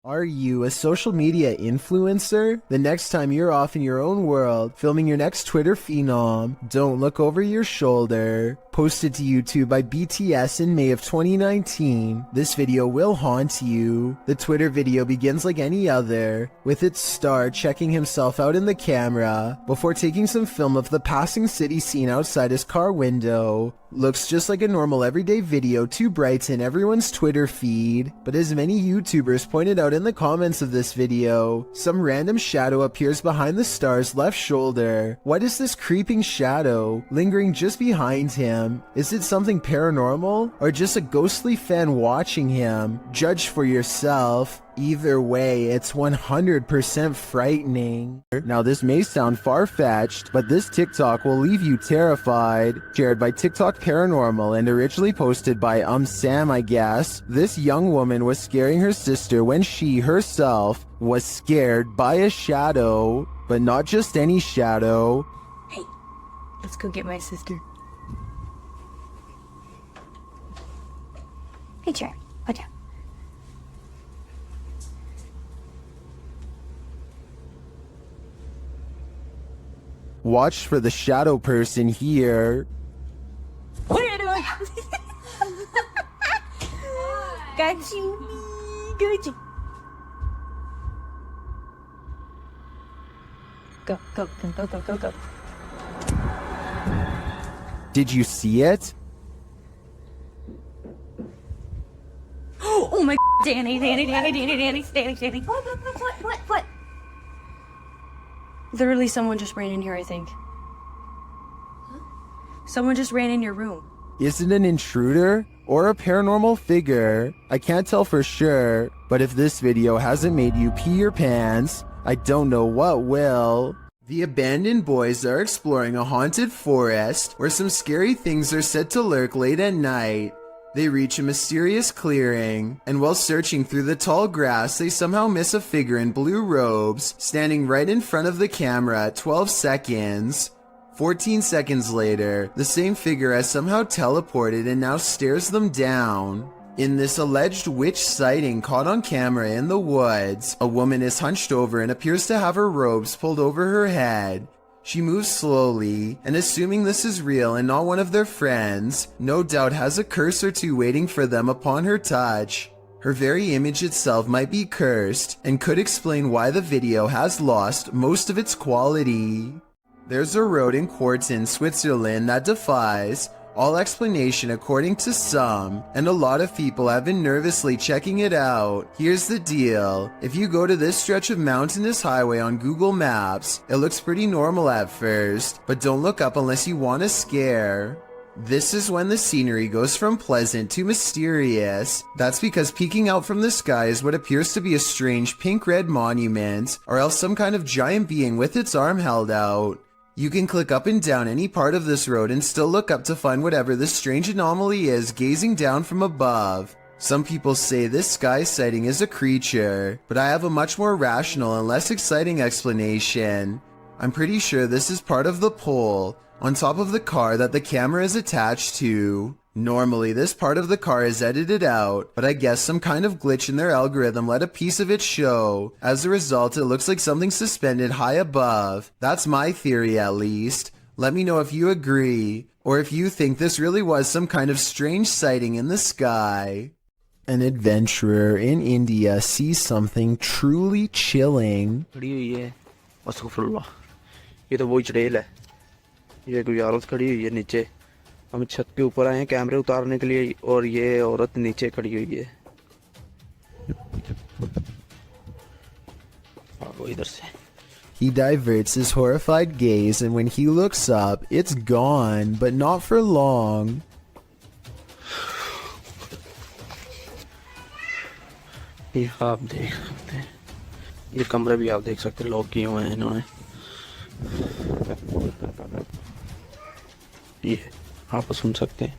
Are you a social media influencer? The next time you're off in your own world, filming your next Twitter phenom, don't look over your shoulder. Posted to YouTube by BTS in May of 2019, this video will haunt you. The Twitter video begins like any other, with its star checking himself out in the camera before taking some film of the passing city scene outside his car window. Looks just like a normal everyday video to brighten everyone's Twitter feed, but as many YouTubers pointed out in the comments of this video, some random shadow appears behind the star's left shoulder. What is this creeping shadow lingering just behind him? Is it something paranormal or just a ghostly fan watching him? Judge for yourself. Either way, it's 100% frightening. Now this may sound far-fetched, but this TikTok will leave you terrified. Shared by TikTok Paranormal and originally posted by Sam, I guess. This young woman was scaring her sister when she herself was scared by a shadow, but not just any shadow. Hey, let's go get my sister. Hey, chair, put down. Watch for the shadow person here. What are you doing? Got you. Got you. Go, go, go, go, go, go, go. Did you see it? Oh my Danny. What? Literally, someone just ran in here, I think. Huh? Someone just ran in your room. Is it an intruder or a paranormal figure? I can't tell for sure, but if this video hasn't made you pee your pants, I don't know what will. The abandoned boys are exploring a haunted forest where some scary things are said to lurk late at night. They reach a mysterious clearing, and while searching through the tall grass, they somehow miss a figure in blue robes, standing right in front of the camera at 12 seconds. 14 seconds later, the same figure has somehow teleported and now stares them down. In this alleged witch sighting caught on camera in the woods, a woman is hunched over and appears to have her robes pulled over her head. She moves slowly, and assuming this is real and not one of their friends, no doubt has a curse or two waiting for them upon her touch. Her very image itself might be cursed, and could explain why the video has lost most of its quality. There's a road in Quarten, Switzerland that defies all explanation according to some, and a lot of people have been nervously checking it out. Here's the deal. If you go to this stretch of mountainous highway on Google Maps, it looks pretty normal at first, but don't look up unless you want a scare. This is when the scenery goes from pleasant to mysterious. That's because peeking out from the sky is what appears to be a strange pink-red monument, or else some kind of giant being with its arm held out. You can click up and down any part of this road and still look up to find whatever this strange anomaly is gazing down from above. Some people say this sky sighting is a creature, but I have a much more rational and less exciting explanation. I'm pretty sure this is part of the pole on top of the car that the camera is attached to. Normally, this part of the car is edited out, but I guess some kind of glitch in their algorithm let a piece of it show. As a result, it looks like something suspended high above. That's my theory, at least. Let me know if you agree, or if you think this really was some kind of strange sighting in the sky. An adventurer in India sees something truly chilling. खड़ी हुई है अस्तगफुरुल्लाह ये तो वही चुड़ैल है ये कोई औरत खड़ी हुई है नीचे हम छत के ऊपर आए हैं कैमरे उतारने के लिए और ये औरत नीचे खड़ी हुई है वो इधर से He diverts his horrified gaze, and when he looks up, it's gone, but not for long. ये आप देख सकते हैं ये कमरे भी आप देख सकते हैं लॉक किए हुए हैं इन्होंने ये आप सुन सकते हैं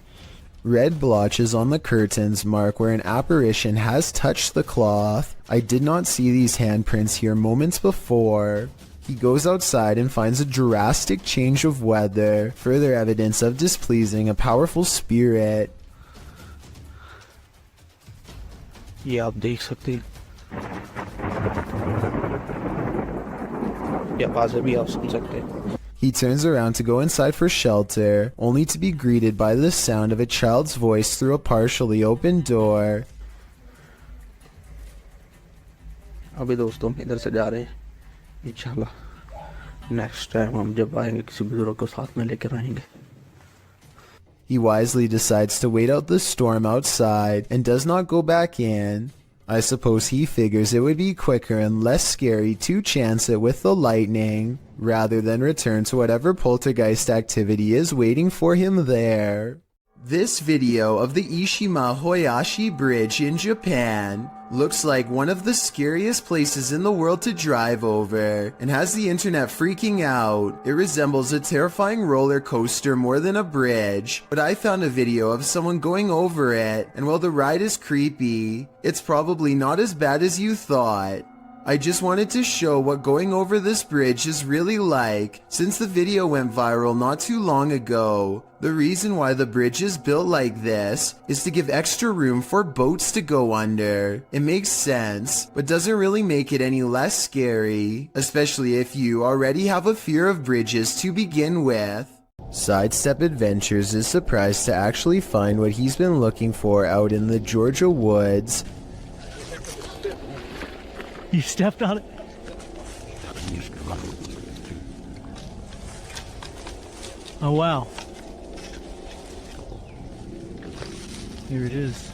Red blotches on the curtains mark where an apparition has touched the cloth. I did not see these handprints here moments before. He goes outside and finds a drastic change of weather, further evidence of displeasing a powerful spirit. ये आप देख सकते हैं या आवाज़ें भी आप सुन सकते हैं। He turns around to go inside for shelter, only to be greeted by the sound of a child's voice through a partially open door. अभी दोस्तों हम इधर से जा रहे हैं, इंशाल्लाह नेक्स्ट टाइम हम जब आएंगे किसी बुजुर्ग को साथ में लेकर आएंगे। He wisely decides to wait out the storm outside and does not go back in. I suppose he figures it would be quicker and less scary to chance it with the lightning, rather than return to whatever poltergeist activity is waiting for him there. This video of the Ishima Hoyashi Bridge in Japan looks like one of the scariest places in the world to drive over, and has the internet freaking out. It resembles a terrifying roller coaster more than a bridge, but I found a video of someone going over it, and while the ride is creepy, it's probably not as bad as you thought. I just wanted to show what going over this bridge is really like, since the video went viral not too long ago. The reason why the bridge is built like this is to give extra room for boats to go under. It makes sense, but doesn't really make it any less scary, especially if you already have a fear of bridges to begin with. Sidestep Adventures is surprised to actually find what he's been looking for out in the Georgia woods. You stepped on it? Oh wow. Here it is.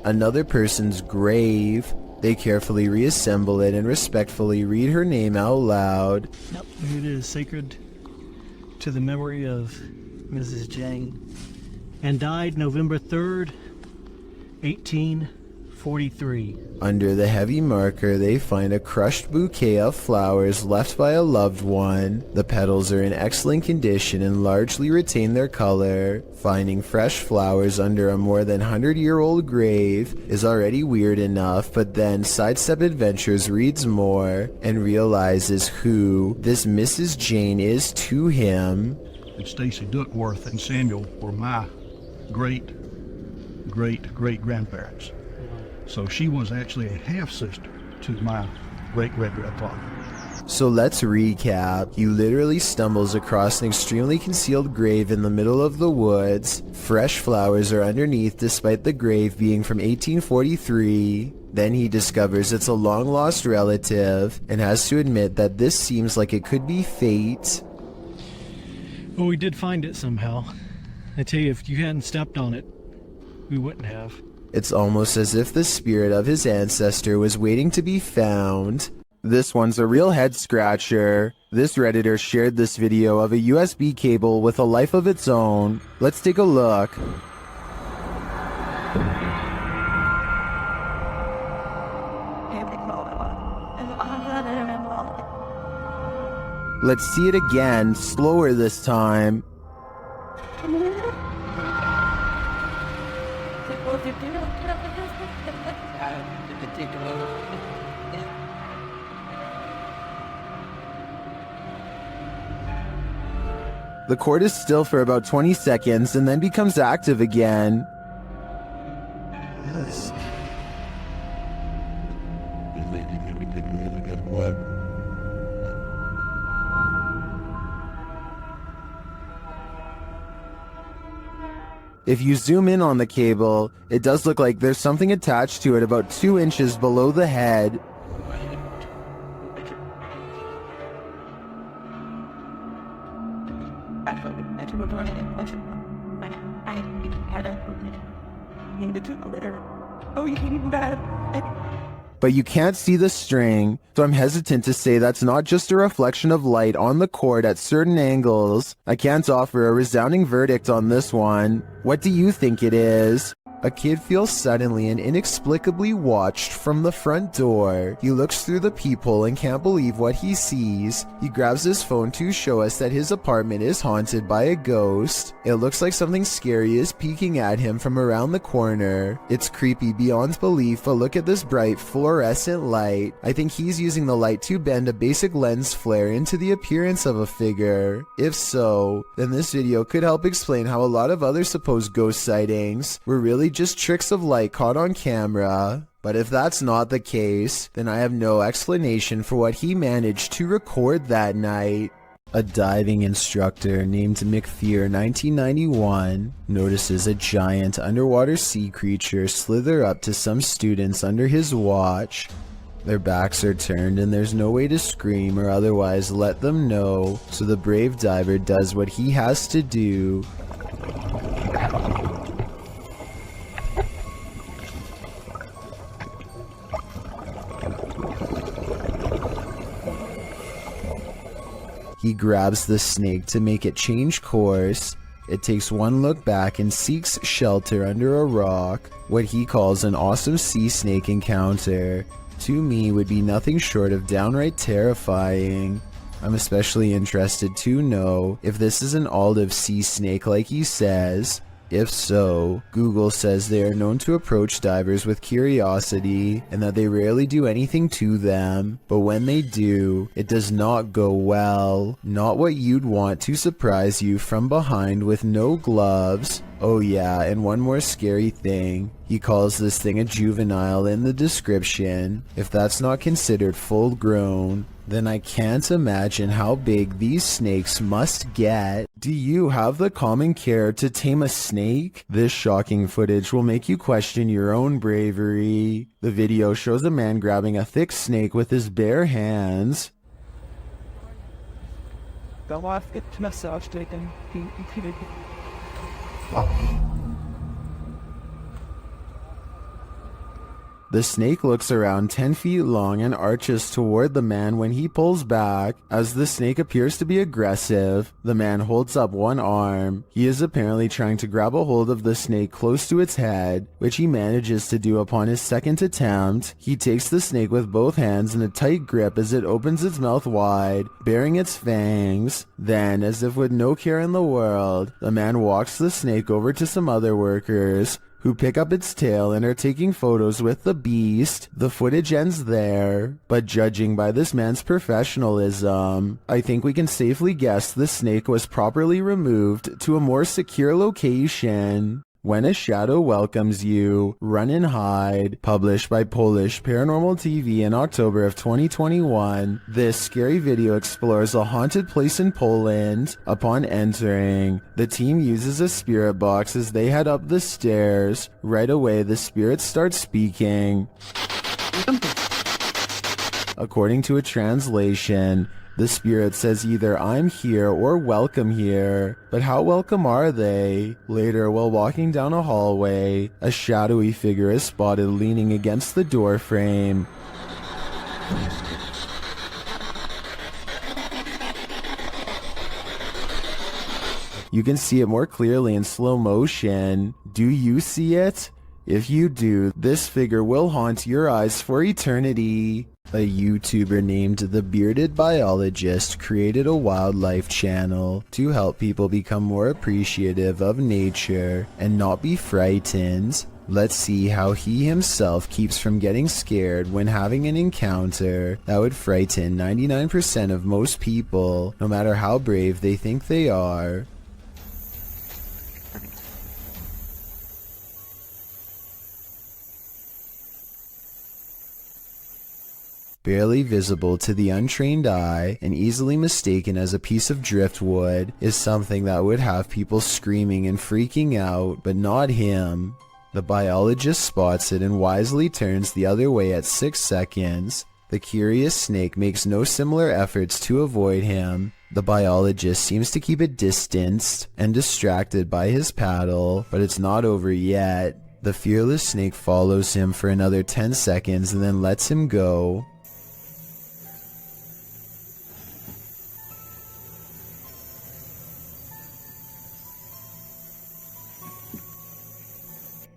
Another person's grave. They carefully reassemble it and respectfully read her name out loud. Yep, here it is. Sacred to the memory of Mrs. Jang. And died November 3rd, 1843. Under the heavy marker, they find a crushed bouquet of flowers left by a loved one. The petals are in excellent condition and largely retain their color. Finding fresh flowers under a more than 100-year-old grave is already weird enough, but then Sidestep Adventures reads more and realizes who this Mrs. Jane is to him. And Stacy Duckworth and Samuel were my great-great-great-grandparents. So she was actually a half-sister to my great-great-grandfather. So let's recap. He literally stumbles across an extremely concealed grave in the middle of the woods. Fresh flowers are underneath despite the grave being from 1843. Then he discovers it's a long-lost relative and has to admit that this seems like it could be fate. Well, we did find it somehow. I tell you, if you hadn't stepped on it, we wouldn't have. It's almost as if the spirit of his ancestor was waiting to be found. This one's a real head scratcher. This Redditor shared this video of a USB cable with a life of its own. Let's take a look. Let's see it again, slower this time. The cord is still for about 20 seconds and then becomes active again. Yes. If you zoom in on the cable, it does look like there's something attached to it about 2 inches below the head. But you can't see the string, so I'm hesitant to say that's not just a reflection of light on the cord at certain angles. I can't offer a resounding verdict on this one. What do you think it is? A kid feels suddenly and inexplicably watched from the front door. He looks through the peephole and can't believe what he sees. He grabs his phone to show us that his apartment is haunted by a ghost. It looks like something scary is peeking at him from around the corner. It's creepy beyond belief, but look at this bright fluorescent light. I think he's using the light to bend a basic lens flare into the appearance of a figure. If so, then this video could help explain how a lot of other supposed ghost sightings were really just tricks of light caught on camera. But if that's not the case, then I have no explanation for what he managed to record that night. A diving instructor named Macleod, 1991, notices a giant underwater sea creature slither up to some students under his watch. Their backs are turned and there's no way to scream or otherwise let them know, so the brave diver does what he has to do. He grabs the snake to make it change course. It takes one look back and seeks shelter under a rock. What he calls an awesome sea snake encounter, to me, would be nothing short of downright terrifying. I'm especially interested to know if this is an olive sea snake like he says. If so, Google says they are known to approach divers with curiosity and that they rarely do anything to them, but when they do, it does not go well. Not what you'd want to surprise you from behind with no gloves. Oh yeah, and one more scary thing. He calls this thing a juvenile in the description. If that's not considered full grown, then I can't imagine how big these snakes must get. Do you have the common care to tame a snake? This shocking footage will make you question your own bravery. The video shows a man grabbing a thick snake with his bare hands. The snake looks around 10 feet long and arches toward the man when he pulls back. As the snake appears to be aggressive, the man holds up one arm. He is apparently trying to grab a hold of the snake close to its head, which he manages to do upon his second attempt. He takes the snake with both hands in a tight grip as it opens its mouth wide, baring its fangs. Then, as if with no care in the world, the man walks the snake over to some other workers, who pick up its tail and are taking photos with the beast. The footage ends there, but judging by this man's professionalism, I think we can safely guess the snake was properly removed to a more secure location. When a Shadow Welcomes You, Run and Hide, published by Polish Paranormal TV in October of 2021, this scary video explores a haunted place in Poland. Upon entering, the team uses a spirit box as they head up the stairs. Right away, the spirits start speaking. According to a translation, the spirit says either "I'm here" or "welcome here," but how welcome are they? Later, while walking down a hallway, a shadowy figure is spotted leaning against the door frame. You can see it more clearly in slow motion. Do you see it? If you do, this figure will haunt your eyes for eternity. A YouTuber named The Bearded Biologist created a wildlife channel to help people become more appreciative of nature and not be frightened. Let's see how he himself keeps from getting scared when having an encounter that would frighten 99% of most people, no matter how brave they think they are. Barely visible to the untrained eye and easily mistaken as a piece of driftwood is something that would have people screaming and freaking out, but not him. The biologist spots it and wisely turns the other way at 6 seconds. The curious snake makes no similar efforts to avoid him. The biologist seems to keep it distanced and distracted by his paddle, but it's not over yet. The fearless snake follows him for another 10 seconds and then lets him go.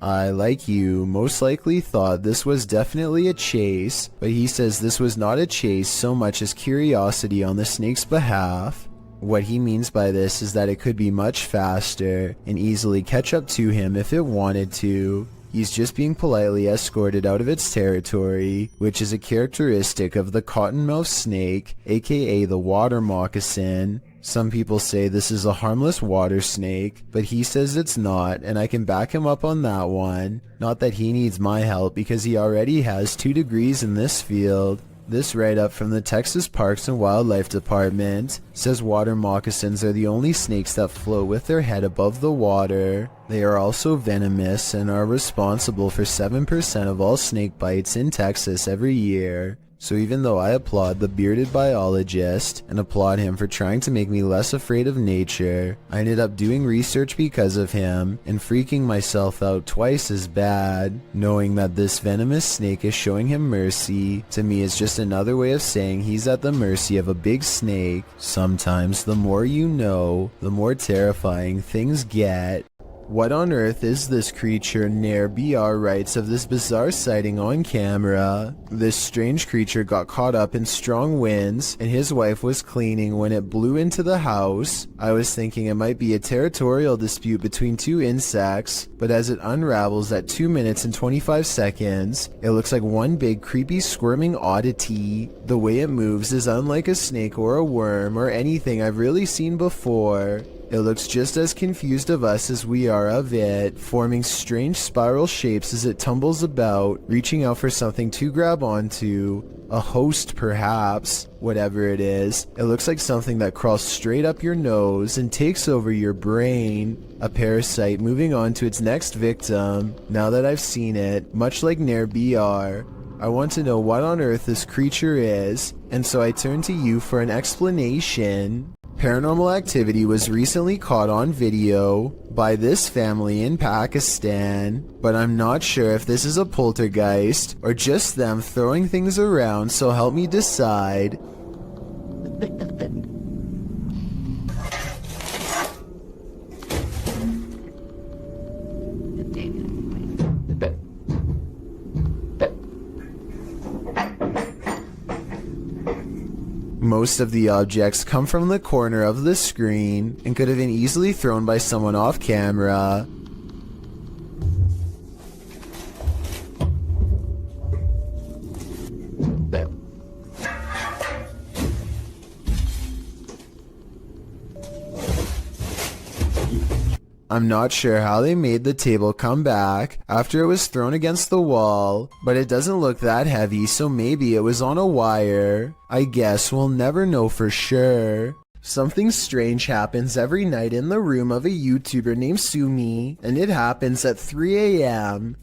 I, like you, most likely thought this was definitely a chase, but he says this was not a chase so much as curiosity on the snake's behalf. What he means by this is that it could be much faster and easily catch up to him if it wanted to. He's just being politely escorted out of its territory, which is a characteristic of the cottonmouth snake, aka the water moccasin. Some people say this is a harmless water snake, but he says it's not, and I can back him up on that one. Not that he needs my help because he already has 2 degrees in this field. This write-up from the Texas Parks and Wildlife Department says water moccasins are the only snakes that float with their head above the water. They are also venomous and are responsible for 7% of all snake bites in Texas every year. So even though I applaud the bearded biologist and applaud him for trying to make me less afraid of nature, I ended up doing research because of him and freaking myself out twice as bad. Knowing that this venomous snake is showing him mercy, to me is just another way of saying he's at the mercy of a big snake. Sometimes the more you know, the more terrifying things get. What on earth is this creature? Nair BR writes of this bizarre sighting on camera. This strange creature got caught up in strong winds and his wife was cleaning when it blew into the house. I was thinking it might be a territorial dispute between 2 insects, but as it unravels at 2 minutes and 25 seconds, it looks like one big creepy squirming oddity. The way it moves is unlike a snake or a worm or anything I've really seen before. It looks just as confused of us as we are of it, forming strange spiral shapes as it tumbles about, reaching out for something to grab onto. A host perhaps. Whatever it is, it looks like something that crawls straight up your nose and takes over your brain. A parasite moving on to its next victim. Now that I've seen it, much like Nair BR, I want to know what on earth this creature is, and so I turn to you for an explanation. Paranormal activity was recently caught on video by this family in Pakistan, but I'm not sure if this is a poltergeist or just them throwing things around, so help me decide. Most of the objects come from the corner of the screen and could have been easily thrown by someone off camera. I'm not sure how they made the table come back after it was thrown against the wall, but it doesn't look that heavy, so maybe it was on a wire. I guess we'll never know for sure. Something strange happens every night in the room of a YouTuber named Sumi, and it happens at 3 a.m.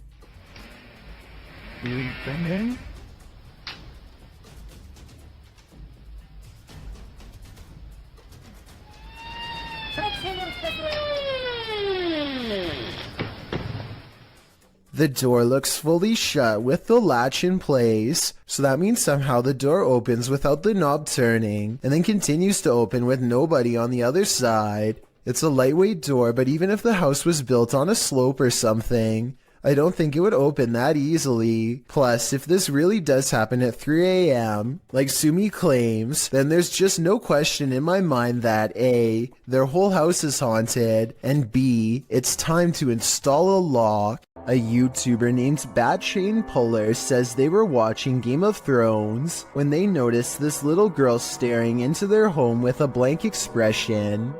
The door looks fully shut with the latch in place, so that means somehow the door opens without the knob turning, and then continues to open with nobody on the other side. It's a lightweight door, but even if the house was built on a slope or something, I don't think it would open that easily. Plus, if this really does happen at 3 a.m., like Sumi claims, then there's just no question in my mind that A, their whole house is haunted, and B, it's time to install a lock. A YouTuber named Batchain Puller says they were watching Game of Thrones when they noticed this little girl staring into their home with a blank expression.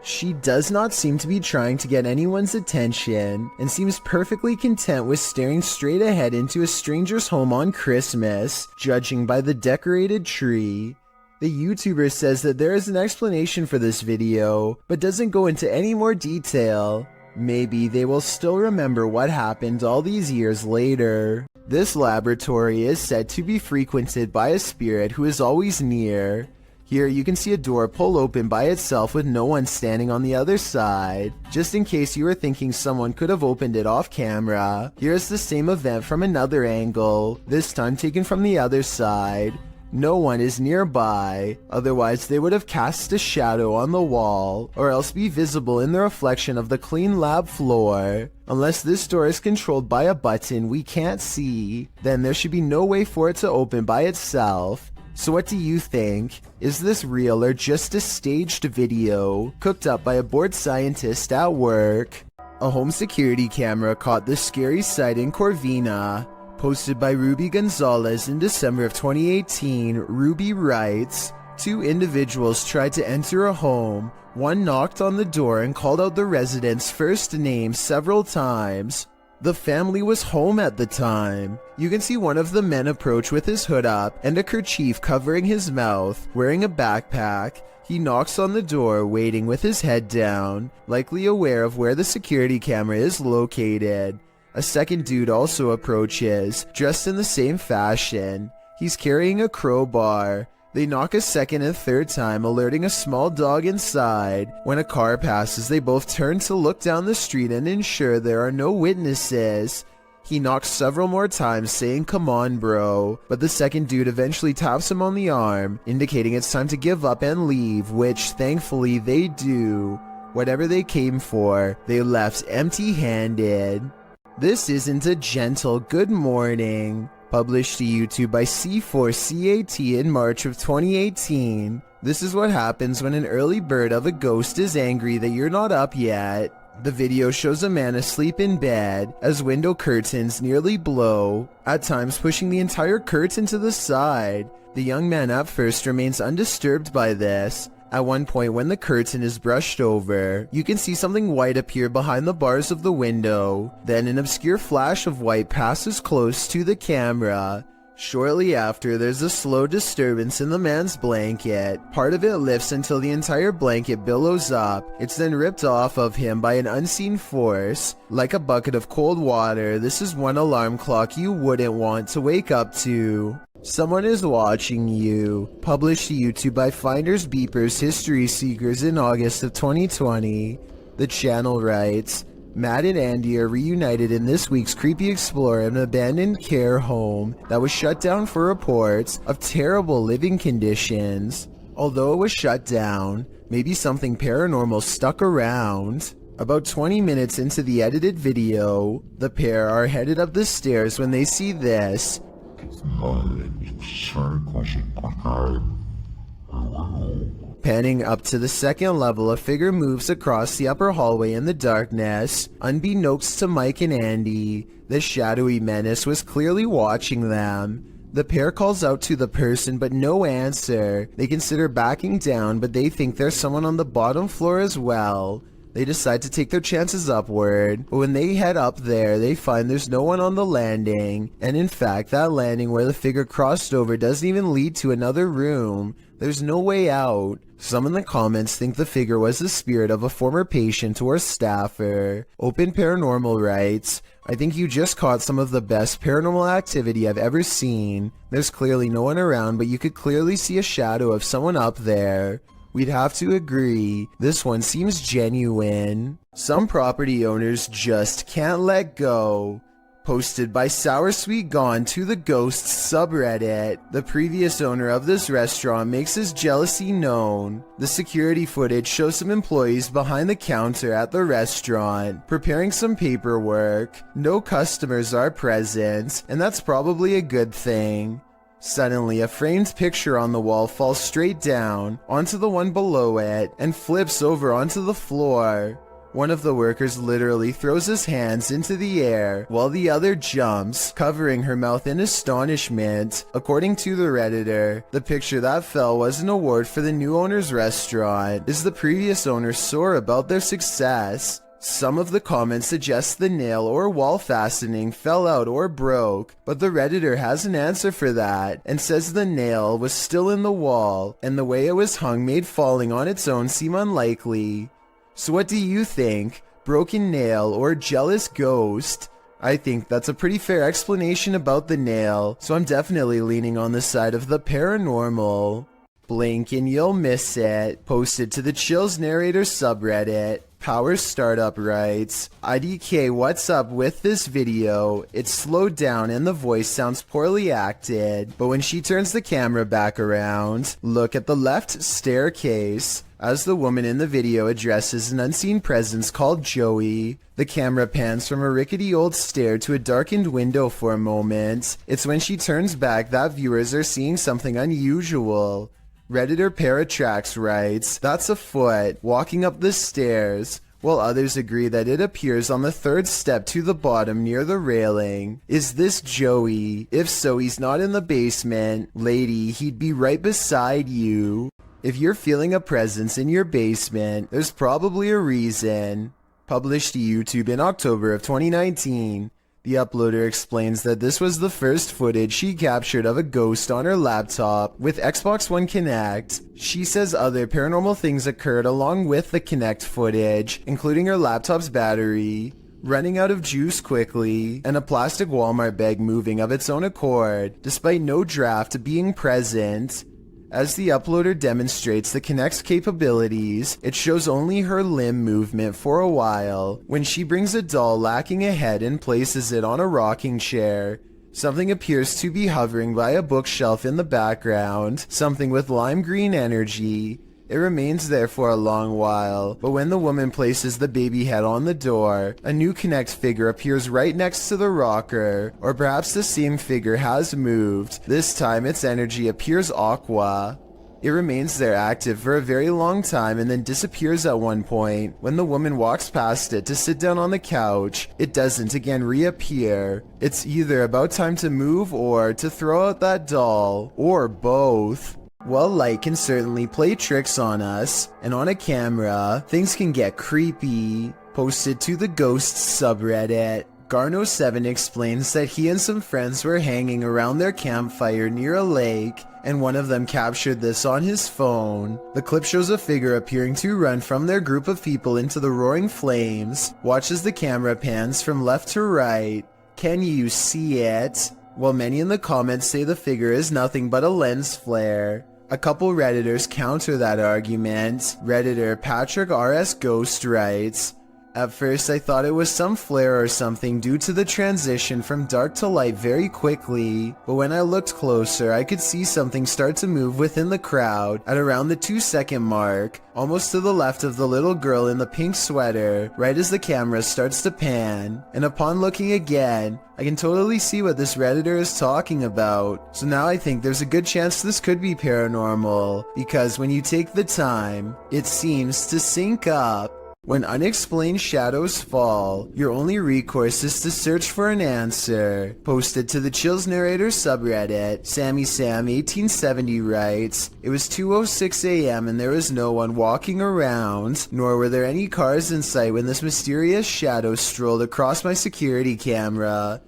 She does not seem to be trying to get anyone's attention and seems perfectly content with staring straight ahead into a stranger's home on Christmas, judging by the decorated tree. The YouTuber says that there is an explanation for this video, but doesn't go into any more detail. Maybe they will still remember what happened all these years later. This laboratory is said to be frequented by a spirit who is always near. Here you can see a door pull open by itself with no one standing on the other side. Just in case you were thinking someone could have opened it off camera, here's the same event from another angle, this time taken from the other side. No one is nearby, otherwise they would have cast a shadow on the wall, or else be visible in the reflection of the clean lab floor. Unless this door is controlled by a button we can't see, then there should be no way for it to open by itself. So what do you think? Is this real or just a staged video, cooked up by a bored scientist at work? A home security camera caught this scary sight in Corvina. Posted by Ruby Gonzalez in December of 2018, Ruby writes, Two individuals tried to enter a home. One knocked on the door and called out the resident's first name several times. The family was home at the time. You can see one of the men approach with his hood up and a kerchief covering his mouth, wearing a backpack. He knocks on the door, waiting with his head down, likely aware of where the security camera is located. A second dude also approaches, dressed in the same fashion. He's carrying a crowbar. They knock a second and third time, alerting a small dog inside. When a car passes, they both turn to look down the street and ensure there are no witnesses. He knocks several more times, saying, "Come on, bro." But the second dude eventually taps him on the arm, indicating it's time to give up and leave, which thankfully they do. Whatever they came for, they left empty-handed. This isn't a gentle good morning. Published to YouTube by C4CAT in March of 2018. This is what happens when an early bird of a ghost is angry that you're not up yet. The video shows a man asleep in bed as window curtains nearly blow, at times pushing the entire curtain to the side. The young man at first remains undisturbed by this. At one point, when the curtain is brushed over, you can see something white appear behind the bars of the window. Then an obscure flash of white passes close to the camera. Shortly after, there's a slow disturbance in the man's blanket. Part of it lifts until the entire blanket billows up. It's then ripped off of him by an unseen force. Like a bucket of cold water, this is one alarm clock you wouldn't want to wake up to. Someone is watching you. Published to YouTube by Finders Beepers History Seekers in August of 2020. The channel writes, Matt and Andy are reunited in this week's Creepy Explorer of an abandoned care home that was shut down for reports of terrible living conditions. Although it was shut down, maybe something paranormal stuck around. About 20 minutes into the edited video, the pair are headed up the stairs when they see this. Panning up to the second level, a figure moves across the upper hallway in the darkness. Unbeknownst to Mike and Andy, the shadowy menace was clearly watching them. The pair calls out to the person, but no answer. They consider backing down, but they think there's someone on the bottom floor as well. They decide to take their chances upward, but when they head up there, they find there's no one on the landing. And in fact, that landing where the figure crossed over doesn't even lead to another room. There's no way out. Some in the comments think the figure was the spirit of a former patient or staffer. Open Paranormal writes, I think you just caught some of the best paranormal activity I've ever seen. There's clearly no one around, but you could clearly see a shadow of someone up there. We'd have to agree, this one seems genuine. Some property owners just can't let go. Posted by Sour Sweet Gone to the Ghosts subreddit. The previous owner of this restaurant makes his jealousy known. The security footage shows some employees behind the counter at the restaurant, preparing some paperwork. No customers are present, and that's probably a good thing. Suddenly, a framed picture on the wall falls straight down onto the one below it and flips over onto the floor. One of the workers literally throws his hands into the air while the other jumps, covering her mouth in astonishment. According to the Redditor, the picture that fell was an award for the new owner's restaurant. Is the previous owner sore about their success? Some of the comments suggest the nail or wall fastening fell out or broke, but the Redditor has an answer for that and says the nail was still in the wall and the way it was hung made falling on its own seem unlikely. So what do you think? Broken nail or jealous ghost? I think that's a pretty fair explanation about the nail, so I'm definitely leaning on the side of the paranormal. Blink and you'll miss it. Posted to the Chills Narrator subreddit. Power Startup writes, IDK, what's up with this video? It's slowed down and the voice sounds poorly acted, but when she turns the camera back around, look at the left staircase. As the woman in the video addresses an unseen presence called Joey, the camera pans from a rickety old stair to a darkened window for a moment. It's when she turns back that viewers are seeing something unusual. Redditor Paratrax writes, that's a foot walking up the stairs. while others agree that it appears on the third step to the bottom near the railing. Is this Joey? If so, he's not in the basement. Lady, he'd be right beside you. If you're feeling a presence in your basement, there's probably a reason. Published to YouTube in October of 2019. The uploader explains that this was the first footage she captured of a ghost on her laptop with Xbox One Kinect. She says other paranormal things occurred along with the Kinect footage, including her laptop's battery running out of juice quickly, and a plastic Walmart bag moving of its own accord, despite no draft being present. As the uploader demonstrates the Kinect's capabilities, it shows only her limb movement for a while. When she brings a doll lacking a head and places it on a rocking chair, something appears to be hovering by a bookshelf in the background, something with lime green energy. It remains there for a long while, but when the woman places the baby head on the door, a new Kinect figure appears right next to the rocker, or perhaps the same figure has moved. This time its energy appears aqua. It remains there active for a very long time and then disappears at one point. When the woman walks past it to sit down on the couch, it doesn't again reappear. It's either about time to move or to throw out that doll, or both. Well, light can certainly play tricks on us, and on a camera, things can get creepy. Posted to the Ghosts subreddit, Garno7 explains that he and some friends were hanging around their campfire near a lake, and one of them captured this on his phone. The clip shows a figure appearing to run from their group of people into the roaring flames. Watch as the camera pans from left to right. Can you see it? While many in the comments say the figure is nothing but a lens flare. A couple Redditors counter that argument. Redditor Patrick RS Ghost writes, "At first I thought it was some flare or something due to the transition from dark to light very quickly, but when I looked closer I could see something start to move within the crowd at around the 2-second mark, almost to the left of the little girl in the pink sweater, right as the camera starts to pan, and upon looking again, I can totally see what this Redditor is talking about. So now I think there's a good chance this could be paranormal, because when you take the time, it seems to sync up. When unexplained shadows fall, your only recourse is to search for an answer." Posted to the Chills Narrator subreddit, Sammy Sam 1870 writes, "It was 2:06 a.m. and there was no one walking around, nor were there any cars in sight when this mysterious shadow strolled across my security camera.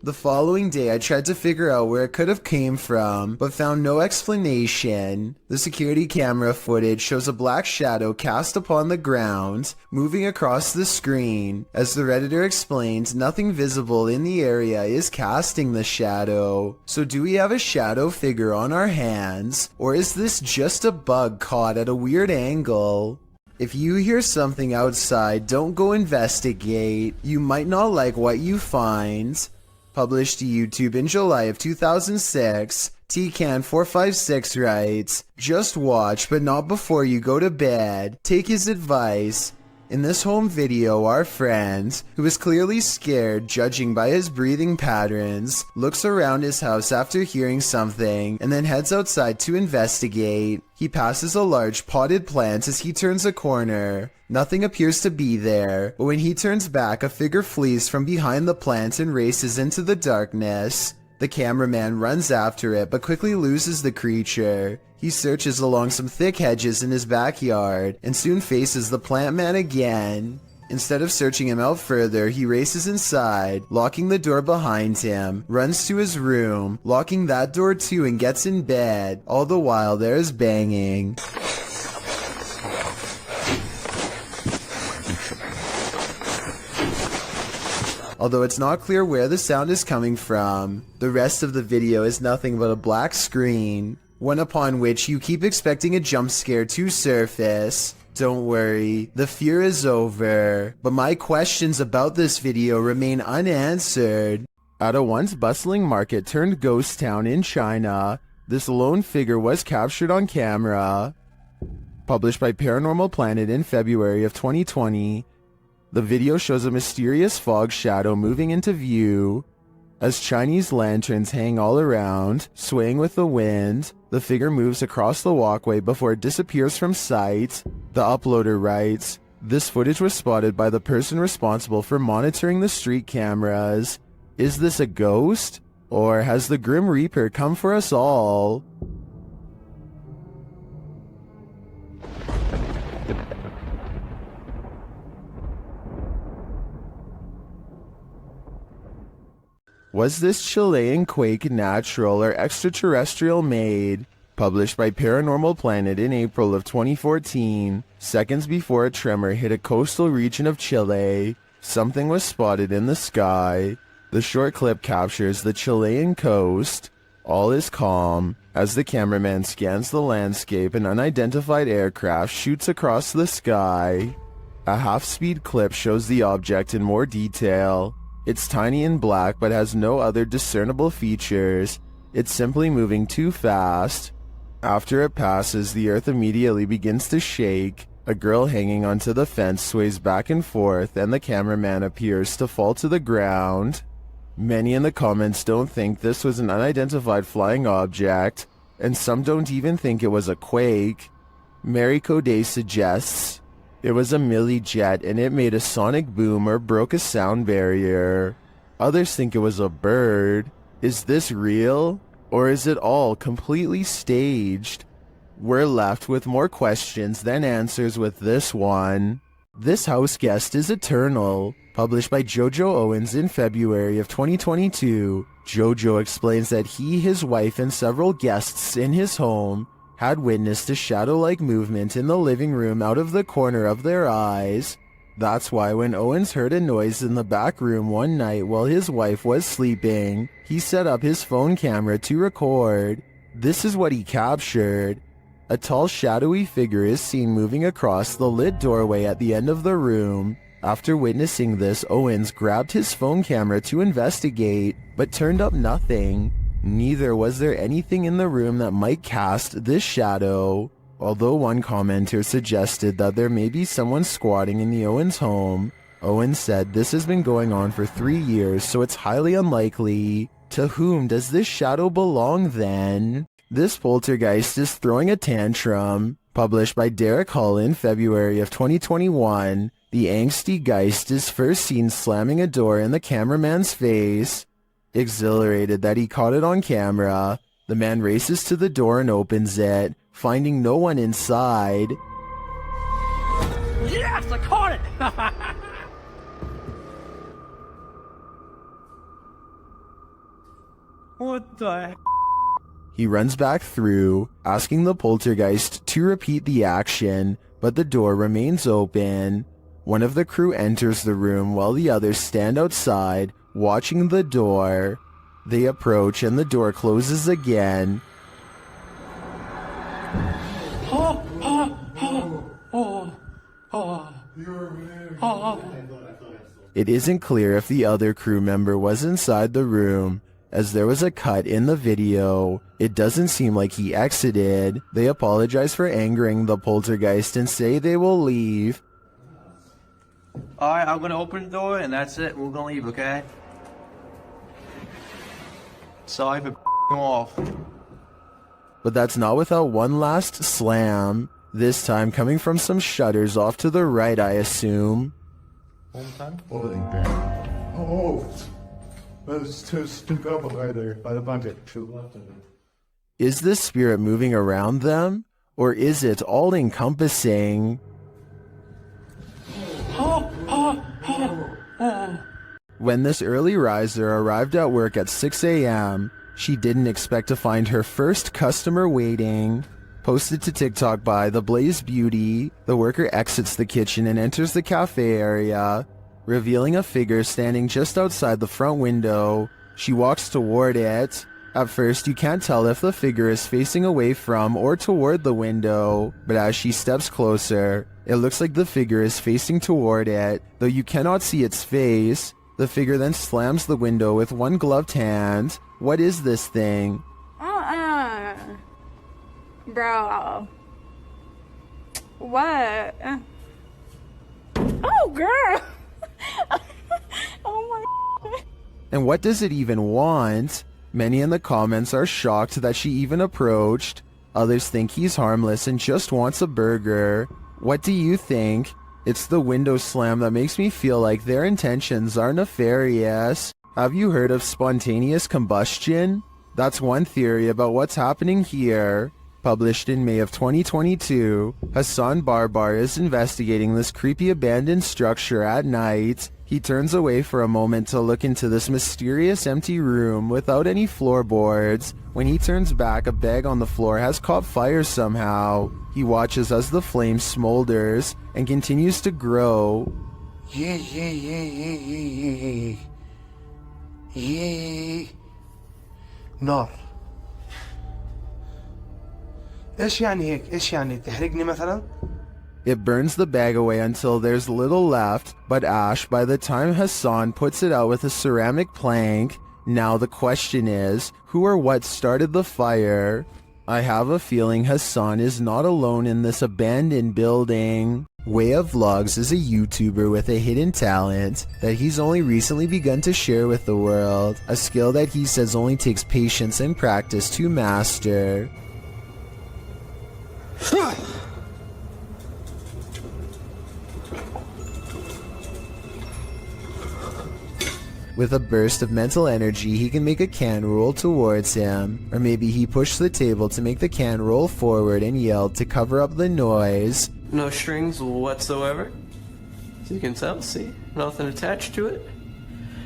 The following day I tried to figure out where it could have came from, but found no explanation. The security camera footage shows a black shadow cast upon the ground, moving across the screen. As the Redditor explains, nothing visible in the area is casting the shadow. So do we have a shadow figure on our hands, or is this just a bug caught at a weird angle? If you hear something outside, don't go investigate. You might not like what you find." Published to YouTube in July of 2006, TCAN456 writes, "Just watch, but not before you go to bed. Take his advice." In this home video, our friend, who is clearly scared judging by his breathing patterns, looks around his house after hearing something and then heads outside to investigate. He passes a large potted plant as he turns a corner. Nothing appears to be there, but when he turns back, a figure flees from behind the plant and races into the darkness. The cameraman runs after it but quickly loses the creature. He searches along some thick hedges in his backyard and soon faces the plant man again. Instead of searching him out further, he races inside, locking the door behind him, runs to his room, locking that door too, and gets in bed. All the while there is banging. Although it's not clear where the sound is coming from. The rest of the video is nothing but a black screen, one upon which you keep expecting a jump scare to surface. Don't worry, the fear is over, but my questions about this video remain unanswered. At a once bustling market turned ghost town in China, this lone figure was captured on camera. Published by Paranormal Planet in February of 2020. The video shows a mysterious fog shadow moving into view. As Chinese lanterns hang all around, swaying with the wind, the figure moves across the walkway before it disappears from sight. The uploader writes, This footage was spotted by the person responsible for monitoring the street cameras. Is this a ghost? Or has the Grim Reaper come for us all? Was this Chilean quake natural or extraterrestrial made? Published by Paranormal Planet in April of 2014, seconds before a tremor hit a coastal region of Chile, something was spotted in the sky. The short clip captures the Chilean coast. All is calm. As the cameraman scans the landscape, an unidentified aircraft shoots across the sky. A half-speed clip shows the object in more detail. It's tiny and black but has no other discernible features. It's simply moving too fast. After it passes, the earth immediately begins to shake. A girl hanging onto the fence sways back and forth, and the cameraman appears to fall to the ground. Many in the comments don't think this was an unidentified flying object, and some don't even think it was a quake. Mary Coday suggests it was a milli jet and it made a sonic boom or broke a sound barrier. Others think it was a bird. Is this real? Or is it all completely staged? We're left with more questions than answers with this one. This house guest is eternal. Published by Jojo Owens in February of 2022, Jojo explains that he, his wife, and several guests in his home had witnessed a shadow-like movement in the living room out of the corner of their eyes. That's why when Owens heard a noise in the back room one night while his wife was sleeping, he set up his phone camera to record. This is what he captured. A tall, shadowy figure is seen moving across the lit doorway at the end of the room. After witnessing this, Owens grabbed his phone camera to investigate, but turned up nothing. Neither was there anything in the room that might cast this shadow. Although one commenter suggested that there may be someone squatting in the Owens home, Owens said this has been going on for 3 years, so it's highly unlikely. To whom does this shadow belong then? This poltergeist is throwing a tantrum. Published by Derek Hull in February of 2021, the angsty geist is first seen slamming a door in the cameraman's face. Exhilarated that he caught it on camera, the man races to the door and opens it, finding no one inside. Yes, I caught it! What the heck? He runs back through, asking the poltergeist to repeat the action, but the door remains open. One of the crew enters the room while the others stand outside, watching the door. They approach and the door closes again. It isn't clear if the other crew member was inside the room, as there was a cut in the video. It doesn't seem like he exited. They apologize for angering the poltergeist and say they will leave. Alright, I'm gonna open the door and that's it. We're gonna leave, okay? Sorry for off. But that's not without one last slam, this time coming from some shutters off to the right, I assume. Oh, there's two people right there by the bucket. To the left of it. Is this spirit moving around them? Or is it all-encompassing? When this early riser arrived at work at 6 a.m., she didn't expect to find her first customer waiting. Posted to TikTok by The Blaze Beauty, the worker exits the kitchen and enters the cafe area, revealing a figure standing just outside the front window. She walks toward it. At first, you can't tell if the figure is facing away from or toward the window, but as she steps closer, it looks like the figure is facing toward it, though you cannot see its face. The figure then slams the window with one gloved hand. What is this thing? Bro. What? Oh, girl. Oh my. And what does it even want? Many in the comments are shocked that she even approached. Others think he's harmless and just wants a burger. What do you think? It's the window slam that makes me feel like their intentions are nefarious. Have you heard of spontaneous combustion? That's one theory about what's happening here. Published in May of 2022, Hassan Barbar is investigating this creepy abandoned structure at night. He turns away for a moment to look into this mysterious empty room without any floorboards. When he turns back, a bag on the floor has caught fire somehow. He watches as the flame smolders and continues to grow. نار. ايش يعني هيك؟ ايش يعني تحرقني مثلا؟ It burns the bag away until there's little left but ash by the time Hassan puts it out with a ceramic plank. Now the question is, who or what started the fire? I have a feeling Hassan is not alone in this abandoned building. Way of Vlogs is a YouTuber with a hidden talent that he's only recently begun to share with the world, a skill that he says only takes patience and practice to master. With a burst of mental energy, he can make a can roll towards him. Or maybe he pushed the table to make the can roll forward and yelled to cover up the noise. No strings whatsoever. So you can tell, see? Nothing attached to it.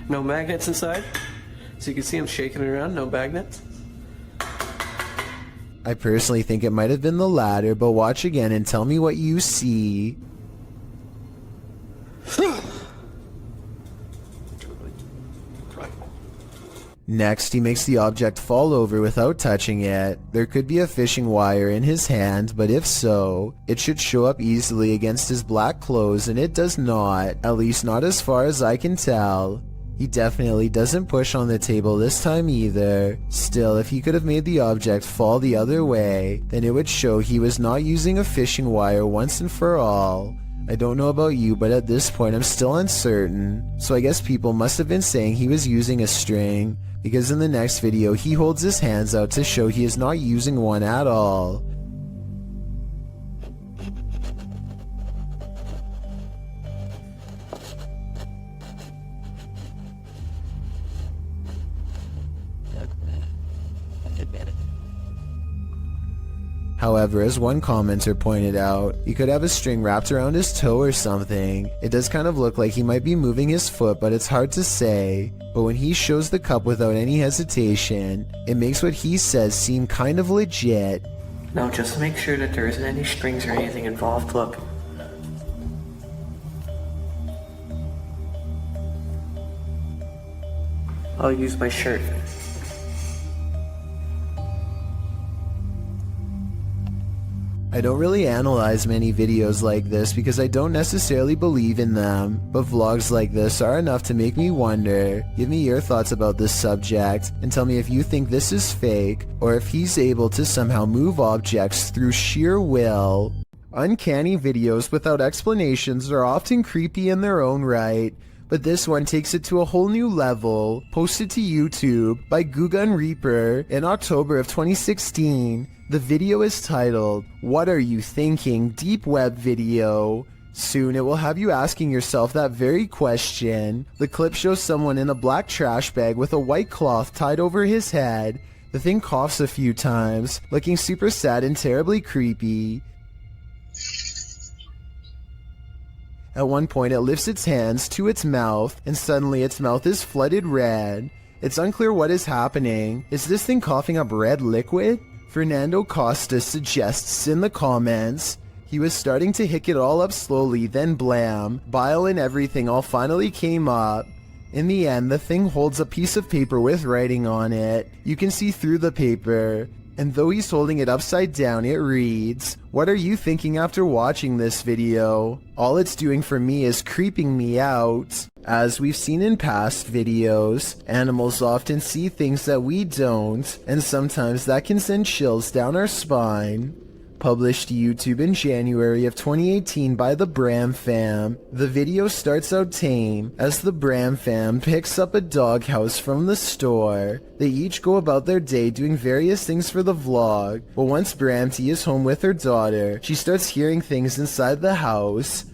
No magnets inside. So you can see him shaking it around, no magnets. I personally think it might have been the latter, but watch again and tell me what you see. Next, he makes the object fall over without touching it. There could be a fishing wire in his hand, but if so, it should show up easily against his black clothes, and it does not, at least not as far as I can tell. He definitely doesn't push on the table this time either. Still, if he could have made the object fall the other way, then it would show he was not using a fishing wire once and for all. I don't know about you, but at this point I'm still uncertain. So I guess people must have been saying he was using a string, because in the next video he holds his hands out to show he is not using one at all. However, as one commenter pointed out, he could have a string wrapped around his toe or something. It does kind of look like he might be moving his foot, but it's hard to say. But when he shows the cup without any hesitation, it makes what he says seem kind of legit. Now just make sure that there isn't any strings or anything involved, look. I'll use my shirt. I don't really analyze many videos like this because I don't necessarily believe in them, but vlogs like this are enough to make me wonder. Give me your thoughts about this subject, and tell me if you think this is fake, or if he's able to somehow move objects through sheer will. Uncanny videos without explanations are often creepy in their own right, but this one takes it to a whole new level. Posted to YouTube by Gugun Reaper in October of 2016. The video is titled, "What Are You Thinking? Deep Web Video." Soon it will have you asking yourself that very question. The clip shows someone in a black trash bag with a white cloth tied over his head. The thing coughs a few times, looking super sad and terribly creepy. At one point it lifts its hands to its mouth, and suddenly its mouth is flooded red. It's unclear what is happening. Is this thing coughing up red liquid? Fernando Costa suggests in the comments, he was starting to hick it all up slowly, then blam, bile and everything all finally came up. In the end, the thing holds a piece of paper with writing on it. You can see through the paper, and though he's holding it upside down, it reads, "What are you thinking after watching this video?" All it's doing for me is creeping me out. As we've seen in past videos, animals often see things that we don't, and sometimes that can send chills down our spine. Published to YouTube in January of 2018 by the Bram fam. The video starts out tame as the Bram fam picks up a doghouse from the store. They each go about their day doing various things for the vlog, but once Bramty is home with her daughter, she starts hearing things inside the house.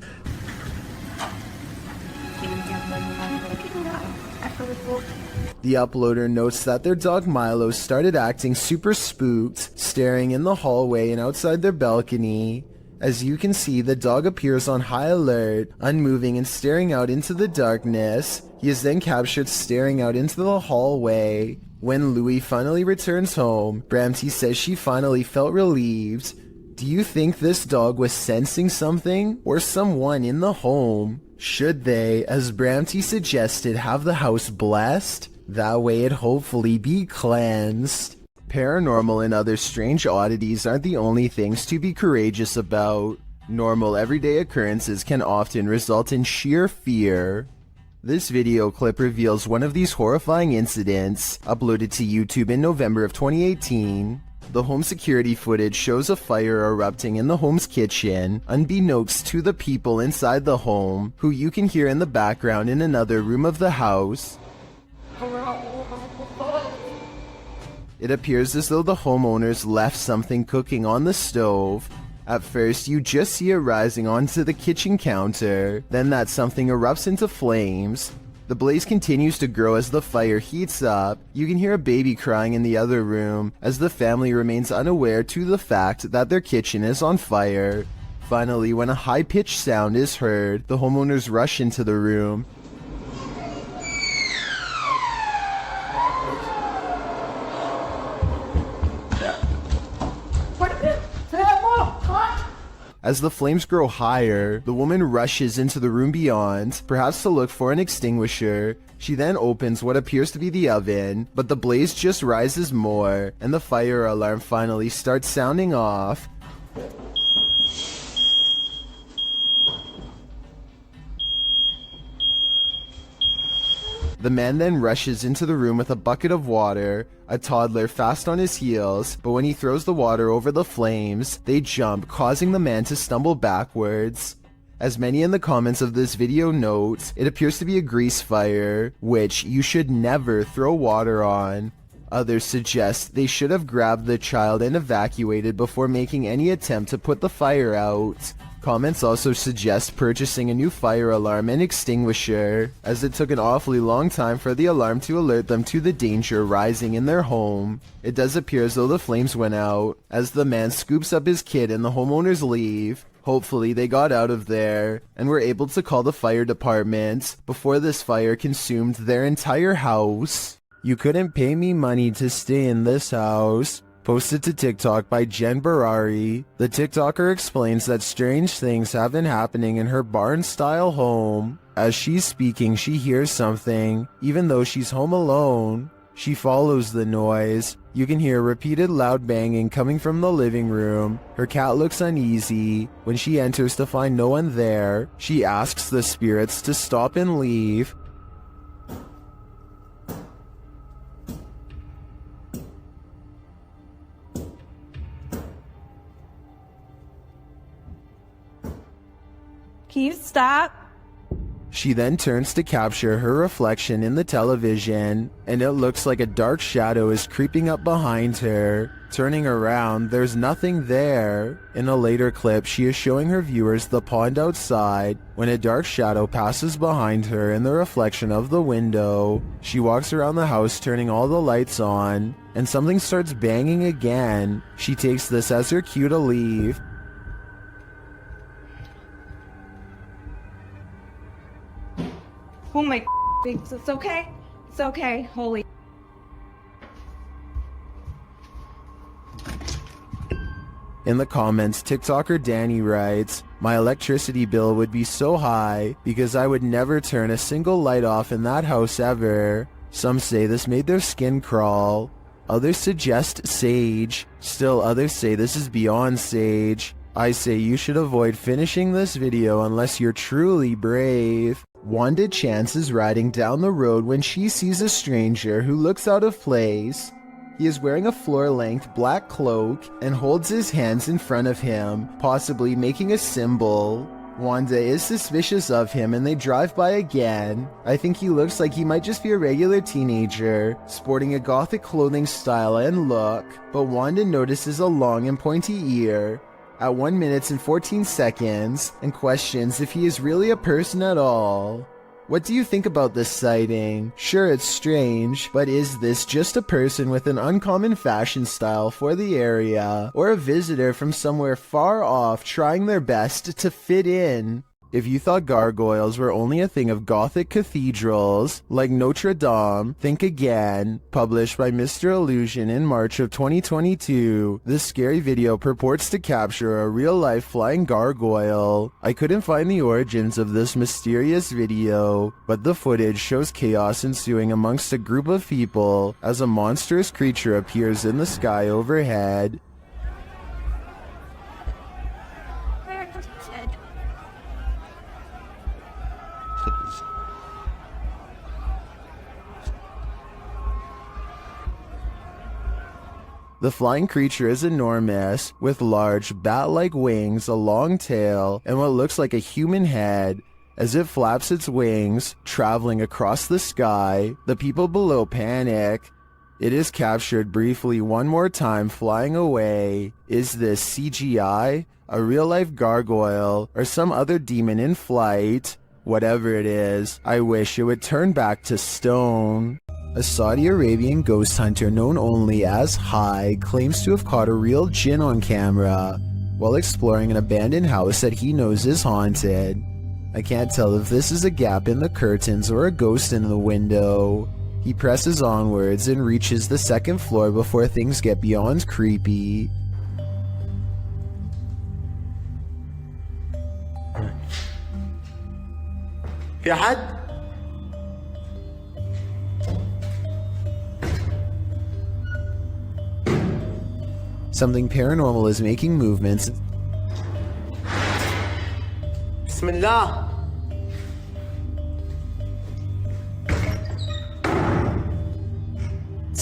The uploader notes that their dog Milo started acting super spooked, staring in the hallway and outside their balcony. As you can see, the dog appears on high alert, unmoving and staring out into the darkness. He is then captured staring out into the hallway. When Louis finally returns home, Bramty says she finally felt relieved. Do you think this dog was sensing something or someone in the home? Should they, as Bramty suggested, have the house blessed? That way it'd hopefully be cleansed. Paranormal and other strange oddities aren't the only things to be courageous about. Normal everyday occurrences can often result in sheer fear. This video clip reveals one of these horrifying incidents, uploaded to YouTube in November of 2018. The home security footage shows a fire erupting in the home's kitchen, unbeknownst to the people inside the home, who you can hear in the background in another room of the house. It appears as though the homeowners left something cooking on the stove. At first, you just see it rising onto the kitchen counter, then that something erupts into flames. The blaze continues to grow as the fire heats up. You can hear a baby crying in the other room, as the family remains unaware to the fact that their kitchen is on fire. Finally, when a high-pitched sound is heard, the homeowners rush into the room. As the flames grow higher, the woman rushes into the room beyond, perhaps to look for an extinguisher. She then opens what appears to be the oven, but the blaze just rises more, and the fire alarm finally starts sounding off. The man then rushes into the room with a bucket of water, a toddler fast on his heels, but when he throws the water over the flames, they jump, causing the man to stumble backwards. As many in the comments of this video note, it appears to be a grease fire, which you should never throw water on. Others suggest they should have grabbed the child and evacuated before making any attempt to put the fire out. Comments also suggest purchasing a new fire alarm and extinguisher, as it took an awfully long time for the alarm to alert them to the danger rising in their home. It does appear as though the flames went out, as the man scoops up his kid and the homeowners leave. Hopefully they got out of there, and were able to call the fire department, before this fire consumed their entire house. You couldn't pay me money to stay in this house. Posted to TikTok by Jen Barari. The TikToker explains that strange things have been happening in her barn-style home. As she's speaking, she hears something, even though she's home alone. She follows the noise. You can hear repeated loud banging coming from the living room. Her cat looks uneasy. When she enters to find no one there, she asks the spirits to stop and leave. Can you stop? She then turns to capture her reflection in the television, and it looks like a dark shadow is creeping up behind her. Turning around, there's nothing there. In a later clip, she is showing her viewers the pond outside when a dark shadow passes behind her in the reflection of the window. She walks around the house turning all the lights on, and something starts banging again. She takes this as her cue to leave. Oh my it's okay. It's okay. Holy. In the comments, TikToker Danny writes, "My electricity bill would be so high because I would never turn a single light off in that house ever." Some say this made their skin crawl. Others suggest sage. Still others say this is beyond sage. I say you should avoid finishing this video unless you're truly brave. Wanda Chance is riding down the road when she sees a stranger who looks out of place. He is wearing a floor-length black cloak and holds his hands in front of him, possibly making a symbol. Wanda is suspicious of him and they drive by again. I think he looks like he might just be a regular teenager, sporting a gothic clothing style and look, but Wanda notices a long and pointy ear at 1 minute and 14 seconds and questions if he is really a person at all. What do you think about this sighting? Sure, it's strange, but is this just a person with an uncommon fashion style for the area, or a visitor from somewhere far off trying their best to fit in? If you thought gargoyles were only a thing of Gothic cathedrals, like Notre Dame, think again. Published by Mr. Illusion in March of 2022, this scary video purports to capture a real-life flying gargoyle. I couldn't find the origins of this mysterious video, but the footage shows chaos ensuing amongst a group of people as a monstrous creature appears in the sky overhead. The flying creature is enormous, with large bat-like wings, a long tail, and what looks like a human head. As it flaps its wings, traveling across the sky, the people below panic. It is captured briefly one more time flying away. Is this CGI, a real-life gargoyle, or some other demon in flight? Whatever it is, I wish it would turn back to stone. A Saudi Arabian ghost hunter known only as Hai claims to have caught a real jinn on camera while exploring an abandoned house that he knows is haunted. I can't tell if this is a gap in the curtains or a ghost in the window. He presses onwards and reaches the second floor before things get beyond creepy. في أحد؟ Something paranormal is making movements. بسم الله.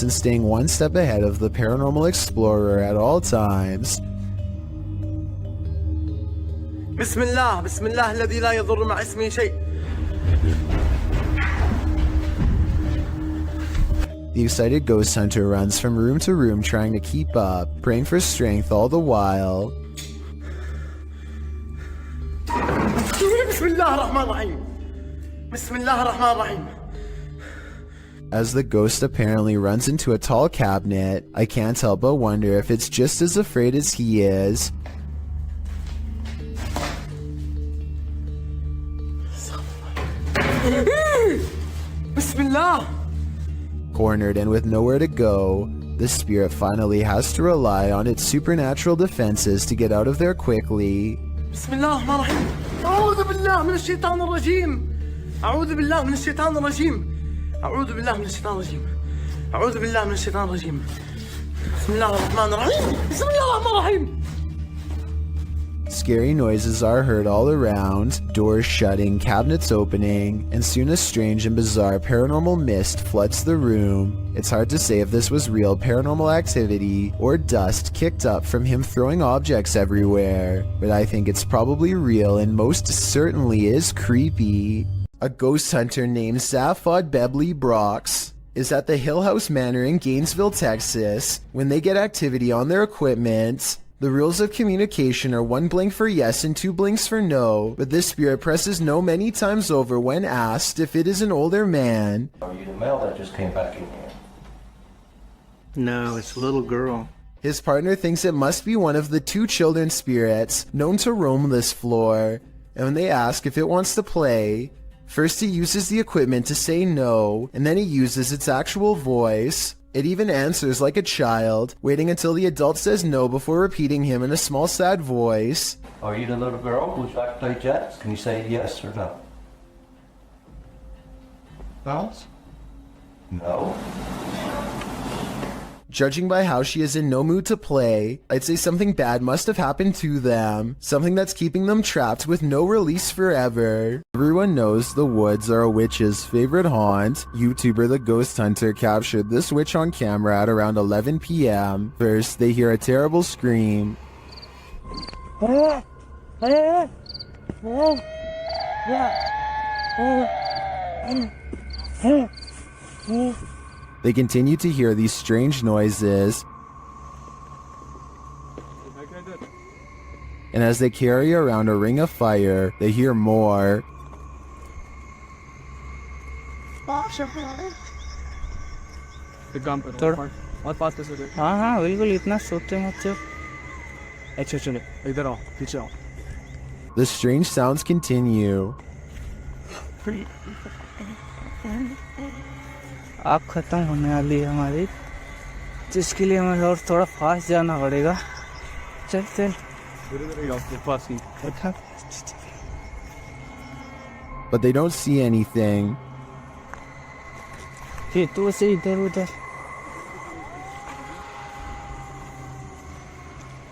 And staying one step ahead of the paranormal explorer at all times. بسم الله بسم الله الذي لا يضر مع اسمه شيء. The excited ghost hunter runs from room to room trying to keep up, praying for strength all the while. بسم الله الرحمن الرحيم. بسم الله الرحمن الرحيم. As the ghost apparently runs into a tall cabinet, I can't help but wonder if it's just as afraid as he is. بسم الله. Cornered and with nowhere to go, the spirit finally has to rely on its supernatural defenses to get out of there quickly. بسم الله الرحمن الرحيم. أعوذ بالله من الشيطان الرجيم. أعوذ بالله من الشيطان الرجيم. أعوذ بالله من الشيطان الرجيم. أعوذ بالله من الشيطان الرجيم. بسم الله الرحمن الرحيم. بسم الله الرحمن الرحيم. Scary noises are heard all around, doors shutting, cabinets opening, and soon a strange and bizarre paranormal mist floods the room. It's hard to say if this was real paranormal activity or dust kicked up from him throwing objects everywhere, but I think it's probably real and most certainly is creepy. A ghost hunter named Zaphod Bebley Brox is at the Hill House Manor in Gainesville, Texas. When they get activity on their equipment, the rules of communication are 1 blink for yes and 2 blinks for no, but this spirit presses no many times over when asked if it is an older man. Are you the male that just came back in here? No, it's a little girl. His partner thinks it must be one of the 2 children spirits known to roam this floor, and when they ask if it wants to play, first he uses the equipment to say no, and then he uses its actual voice. It even answers like a child, waiting until the adult says no before repeating him in a small sad voice. Are you the little girl? Would you like to play jacks? Can you say yes or no? Thoughts? No. Judging by how she is in no mood to play, I'd say something bad must have happened to them, something that's keeping them trapped with no release forever. Everyone knows the woods are a witch's favorite haunt. YouTuber The Ghost Hunter captured this witch on camera at around 11 p.m. First, they hear a terrible scream. They continue to hear these strange noises, and as they carry around a ring of fire, they hear more. एक काम करो थोड़ा- और पास कैसे दे हाँ हाँ बिल्कुल, इतना सोचते मत चुप। अच्छा चलो इधर आओ पीछे आओ The strange sounds continue. आग खत्म होने वाली है हमारी, जिसके लिए हमें और थोड़ा फास्ट जाना पड़ेगा। चल चल। पास ही अच्छा But they don't see anything. फिर तू से इधर उधर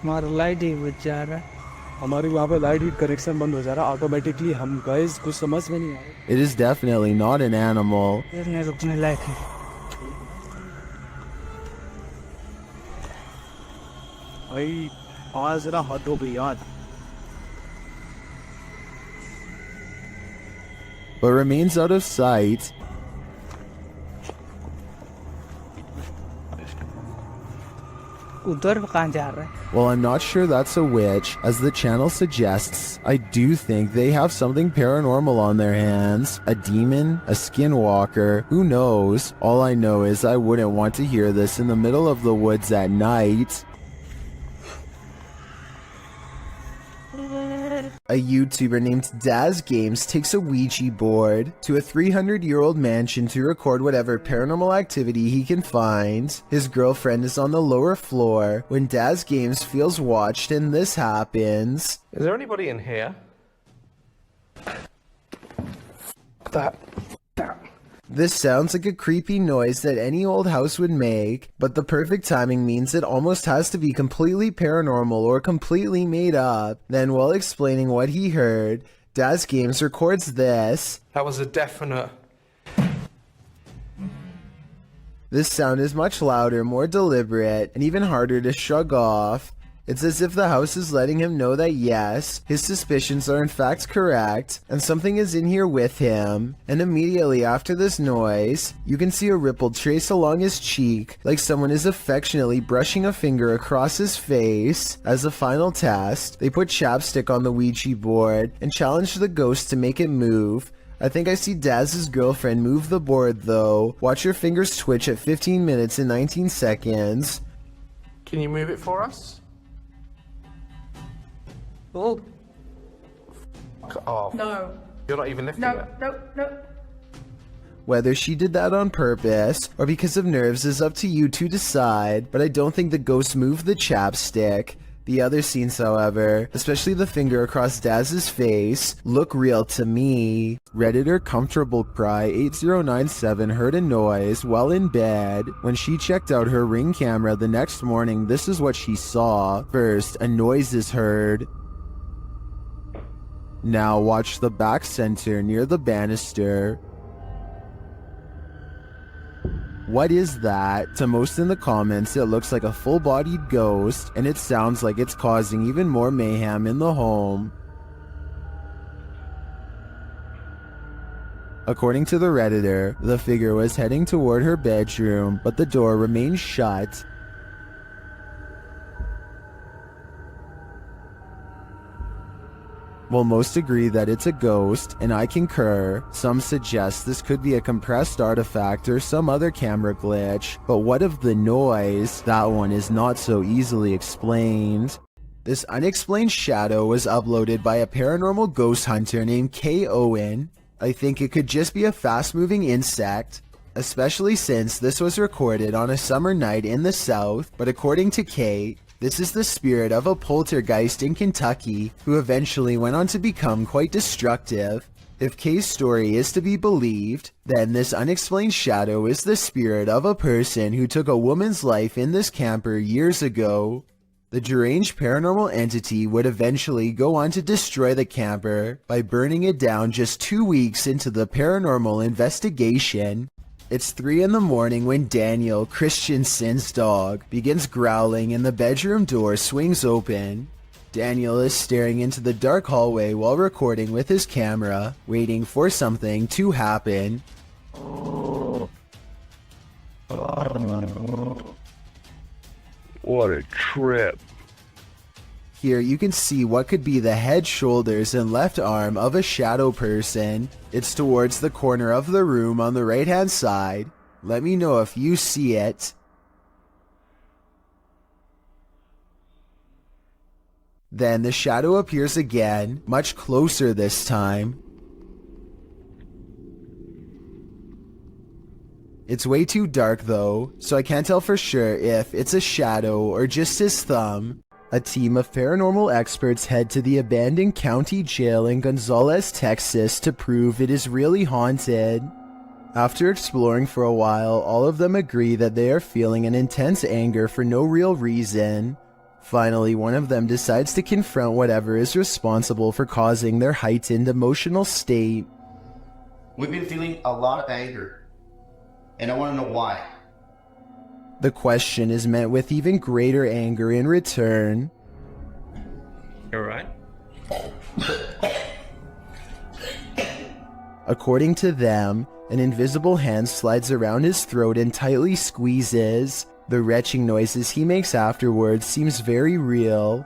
हमारा लाइट ही बुझ जा रहा है। हमारी वहाँ पे लाइट हीट कनेक्शन बंद हो जा रहा है ऑटोमेटिकली। हम गाइस कुछ समझ में नहीं आ रहा। It is definitely not an animal. फिर नहीं रुकने लायक है। भाई आवाज जरा हद हो गई यार। But remains out of sight. उधर कहाँ जा रहा है? Well, I'm not sure that's a witch. As the channel suggests, I do think they have something paranormal on their hands. A demon, a skinwalker, who knows? All I know is I wouldn't want to hear this in the middle of the woods at night. A YouTuber named Daz Games takes a Ouija board to a 300-year-old mansion to record whatever paranormal activity he can find. His girlfriend is on the lower floor when Daz Games feels watched and this happens. Is there anybody in here? This sounds like a creepy noise that any old house would make, but the perfect timing means it almost has to be completely paranormal or completely made up. Then, while explaining what he heard, Daz Games records this. That was a definite. This sound is much louder, more deliberate, and even harder to shrug off. It's as if the house is letting him know that yes, his suspicions are in fact correct, and something is in here with him. And immediately after this noise, you can see a rippled trace along his cheek, like someone is affectionately brushing a finger across his face. As a final test, they put chapstick on the Ouija board and challenge the ghost to make it move. I think I see Daz's girlfriend move the board though. Watch your fingers twitch at 15 minutes and 19 seconds. Can you move it for us? Oh, Oh, No. you're not even lifting No, it. no, no. Whether she did that on purpose or because of nerves is up to you to decide, but I don't think the ghost moved the chapstick. The other scenes, however, especially the finger across Daz's face, look real to me. Redditor Comfortable Cry 8097 heard a noise while in bed. When she checked out her Ring camera the next morning, this is what she saw. First, a noise is heard. Now watch the back center near the banister. What is that? To most in the comments, it looks like a full-bodied ghost, and it sounds like it's causing even more mayhem in the home. According to the Redditor, the figure was heading toward her bedroom, but the door remained shut. While most agree that it's a ghost, and I concur, some suggest this could be a compressed artifact or some other camera glitch. But what of the noise? That one is not so easily explained. This unexplained shadow was uploaded by a paranormal ghost hunter named K. Owen. I think it could just be a fast-moving insect, especially since this was recorded on a summer night in the south, but according to K, this is the spirit of a poltergeist in Kentucky who eventually went on to become quite destructive. If Kay's story is to be believed, then this unexplained shadow is the spirit of a person who took a woman's life in this camper years ago. The deranged paranormal entity would eventually go on to destroy the camper by burning it down just 2 weeks into the paranormal investigation. It's 3 in the morning when Daniel, Christensen's dog, begins growling and the bedroom door swings open. Daniel is staring into the dark hallway while recording with his camera, waiting for something to happen. What a trip. Here you can see what could be the head, shoulders, and left arm of a shadow person. It's towards the corner of the room on the right hand side. Let me know if you see it. Then the shadow appears again, much closer this time. It's way too dark though, so I can't tell for sure if it's a shadow or just his thumb. A team of paranormal experts head to the abandoned county jail in Gonzales, Texas to prove it is really haunted. After exploring for a while, all of them agree that they are feeling an intense anger for no real reason. Finally, one of them decides to confront whatever is responsible for causing their heightened emotional state. We've been feeling a lot of anger, and I want to know why. The question is met with even greater anger in return. You alright? According to them, an invisible hand slides around his throat and tightly squeezes. The retching noises he makes afterwards seems very real.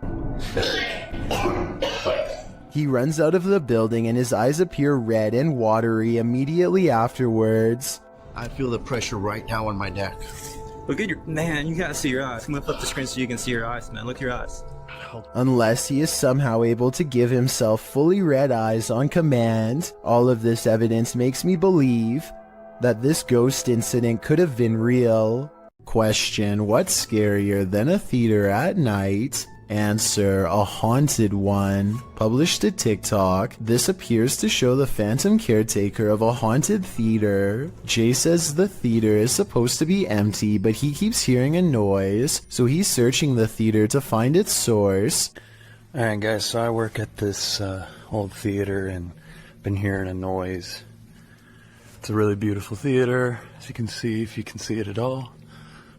He runs out of the building and his eyes appear red and watery immediately afterwards. I feel the pressure right now on my neck. Look at your... Man, you gotta see your eyes. I'm gonna flip the screen so you can see your eyes, man. Look at your eyes. Unless he is somehow able to give himself fully red eyes on command, all of this evidence makes me believe that this ghost incident could have been real. Question: what's scarier than a theater at night? Answer: a haunted one. Published to TikTok, this appears to show the phantom caretaker of a haunted theater. Jay says the theater is supposed to be empty, but he keeps hearing a noise, so he's searching the theater to find its source. Alright guys, so I work at this old theater and been hearing a noise. It's a really beautiful theater, as you can see, if you can see it at all.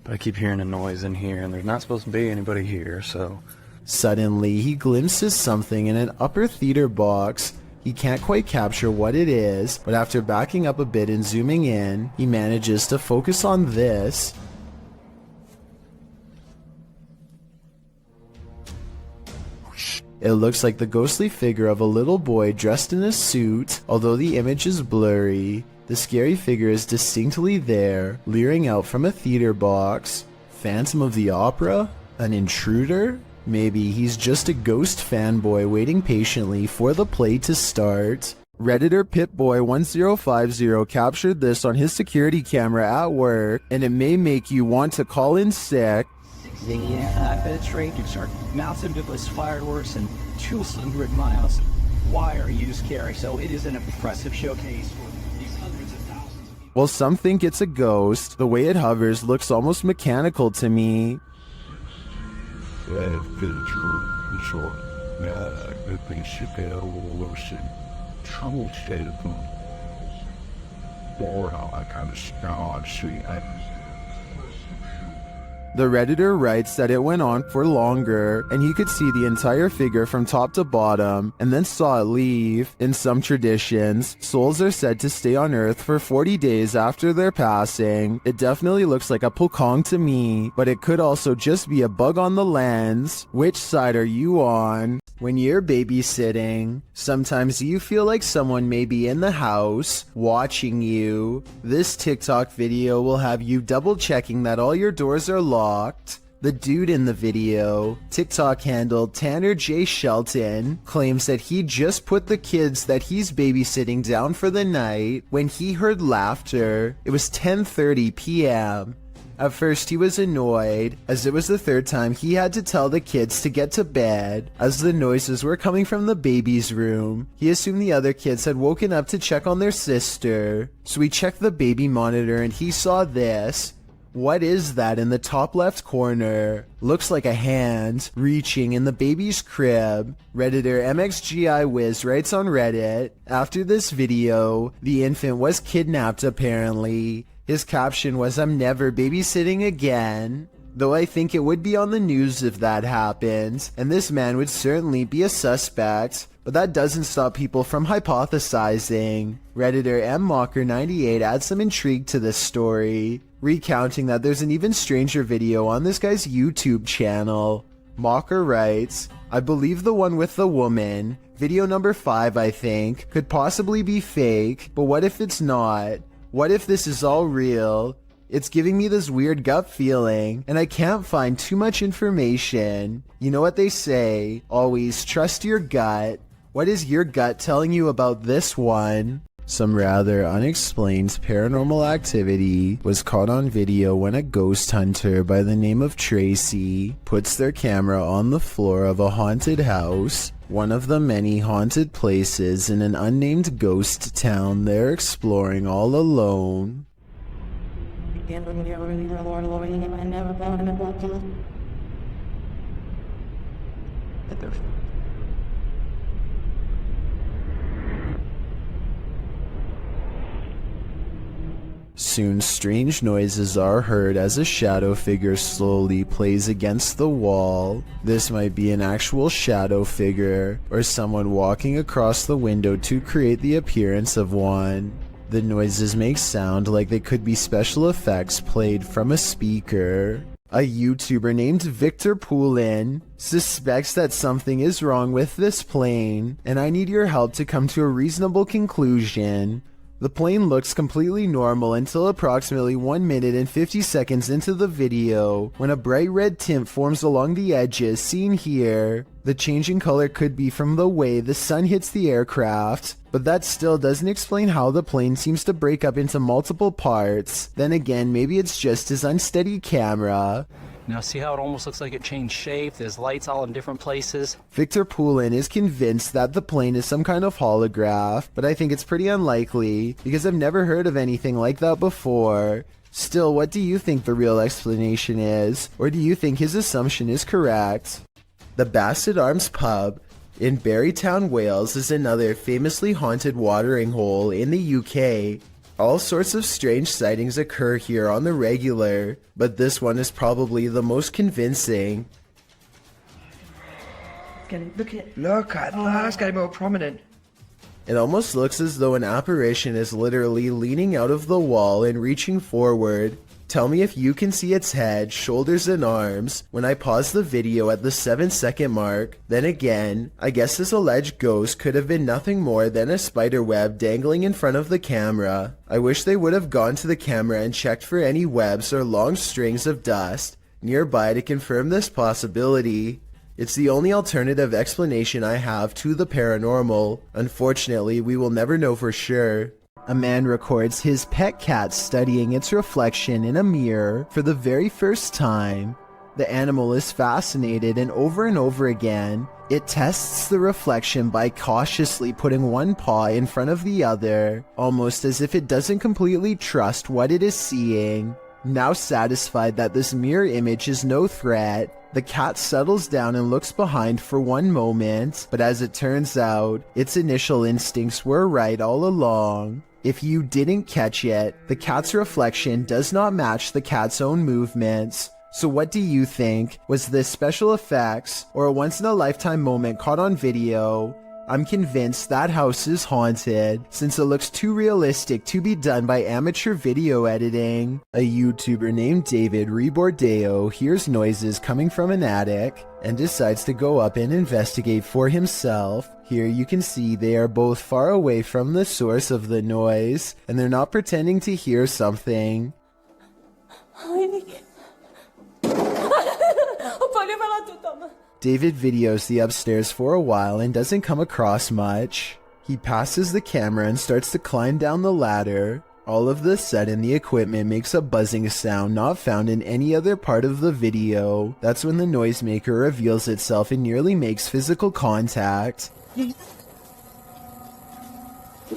But I keep hearing a noise in here, and there's not supposed to be anybody here, so... Suddenly, he glimpses something in an upper theater box. He can't quite capture what it is, but after backing up a bit and zooming in, he manages to focus on this. It looks like the ghostly figure of a little boy dressed in a suit. Although the image is blurry, the scary figure is distinctly there, leering out from a theater box. Phantom of the Opera? An intruder? Maybe he's just a ghost fanboy waiting patiently for the play to start. Redditor Pitboy1050 captured this on his security camera at work, and it may make you want to call in sick. The bits ranges are massive device fireworks and 200 miles. Why are you scary? So it is an impressive showcase for these hundreds of thousands of people. While some think it's a ghost, the way it hovers looks almost mechanical to me. The Redditor writes that it went on for longer, and he could see the entire figure from top to bottom, and then saw it leave. In some traditions, souls are said to stay on Earth for 40 days after their passing. It definitely looks like a pokong to me, but it could also just be a bug on the lens. Which side are you on? When you're babysitting, sometimes you feel like someone may be in the house, watching you. This TikTok video will have you double checking that all your doors are locked. The dude in the video, TikTok handle Tanner J. Shelton, claims that he just put the kids that he's babysitting down for the night when he heard laughter. It was 10:30 p.m. At first he was annoyed, as it was the third time he had to tell the kids to get to bed, as the noises were coming from the baby's room. He assumed the other kids had woken up to check on their sister, so he checked the baby monitor and he saw this. What is that in the top left corner? Looks like a hand reaching in the baby's crib. Redditor MXGIWiz writes on Reddit, after this video, the infant was kidnapped apparently. His caption was, "I'm never babysitting again." Though I think it would be on the news if that happened, and this man would certainly be a suspect, but that doesn't stop people from hypothesizing. Redditor MMocker98 adds some intrigue to this story, recounting that there's an even stranger video on this guy's YouTube channel. Mocker writes, I believe the one with the woman, video number 5 I think, could possibly be fake, but what if it's not? What if this is all real? It's giving me this weird gut feeling, and I can't find too much information. You know what they say, always trust your gut. What is your gut telling you about this one? Some rather unexplained paranormal activity was caught on video when a ghost hunter by the name of Tracy puts their camera on the floor of a haunted house, one of the many haunted places in an unnamed ghost town they're exploring all alone. Soon strange noises are heard as a shadow figure slowly plays against the wall. This might be an actual shadow figure, or someone walking across the window to create the appearance of one. The noises make sound like they could be special effects played from a speaker. A YouTuber named Victor Poulin suspects that something is wrong with this plane, and I need your help to come to a reasonable conclusion. The plane looks completely normal until approximately 1 minute and 50 seconds into the video, when a bright red tint forms along the edges seen here. The changing color could be from the way the sun hits the aircraft, but that still doesn't explain how the plane seems to break up into multiple parts. Then again, maybe it's just his unsteady camera. Now see how it almost looks like it changed shape? There's lights all in different places. Victor Poulin is convinced that the plane is some kind of holograph, but I think it's pretty unlikely because I've never heard of anything like that before. Still, what do you think the real explanation is? Or do you think his assumption is correct? The Basset Arms Pub in Barrytown, Wales is another famously haunted watering hole in the UK. All sorts of strange sightings occur here on the regular, but this one is probably the most convincing. Look at that, it's getting more prominent. It almost looks as though an apparition is literally leaning out of the wall and reaching forward. Tell me if you can see its head, shoulders, and arms when I pause the video at the 7-second mark. Then again, I guess this alleged ghost could have been nothing more than a spider web dangling in front of the camera. I wish they would have gone to the camera and checked for any webs or long strings of dust nearby to confirm this possibility. It's the only alternative explanation I have to the paranormal. Unfortunately, we will never know for sure. A man records his pet cat studying its reflection in a mirror for the very first time. The animal is fascinated, and over again, it tests the reflection by cautiously putting one paw in front of the other, almost as if it doesn't completely trust what it is seeing. Now satisfied that this mirror image is no threat, the cat settles down and looks behind for one moment, but as it turns out, its initial instincts were right all along. If you didn't catch it, the cat's reflection does not match the cat's own movements. So what do you think? Was this special effects or a once-in-a-lifetime moment caught on video? I'm convinced that house is haunted, since it looks too realistic to be done by amateur video editing. A YouTuber named David Rebordeo hears noises coming from an attic and decides to go up and investigate for himself. Here you can see they are both far away from the source of the noise, and they're not pretending to hear something. David videos the upstairs for a while and doesn't come across much. He passes the camera and starts to climb down the ladder. All of a sudden, the equipment makes a buzzing sound not found in any other part of the video. That's when the noisemaker reveals itself and nearly makes physical contact.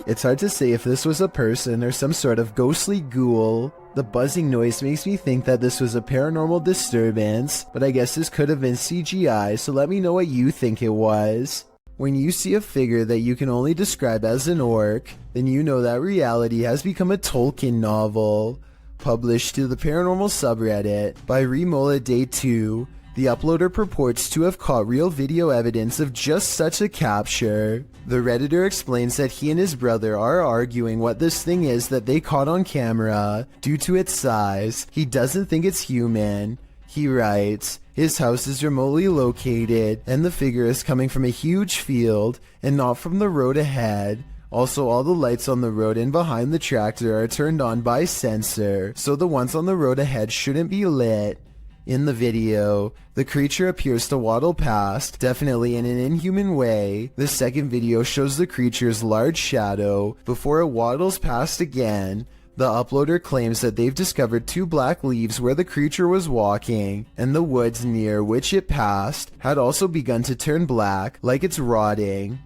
It's hard to say if this was a person or some sort of ghostly ghoul. The buzzing noise makes me think that this was a paranormal disturbance, but I guess this could have been CGI, so let me know what you think it was. When you see a figure that you can only describe as an orc, then you know that reality has become a Tolkien novel. Published to the paranormal subreddit by Remola Day 2, the uploader purports to have caught real video evidence of just such a capture. The Redditor explains that he and his brother are arguing what this thing is that they caught on camera. Due to its size, he doesn't think it's human. He writes, his house is remotely located and the figure is coming from a huge field and not from the road ahead. Also, all the lights on the road and behind the tractor are turned on by sensor, so the ones on the road ahead shouldn't be lit. In the video, the creature appears to waddle past, definitely in an inhuman way. The second video shows the creature's large shadow before it waddles past again. The uploader claims that they've discovered 2 black leaves where the creature was walking, and the woods near which it passed had also begun to turn black, like it's rotting.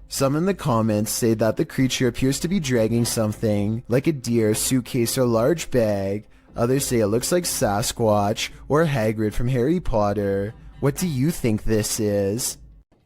Some in the comments say that the creature appears to be dragging something, like a deer, suitcase, or large bag. Others say it looks like Sasquatch or Hagrid from Harry Potter. What do you think this is?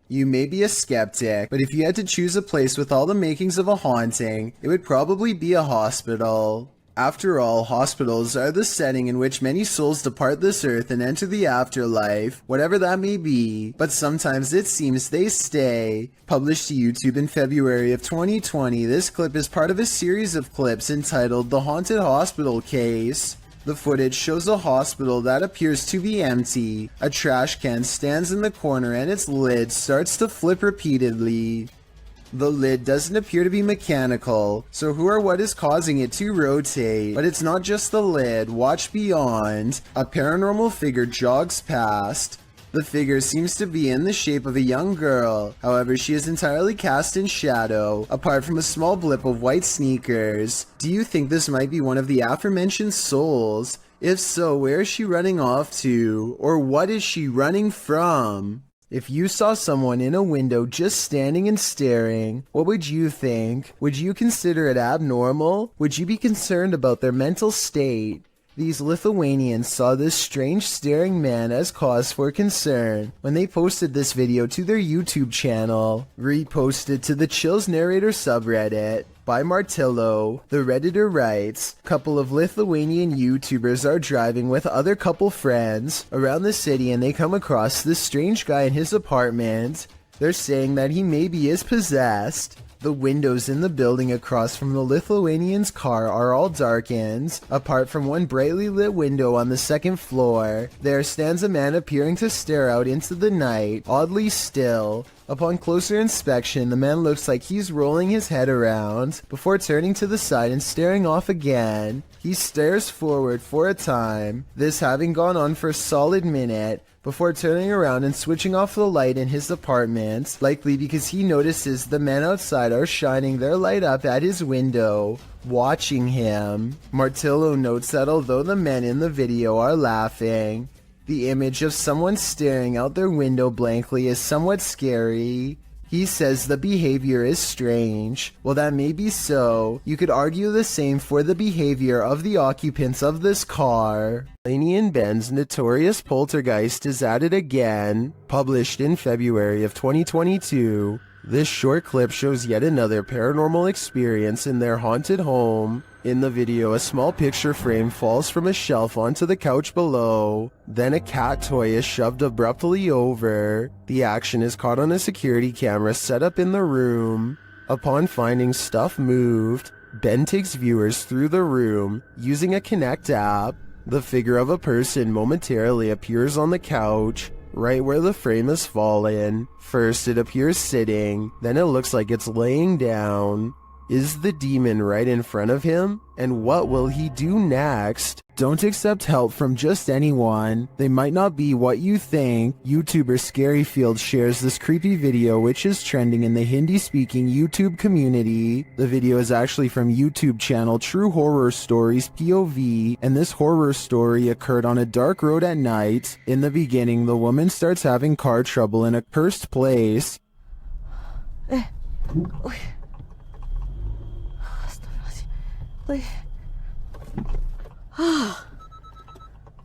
You may be a skeptic, but if you had to choose a place with all the makings of a haunting, it would probably be a hospital. After all, hospitals are the setting in which many souls depart this earth and enter the afterlife, whatever that may be, but sometimes it seems they stay. Published to YouTube in February of 2020, this clip is part of a series of clips entitled The Haunted Hospital Case. The footage shows a hospital that appears to be empty. A trash can stands in the corner and its lid starts to flip repeatedly. The lid doesn't appear to be mechanical, so who or what is causing it to rotate? But it's not just the lid. Watch beyond. A paranormal figure jogs past. The figure seems to be in the shape of a young girl, however she is entirely cast in shadow, apart from a small blip of white sneakers. Do you think this might be one of the aforementioned souls? If so, where is she running off to? Or what is she running from? If you saw someone in a window just standing and staring, what would you think? Would you consider it abnormal? Would you be concerned about their mental state? These Lithuanians saw this strange staring man as cause for concern when they posted this video to their YouTube channel. Reposted to the Chills Narrator subreddit. By Martillo, the Redditor writes, couple of Lithuanian YouTubers are driving with other couple friends around the city and they come across this strange guy in his apartment. They're saying that he maybe is possessed. The windows in the building across from the Lithuanian's car are all darkened, apart from one brightly lit window on the second floor. There stands a man appearing to stare out into the night, oddly still. Upon closer inspection, the man looks like he's rolling his head around, before turning to the side and staring off again. He stares forward for a time, this having gone on for a solid minute, before turning around and switching off the light in his apartment, likely because he notices the men outside are shining their light up at his window, watching him. Martillo notes that although the men in the video are laughing, the image of someone staring out their window blankly is somewhat scary. He says the behavior is strange. Well, that may be so. You could argue the same for the behavior of the occupants of this car. Laney and Ben's notorious Poltergeist is at it again. Published in February of 2022. This short clip shows yet another paranormal experience in their haunted home. In the video, a small picture frame falls from a shelf onto the couch below. Then a cat toy is shoved abruptly over. The action is caught on a security camera set up in the room. Upon finding stuff moved, Ben takes viewers through the room using a Kinect app. The figure of a person momentarily appears on the couch, right where the frame has fallen. First it appears sitting, then it looks like it's laying down. Is the demon right in front of him? And what will he do next? Don't accept help from just anyone. They might not be what you think. YouTuber Scaryfield shares this creepy video which is trending in the Hindi-speaking YouTube community. The video is actually from YouTube channel True Horror Stories POV, and this horror story occurred on a dark road at night. In the beginning, the woman starts having car trouble in a cursed place.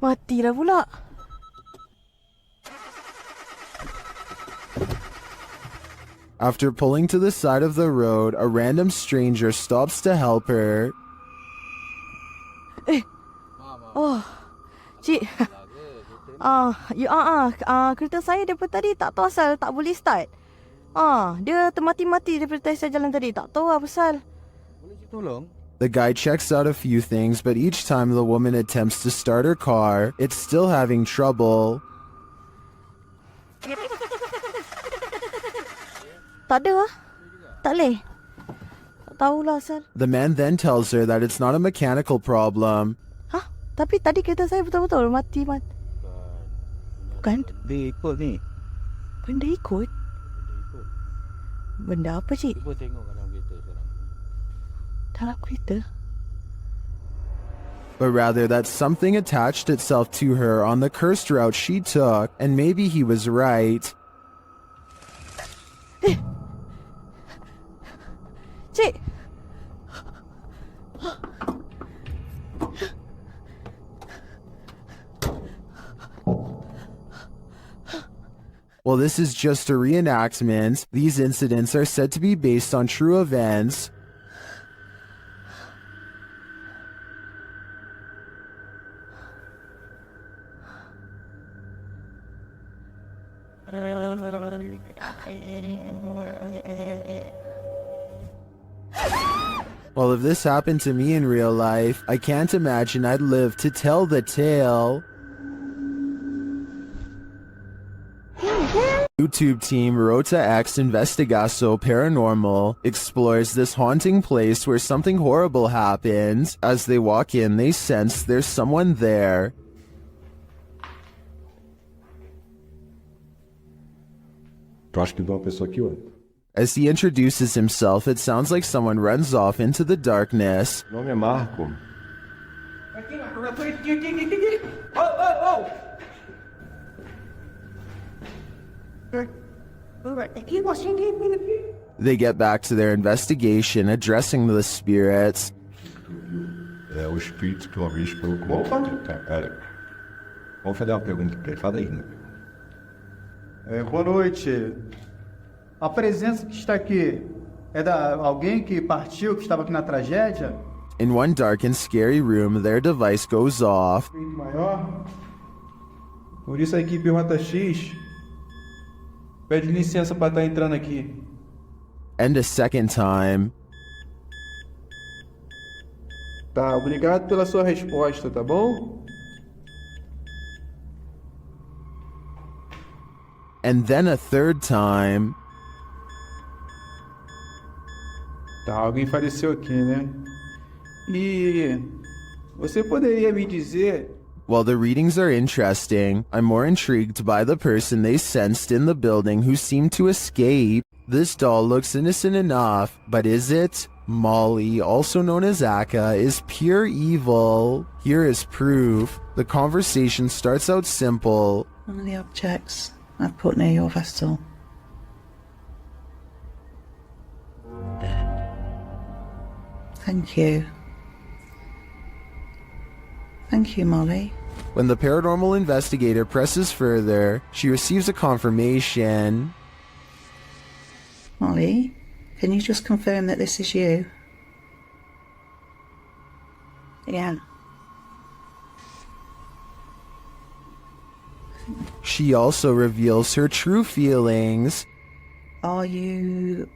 Mati dah pula. After pulling to the side of the road, a random stranger stops to help her. Oh, cik. Kereta saya daripada tadi tak tahu asal tak boleh start. Dia termati-mati daripada saya jalan tadi. Tak tahu apa pasal. Tolong. The guy checks out a few things, but each time the woman attempts to start her car, it's still having trouble. Tak ada lah. Tak boleh. Tak tahulah asal. The man then tells her that it's not a mechanical problem. Hah? Tapi tadi kereta saya betul-betul mati, Man. Bukan? Dia ikut ni. Benda ikut? Benda apa, cik? Cuba tengok dalam kereta sekarang. Dalam kereta? But rather that something attached itself to her on the cursed route she took, and maybe he was right. Cik! While this is just a reenactment, these incidents are said to be based on true events. Well, if this happened to me in real life, I can't imagine I'd live to tell the tale. YouTube team Roadside Investigaso Paranormal explores this haunting place where something horrible happens. As they walk in, they sense there's someone there. Tu acha que tem uma pessoa aqui, ué? As he introduces himself, it sounds like someone runs off into the darkness. Meu nome é Marco. They get back to their investigation, addressing the spirits. É o espírito que uma vez falou com... Opa, pera. Vamos fazer uma pergunta pra ele. Fala aí, né? Boa noite. A presença que está aqui é da alguém que partiu, que estava aqui na tragédia? In one dark and scary room, their device goes off. Maior. Por isso a equipe Rota X pede licença para estar entrando aqui. And a second time. Tá, obrigado pela sua resposta, tá bom? And then a third time. Tá, alguém faleceu aqui, né? E você poderia me dizer... While the readings are interesting, I'm more intrigued by the person they sensed in the building who seemed to escape. This doll looks innocent enough, but is it? Molly, also known as Aka, is pure evil. Here is proof. The conversation starts out simple. One of the objects I've put near your vessel. Thank you. Thank you, Molly. When the paranormal investigator presses further, she receives a confirmation. Molly, can you just confirm that this is you? Yeah. She also reveals her true feelings. Are you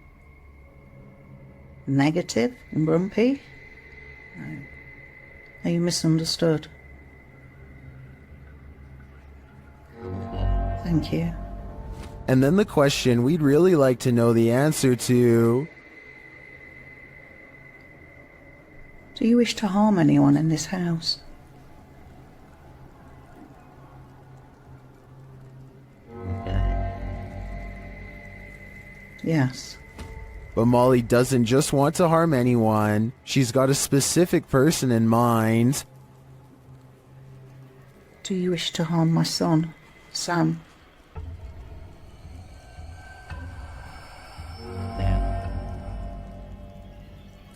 negative and grumpy? No. Are you misunderstood? Thank you. And then the question we'd really like to know the answer to. Do you wish to harm anyone in this house? Yes. But Molly doesn't just want to harm anyone. She's got a specific person in mind. Do you wish to harm my son, Sam?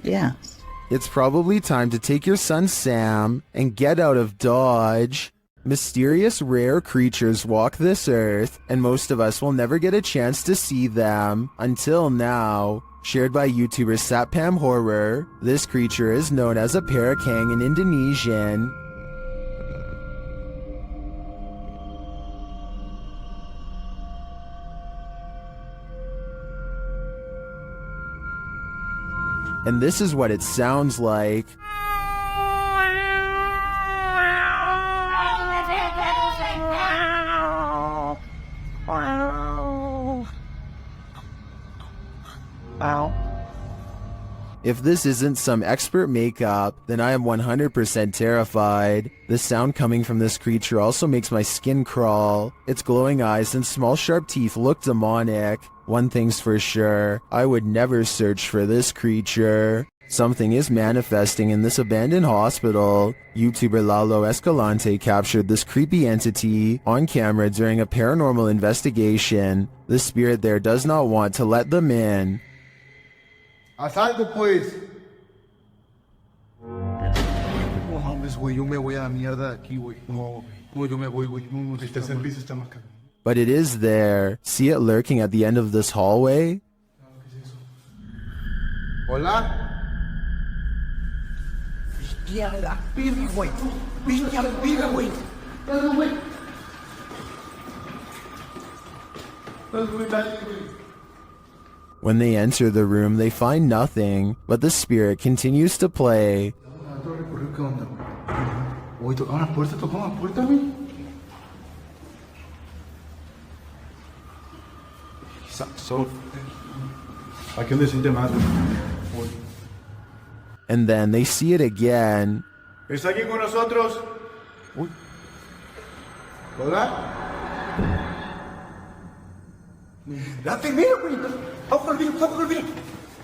Yes. It's probably time to take your son Sam and get out of Dodge. Mysterious rare creatures walk this earth, and most of us will never get a chance to see them until now. Shared by YouTuber Satpam Horror, this creature is known as a parakang in Indonesian. And this is what it sounds like. If this isn't some expert makeup, then I am 100% terrified. The sound coming from this creature also makes my skin crawl. Its glowing eyes and small sharp teeth look demonic. One thing's for sure, I would never search for this creature. Something is manifesting in this abandoned hospital. YouTuber Lalo Escalante captured this creepy entity on camera during a paranormal investigation. The spirit there does not want to let them in. Asalto, pues. No mames, güey, yo me voy a la mierda de aquí, güey. No, yo me voy, güey. No, el tercer piso está más caro. But it is there. See it lurking at the end of this hallway? Hola. Hostia, la verga, güey. Hostia, la verga, güey. Dale, güey. When they enter the room, they find nothing, but the spirit continues to play. So, I can listen to my. And then they see it again. ¿Está aquí con nosotros? ¿Hola? La enfermera, güey. Vamos con la enfermera.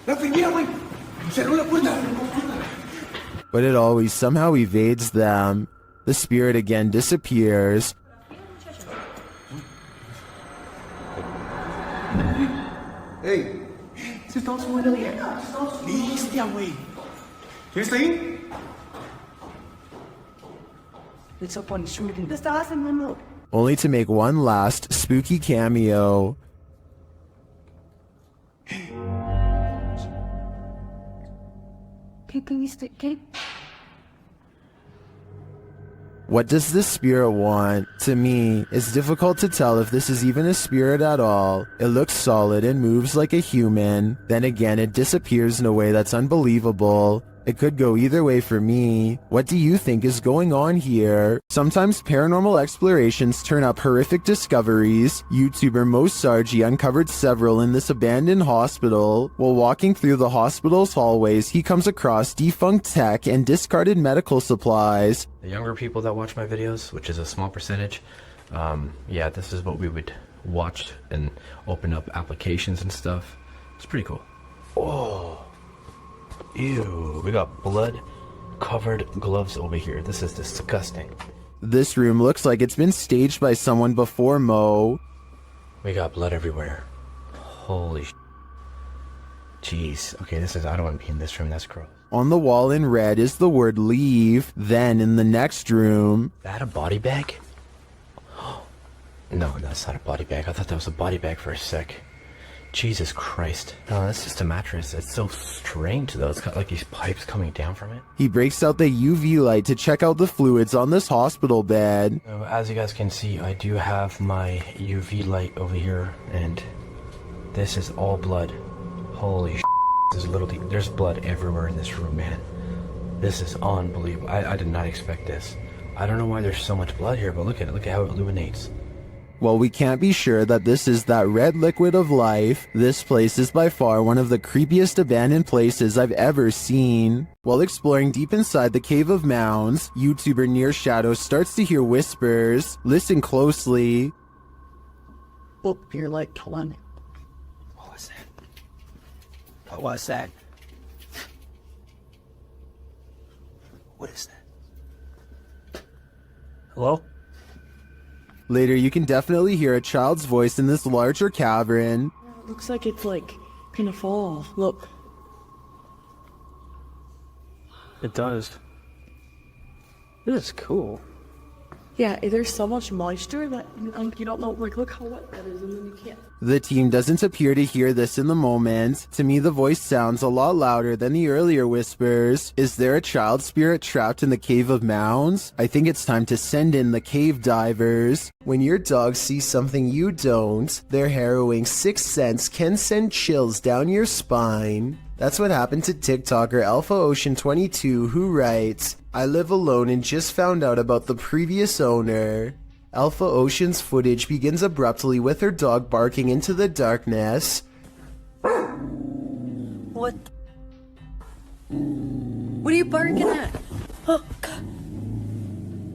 La enfermera, güey. Cerró la puerta. But it always somehow evades them. The spirit again disappears. Hey. Se está subiendo bien. Bestia, güey. ¿Quién está ahí? It's up on the street. Estás en el Only to make one last spooky cameo. What does this spirit want? To me, it's difficult to tell if this is even a spirit at all. It looks solid and moves like a human. Then again, it disappears in a way that's unbelievable. It could go either way for me. What do you think is going on here? Sometimes paranormal explorations turn up horrific discoveries. YouTuber Mo Sargi uncovered several in this abandoned hospital. While walking through the hospital's hallways, he comes across defunct tech and discarded medical supplies. The younger people that watch my videos, which is a small percentage, yeah, this is what we would watch and open up applications and stuff. It's pretty cool. Oh. Ew, we got blood covered gloves over here. This is disgusting. This room looks like it's been staged by someone before Mo. We got blood everywhere. Holy sh**. Jeez. Okay, I don't want to be in this room. That's gross. On the wall in red is the word leave. Then in the next room... Is that a body bag? No, that's not a body bag. I thought that was a body bag for a sec. Jesus Christ. No, that's just a mattress. It's so strange though. It's got like these pipes coming down from it. He breaks out the UV light to check out the fluids on this hospital bed. So, as you guys can see, I do have my UV light over here, and this is all blood. Holy sh**. There's blood everywhere in this room, man. This is unbelievable. I did not expect this. I don't know why there's so much blood here, but look at it. Look at how it illuminates. Well, we can't be sure that this is that red liquid of life. This place is by far one of the creepiest abandoned places I've ever seen. While exploring deep inside the Cave of Mounds, YouTuber Near Shadow starts to hear whispers. Listen closely. Oh, you're like, hold on. What was that? What was that? What is that? Hello? Later, you can definitely hear a child's voice in this larger cavern. It looks like it's like gonna fall. Look. It does. This is cool. Yeah, there's so much moisture that you don't know. Like, look how wet that is, and then you can't. The team doesn't appear to hear this in the moment. To me, the voice sounds a lot louder than the earlier whispers. Is there a child spirit trapped in the Cave of Mounds? I think it's time to send in the cave divers. When your dog sees something you don't, their harrowing sixth sense can send chills down your spine. That's what happened to TikToker Alpha Ocean 22, who writes, "I live alone and just found out about the previous owner." Alpha Ocean's footage begins abruptly with her dog barking into the darkness. What? What are you barking at? Oh,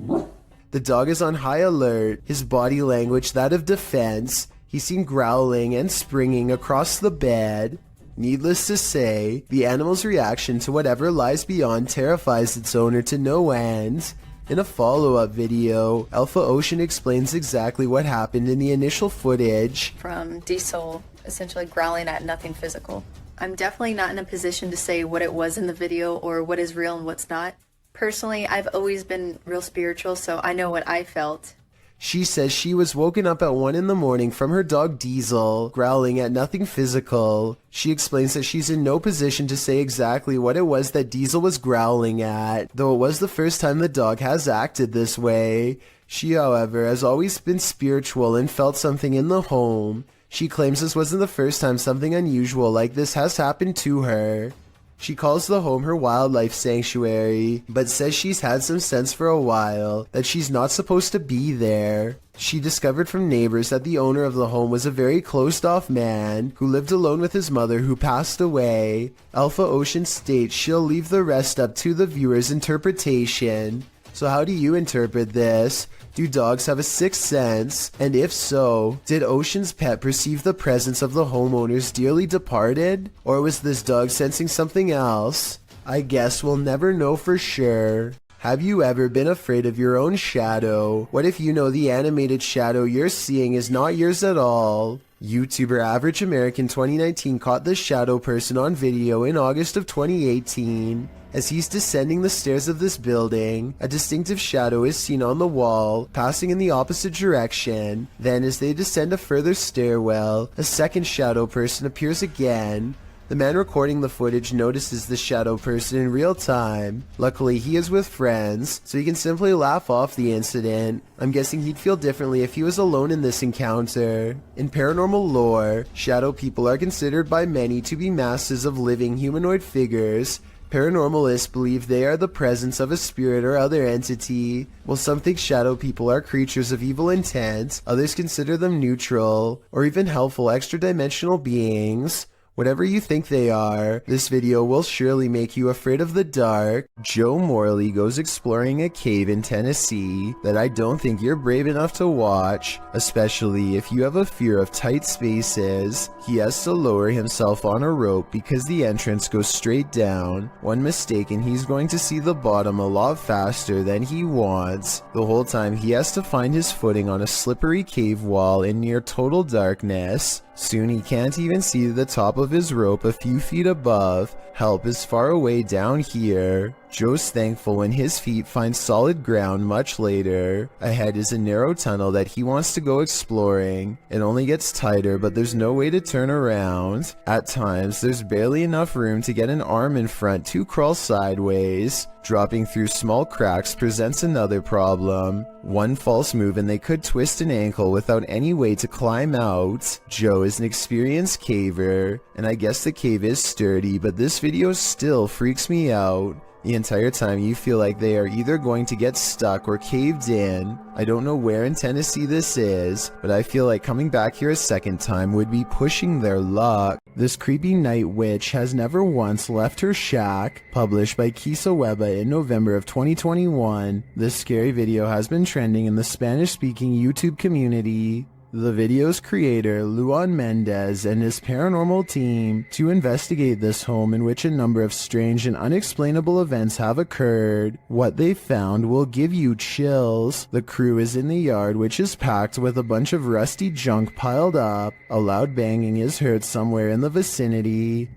God. The dog is on high alert, his body language that of defense. He's seen growling and springing across the bed. Needless to say, the animal's reaction to whatever lies beyond terrifies its owner to no end. In a follow-up video, Alpha Ocean explains exactly what happened in the initial footage. From Diesel essentially growling at nothing physical. I'm definitely not in a position to say what it was in the video or what is real and what's not. Personally, I've always been real spiritual, so I know what I felt. She says she was woken up at 1 in the morning from her dog Diesel, growling at nothing physical. She explains that she's in no position to say exactly what it was that Diesel was growling at, though it was the first time the dog has acted this way. She, however, has always been spiritual and felt something in the home. She claims this wasn't the first time something unusual like this has happened to her. She calls the home her wildlife sanctuary, but says she's had some sense for a while that she's not supposed to be there. She discovered from neighbors that the owner of the home was a very closed-off man who lived alone with his mother who passed away. Alpha Ocean states she'll leave the rest up to the viewer's interpretation. So how do you interpret this? Do dogs have a sixth sense? And if so, did Ocean's pet perceive the presence of the homeowner's dearly departed? Or was this dog sensing something else? I guess we'll never know for sure. Have you ever been afraid of your own shadow? What if you know the animated shadow you're seeing is not yours at all? YouTuber Average American 2019 caught this shadow person on video in August of 2018. As he's descending the stairs of this building, a distinctive shadow is seen on the wall, passing in the opposite direction. Then as they descend a further stairwell, a second shadow person appears again. The man recording the footage notices the shadow person in real time. Luckily, he is with friends, so he can simply laugh off the incident. I'm guessing he'd feel differently if he was alone in this encounter. In paranormal lore, shadow people are considered by many to be masses of living humanoid figures. Paranormalists believe they are the presence of a spirit or other entity. While some think shadow people are creatures of evil intent, others consider them neutral, or even helpful extra-dimensional beings. Whatever you think they are, this video will surely make you afraid of the dark. Joe Morley goes exploring a cave in Tennessee that I don't think you're brave enough to watch, especially if you have a fear of tight spaces. He has to lower himself on a rope because the entrance goes straight down. One mistake and he's going to see the bottom a lot faster than he wants. The whole time he has to find his footing on a slippery cave wall in near total darkness. Soon he can't even see the top of his rope a few feet above. Help is far away down here. Joe's thankful when his feet find solid ground much later. Ahead is a narrow tunnel that he wants to go exploring. It only gets tighter, but there's no way to turn around. At times, there's barely enough room to get an arm in front to crawl sideways. Dropping through small cracks presents another problem. One false move and they could twist an ankle without any way to climb out. Joe is an experienced caver, and I guess the cave is sturdy, but this video still freaks me out. The entire time you feel like they are either going to get stuck or caved in. I don't know where in Tennessee this is, but I feel like coming back here a second time would be pushing their luck. This creepy night witch has never once left her shack. Published by Kisa Weba in November of 2021. This scary video has been trending in the Spanish-speaking YouTube community. The video's creator, Luan Mendez, and his paranormal team to investigate this home in which a number of strange and unexplainable events have occurred. What they found will give you chills. The crew is in the yard, which is packed with a bunch of rusty junk piled up. A loud banging is heard somewhere in the vicinity.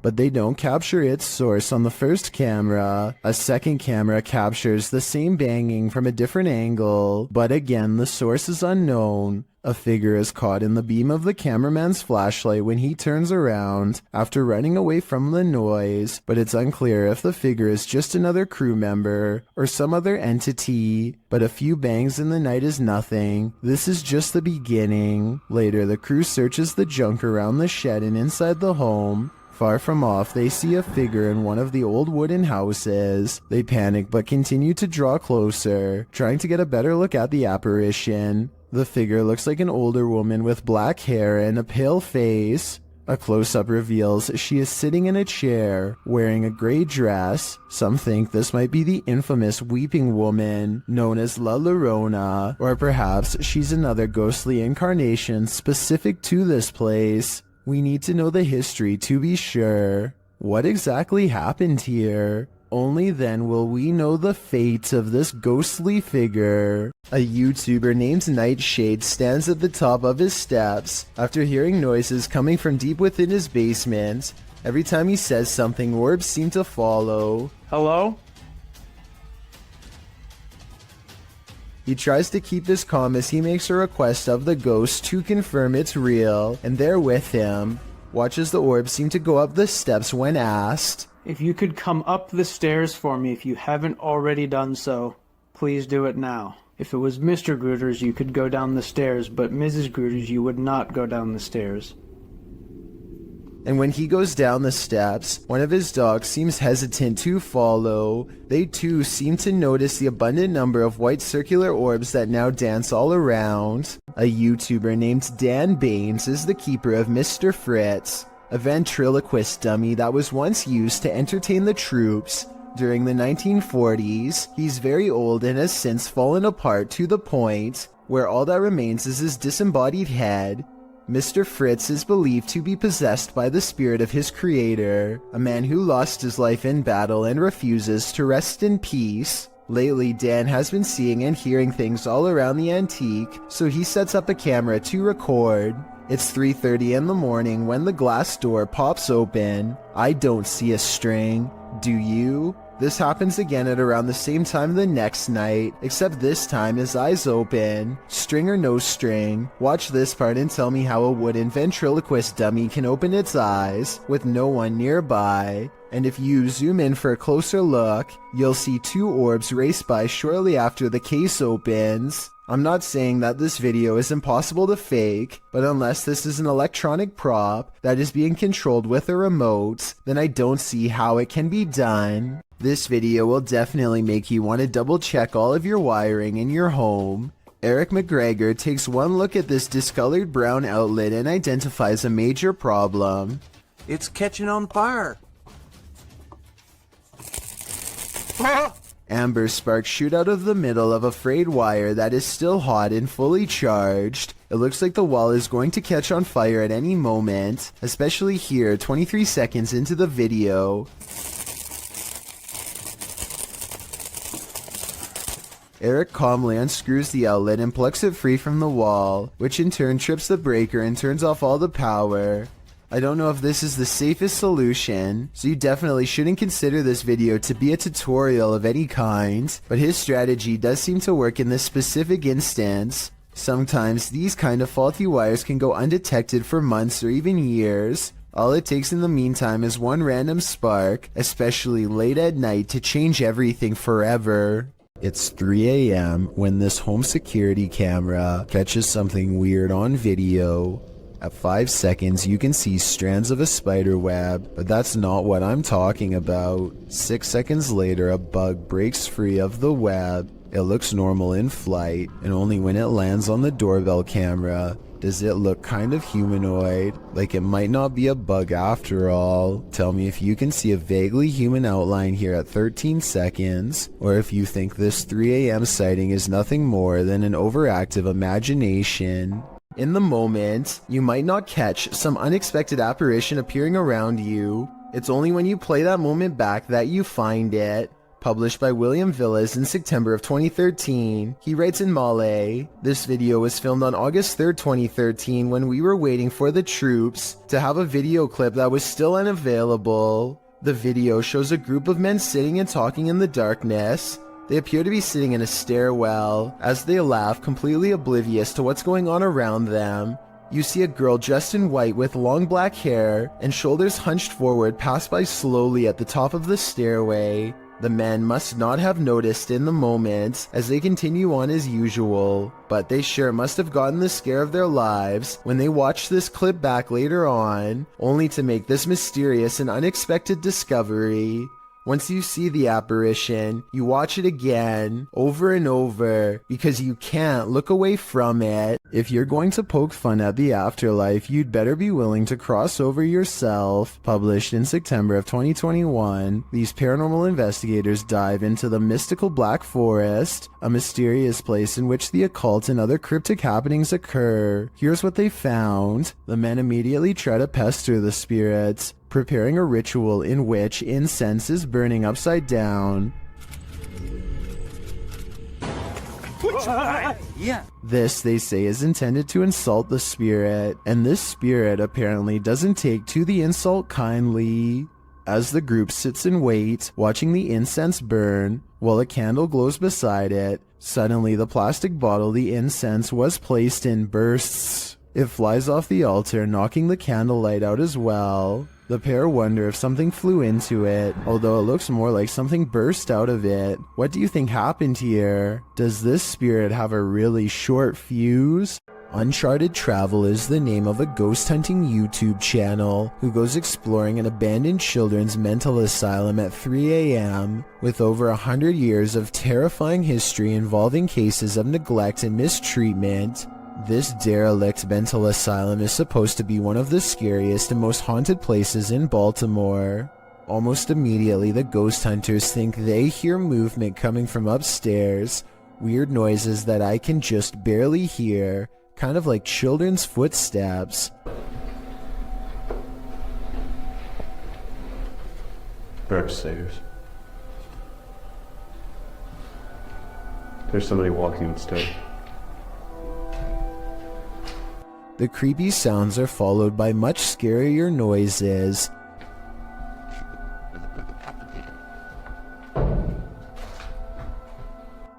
but they don't capture its source on the first camera. A second camera captures the same banging from a different angle, but again the source is unknown. A figure is caught in the beam of the cameraman's flashlight when he turns around after running away from the noise, but it's unclear if the figure is just another crew member or some other entity. But a few bangs in the night is nothing. This is just the beginning. Later, the crew searches the junk around the shed and inside the home. Far from off, they see a figure in one of the old wooden houses. They panic but continue to draw closer, trying to get a better look at the apparition. The figure looks like an older woman with black hair and a pale face. A close-up reveals she is sitting in a chair, wearing a gray dress. Some think this might be the infamous Weeping Woman, known as La Llorona, or perhaps she's another ghostly incarnation specific to this place. We need to know the history to be sure. What exactly happened here? Only then will we know the fate of this ghostly figure. A YouTuber named Nightshade stands at the top of his steps after hearing noises coming from deep within his basement. Every time he says something, orbs seem to follow. Hello? He tries to keep his calm as he makes a request of the ghost to confirm it's real, and they're with him. Watch as the orbs seem to go up the steps when asked. If you could come up the stairs for me if you haven't already done so, please do it now. If it was Mr. Grooters, you could go down the stairs, but Mrs. Grooters, you would not go down the stairs. And when he goes down the steps, one of his dogs seems hesitant to follow. They too seem to notice the abundant number of white circular orbs that now dance all around. A YouTuber named Dan Baines is the keeper of Mr. Fritz, a ventriloquist dummy that was once used to entertain the troops during the 1940s. He's very old and has since fallen apart to the point where all that remains is his disembodied head. Mr. Fritz is believed to be possessed by the spirit of his creator, a man who lost his life in battle and refuses to rest in peace. Lately, Dan has been seeing and hearing things all around the antique, so he sets up a camera to record. It's 3:30 in the morning when the glass door pops open. I don't see a string. Do you? This happens again at around the same time the next night, except this time his eyes open. String or no string, watch this part and tell me how a wooden ventriloquist dummy can open its eyes with no one nearby. And if you zoom in for a closer look, you'll see two orbs race by shortly after the case opens. I'm not saying that this video is impossible to fake, but unless this is an electronic prop that is being controlled with a remote, then I don't see how it can be done. This video will definitely make you want to double check all of your wiring in your home. Eric McGregor takes one look at this discolored brown outlet and identifies a major problem. It's catching on fire. Amber sparks shoot out of the middle of a frayed wire that is still hot and fully charged. It looks like the wall is going to catch on fire at any moment, especially here 23 seconds into the video. Eric calmly unscrews the outlet and plucks it free from the wall, which in turn trips the breaker and turns off all the power. I don't know if this is the safest solution, so you definitely shouldn't consider this video to be a tutorial of any kind, but his strategy does seem to work in this specific instance. Sometimes these kind of faulty wires can go undetected for months or even years. All it takes in the meantime is one random spark, especially late at night, to change everything forever. It's 3 a.m. when this home security camera catches something weird on video. At 5 seconds, you can see strands of a spider web, but that's not what I'm talking about. 6 seconds later, a bug breaks free of the web. It looks normal in flight, and only when it lands on the doorbell camera does it look kind of humanoid, like it might not be a bug after all. Tell me if you can see a vaguely human outline here at 13 seconds, or if you think this 3 a.m. sighting is nothing more than an overactive imagination. In the moment, you might not catch some unexpected apparition appearing around you. It's only when you play that moment back that you find it. published by William Villas in September of 2013. He writes in Malay, "This video was filmed on August 3rd, 2013 when we were waiting for the troops to have a video clip that was still unavailable. The video shows a group of men sitting and talking in the darkness. They appear to be sitting in a stairwell as they laugh, completely oblivious to what's going on around them. You see a girl dressed in white with long black hair and shoulders hunched forward pass by slowly at the top of the stairway. The men must not have noticed in the moment as they continue on as usual, but they sure must have gotten the scare of their lives when they watched this clip back later on, only to make this mysterious and unexpected discovery. Once you see the apparition, you watch it again, over and over, because you can't look away from it. If you're going to poke fun at the afterlife, you'd better be willing to cross over yourself." Published in September of 2021, these paranormal investigators dive into the mystical Black Forest, a mysterious place in which the occult and other cryptic happenings occur. Here's what they found. The men immediately try to pester the spirits, preparing a ritual in which incense is burning upside down. This, they say, is intended to insult the spirit, and this spirit apparently doesn't take to the insult kindly. As the group sits and waits, watching the incense burn, while a candle glows beside it, suddenly the plastic bottle the incense was placed in bursts. It flies off the altar, knocking the candlelight out as well. The pair wonder if something flew into it, although it looks more like something burst out of it. What do you think happened here? Does this spirit have a really short fuse? Uncharted Travel is the name of a ghost hunting YouTube channel who goes exploring an abandoned children's mental asylum at 3 a.m. With over 100 years of terrifying history involving cases of neglect and mistreatment, this derelict mental asylum is supposed to be one of the scariest and most haunted places in Baltimore. Almost immediately, the ghost hunters think they hear movement coming from upstairs, weird noises that I can just barely hear, kind of like children's footsteps. They're upstairs. There's somebody walking upstairs. The creepy sounds are followed by much scarier noises.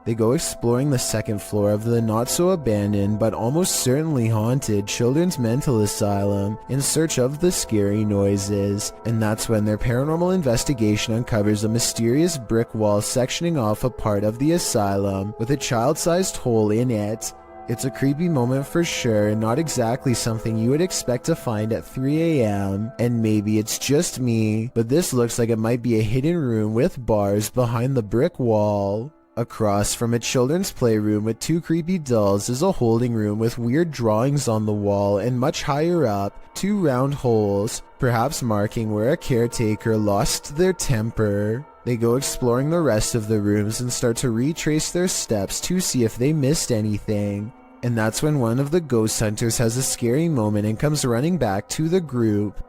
They go exploring the second floor of the not-so-abandoned but almost certainly haunted children's mental asylum in search of the scary noises, and that's when their paranormal investigation uncovers a mysterious brick wall sectioning off a part of the asylum with a child-sized hole in it. It's a creepy moment for sure, and not exactly something you would expect to find at 3 a.m. And maybe it's just me, but this looks like it might be a hidden room with bars behind the brick wall. Across from a children's playroom with two creepy dolls is a holding room with weird drawings on the wall, and much higher up, two round holes, perhaps marking where a caretaker lost their temper. They go exploring the rest of the rooms and start to retrace their steps to see if they missed anything. And that's when one of the ghost hunters has a scary moment and comes running back to the group.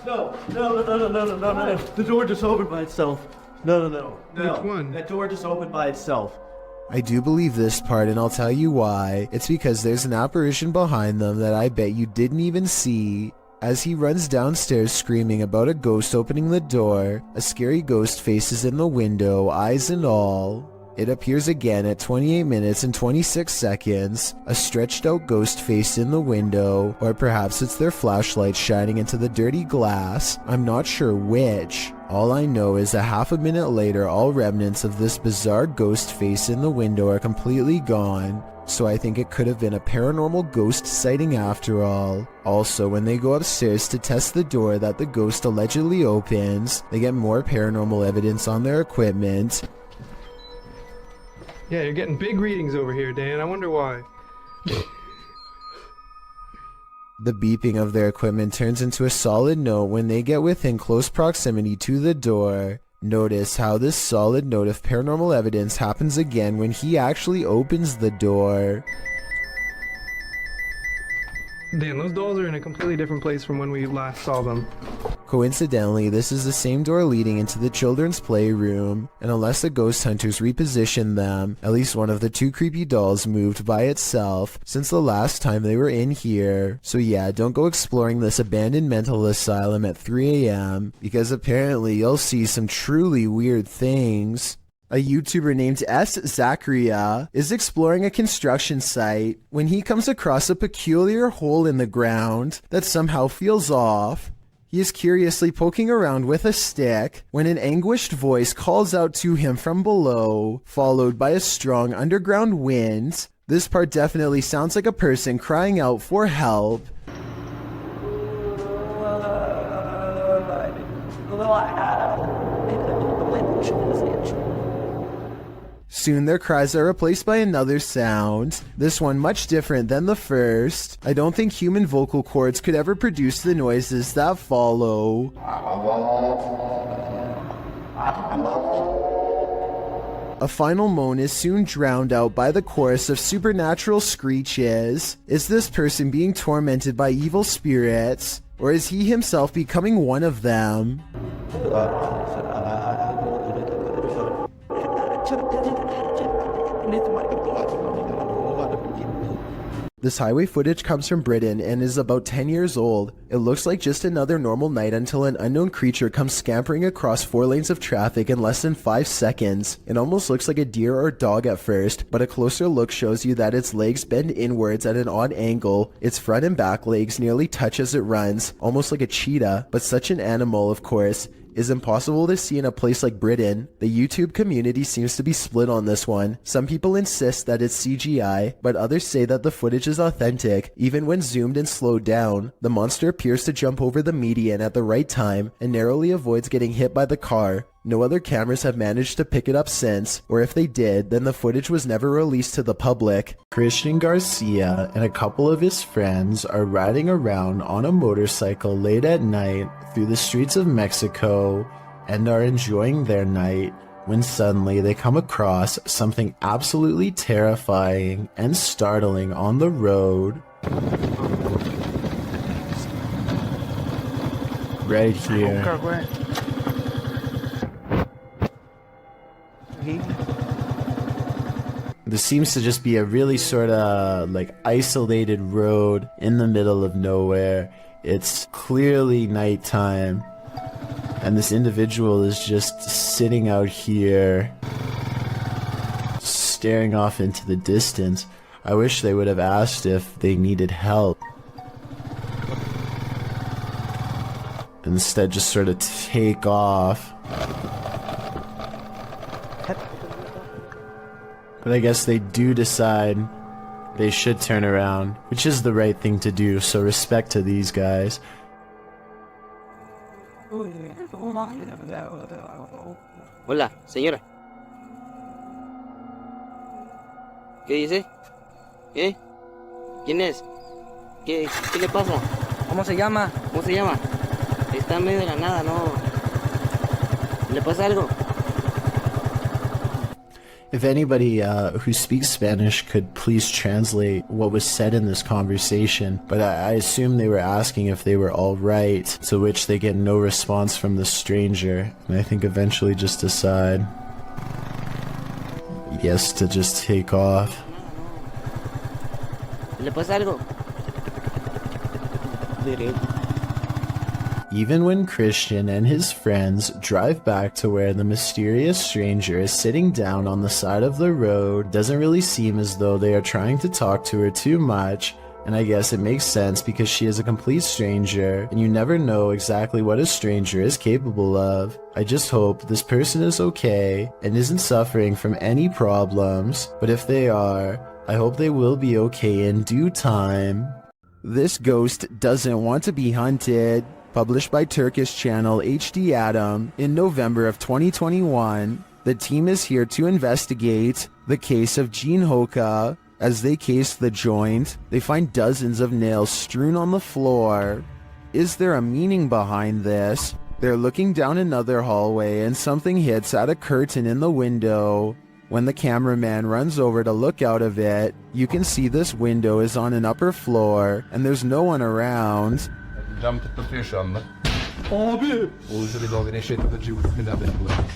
No. The door just opened by itself. No. Which one? That door just opened by itself. I do believe this part, and I'll tell you why. It's because there's an apparition behind them that I bet you didn't even see. As he runs downstairs screaming about a ghost opening the door, a scary ghost faces in the window, eyes and all. It appears again at 28 minutes and 26 seconds, a stretched out ghost face in the window, or perhaps it's their flashlight shining into the dirty glass. I'm not sure which. All I know is a half a minute later, all remnants of this bizarre ghost face in the window are completely gone. So I think it could have been a paranormal ghost sighting after all. Also, when they go upstairs to test the door that the ghost allegedly opens, they get more paranormal evidence on their equipment. Yeah, you're getting big readings over here, Dan. I wonder why. The beeping of their equipment turns into a solid note when they get within close proximity to the door. Notice how this solid note of paranormal evidence happens again when he actually opens the door. Dan, those dolls are in a completely different place from when we last saw them. Coincidentally, this is the same door leading into the children's playroom, and unless the ghost hunters repositioned them, at least one of the 2 creepy dolls moved by itself since the last time they were in here. So yeah, don't go exploring this abandoned mental asylum at 3 a.m. because apparently you'll see some truly weird things. A YouTuber named S. Zachariah is exploring a construction site when he comes across a peculiar hole in the ground that somehow feels off. He is curiously poking around with a stick when an anguished voice calls out to him from below, followed by a strong underground wind. This part definitely sounds like a person crying out for help. Soon their cries are replaced by another sound, this one much different than the first. I don't think human vocal cords could ever produce the noises that follow. A final moan is soon drowned out by the chorus of supernatural screeches. Is this person being tormented by evil spirits, or is he himself becoming one of them? This highway footage comes from Britain and is about 10 years old. It looks like just another normal night until an unknown creature comes scampering across 4 lanes of traffic in less than 5 seconds. It almost looks like a deer or dog at first, but a closer look shows you that its legs bend inwards at an odd angle. Its front and back legs nearly touch as it runs, almost like a cheetah, but such an animal, of course, is impossible to see in a place like Britain. The YouTube community seems to be split on this one. Some people insist that it's CGI, but others say that the footage is authentic. Even when zoomed and slowed down, the monster appears to jump over the median at the right time and narrowly avoids getting hit by the car. No other cameras have managed to pick it up since, or if they did, then the footage was never released to the public. Christian Garcia and a couple of his friends are riding around on a motorcycle late at night through the streets of Mexico and are enjoying their night when suddenly they come across something absolutely terrifying and startling on the road. Right here. This seems to just be a really sort of like isolated road in the middle of nowhere. It's clearly nighttime, and this individual is just sitting out here staring off into the distance. I wish they would have asked if they needed help. Instead, just sort of take off. But I guess they do decide they should turn around, which is the right thing to do, so respect to these guys. Hola, señora. ¿Qué dice? ¿Qué? ¿Quién es? ¿Qué le pasa? ¿Cómo se llama? ¿Cómo se llama? Está en medio de la nada, ¿no? ¿Le pasa algo? If anybody who speaks Spanish could please translate what was said in this conversation, but I assume they were asking if they were all right, to which they get no response from the stranger, and I think eventually just decide, yes, to just take off. ¿Le pasa algo? Even when Christian and his friends drive back to where the mysterious stranger is sitting down on the side of the road, it doesn't really seem as though they are trying to talk to her too much, and I guess it makes sense because she is a complete stranger, and you never know exactly what a stranger is capable of. I just hope this person is okay and isn't suffering from any problems, but if they are, I hope they will be okay in due time. This ghost doesn't want to be hunted. Published by Turkish channel HD Adam in November of 2021, the team is here to investigate the case of Jean Hoka. As they case the joint, they find dozens of nails strewn on the floor. Is there a meaning behind this? They're looking down another hallway and something hits at a curtain in the window. When the cameraman runs over to look out of it, you can see this window is on an upper floor and there's no one around. Jumped at the fish on the... Abi! أعوذ بالله من الشيطان الرجيم بسم الله الرحمن الرحيم.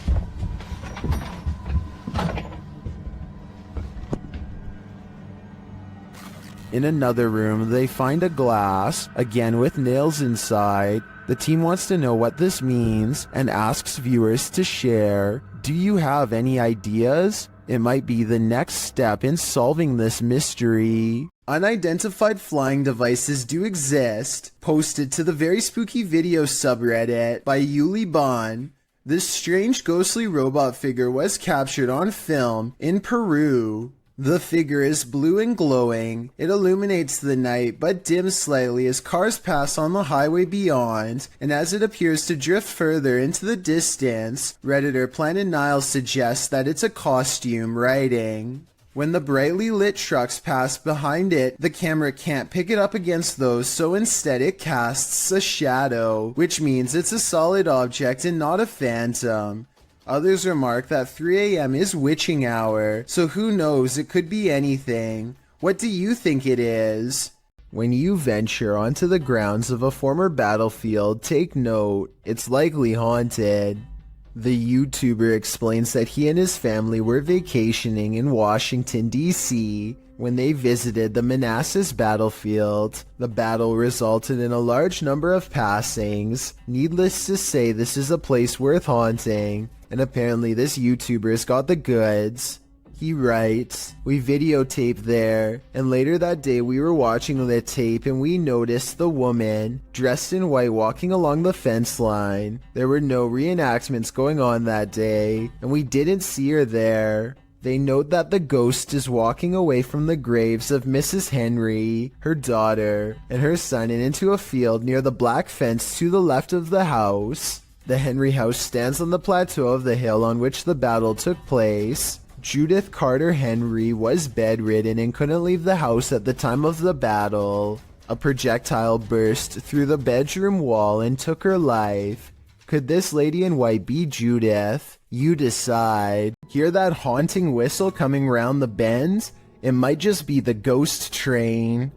In another room, they find a glass, again with nails inside. The team wants to know what this means and asks viewers to share. Do you have any ideas? It might be the next step in solving this mystery. Unidentified flying devices do exist, posted to the Very Spooky Video subreddit by Yuli Bon. This strange ghostly robot figure was captured on film in Peru. The figure is blue and glowing. It illuminates the night but dims slightly as cars pass on the highway beyond, and as it appears to drift further into the distance, Redditor Planet Nile suggests that it's a costume writing. When the brightly lit trucks pass behind it, the camera can't pick it up against those, so instead it casts a shadow, which means it's a solid object and not a phantom. Others remark that 3 a.m. is witching hour, so who knows, it could be anything. What do you think it is? When you venture onto the grounds of a former battlefield, take note, it's likely haunted. The YouTuber explains that he and his family were vacationing in Washington, D.C. when they visited the Manassas battlefield. The battle resulted in a large number of passings. Needless to say, this is a place worth haunting. And apparently this YouTuber's got the goods. He writes, "We videotaped there, and later that day we were watching the tape and we noticed the woman, dressed in white, walking along the fence line. There were no reenactments going on that day, and we didn't see her there." They note that the ghost is walking away from the graves of Mrs. Henry, her daughter, and her son and into a field near the black fence to the left of the house. The Henry house stands on the plateau of the hill on which the battle took place. Judith Carter Henry was bedridden and couldn't leave the house at the time of the battle. A projectile burst through the bedroom wall and took her life. Could this lady in white be Judith? You decide. Hear that haunting whistle coming round the bend? It might just be the ghost train.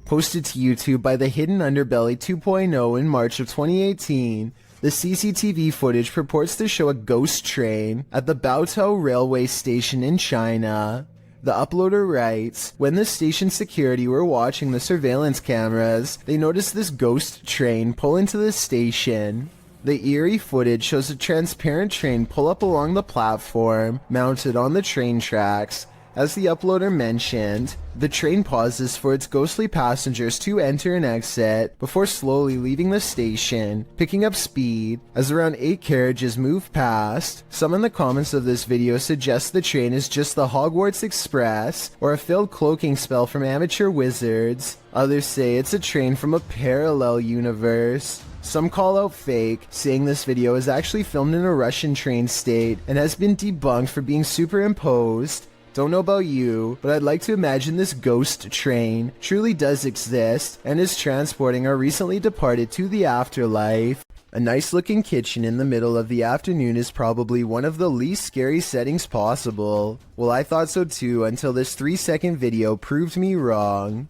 Posted to YouTube by the Hidden Underbelly 2.0 in March of 2018, the CCTV footage purports to show a ghost train at the Baotou railway station in China. The uploader writes, "When the station security were watching the surveillance cameras, they noticed this ghost train pull into the station. The eerie footage shows a transparent train pull up along the platform, mounted on the train tracks. As the uploader mentioned, the train pauses for its ghostly passengers to enter and exit before slowly leaving the station, picking up speed as around 8 carriages move past. Some in the comments of this video suggest the train is just the Hogwarts Express or a failed cloaking spell from amateur wizards. Others say it's a train from a parallel universe. Some call out fake, saying this video is actually filmed in a Russian train state and has been debunked for being superimposed. Don't know about you, but I'd like to imagine this ghost train truly does exist and is transporting our recently departed to the afterlife. A nice looking kitchen in the middle of the afternoon is probably one of the least scary settings possible. Well, I thought so too until this 3-second video proved me wrong.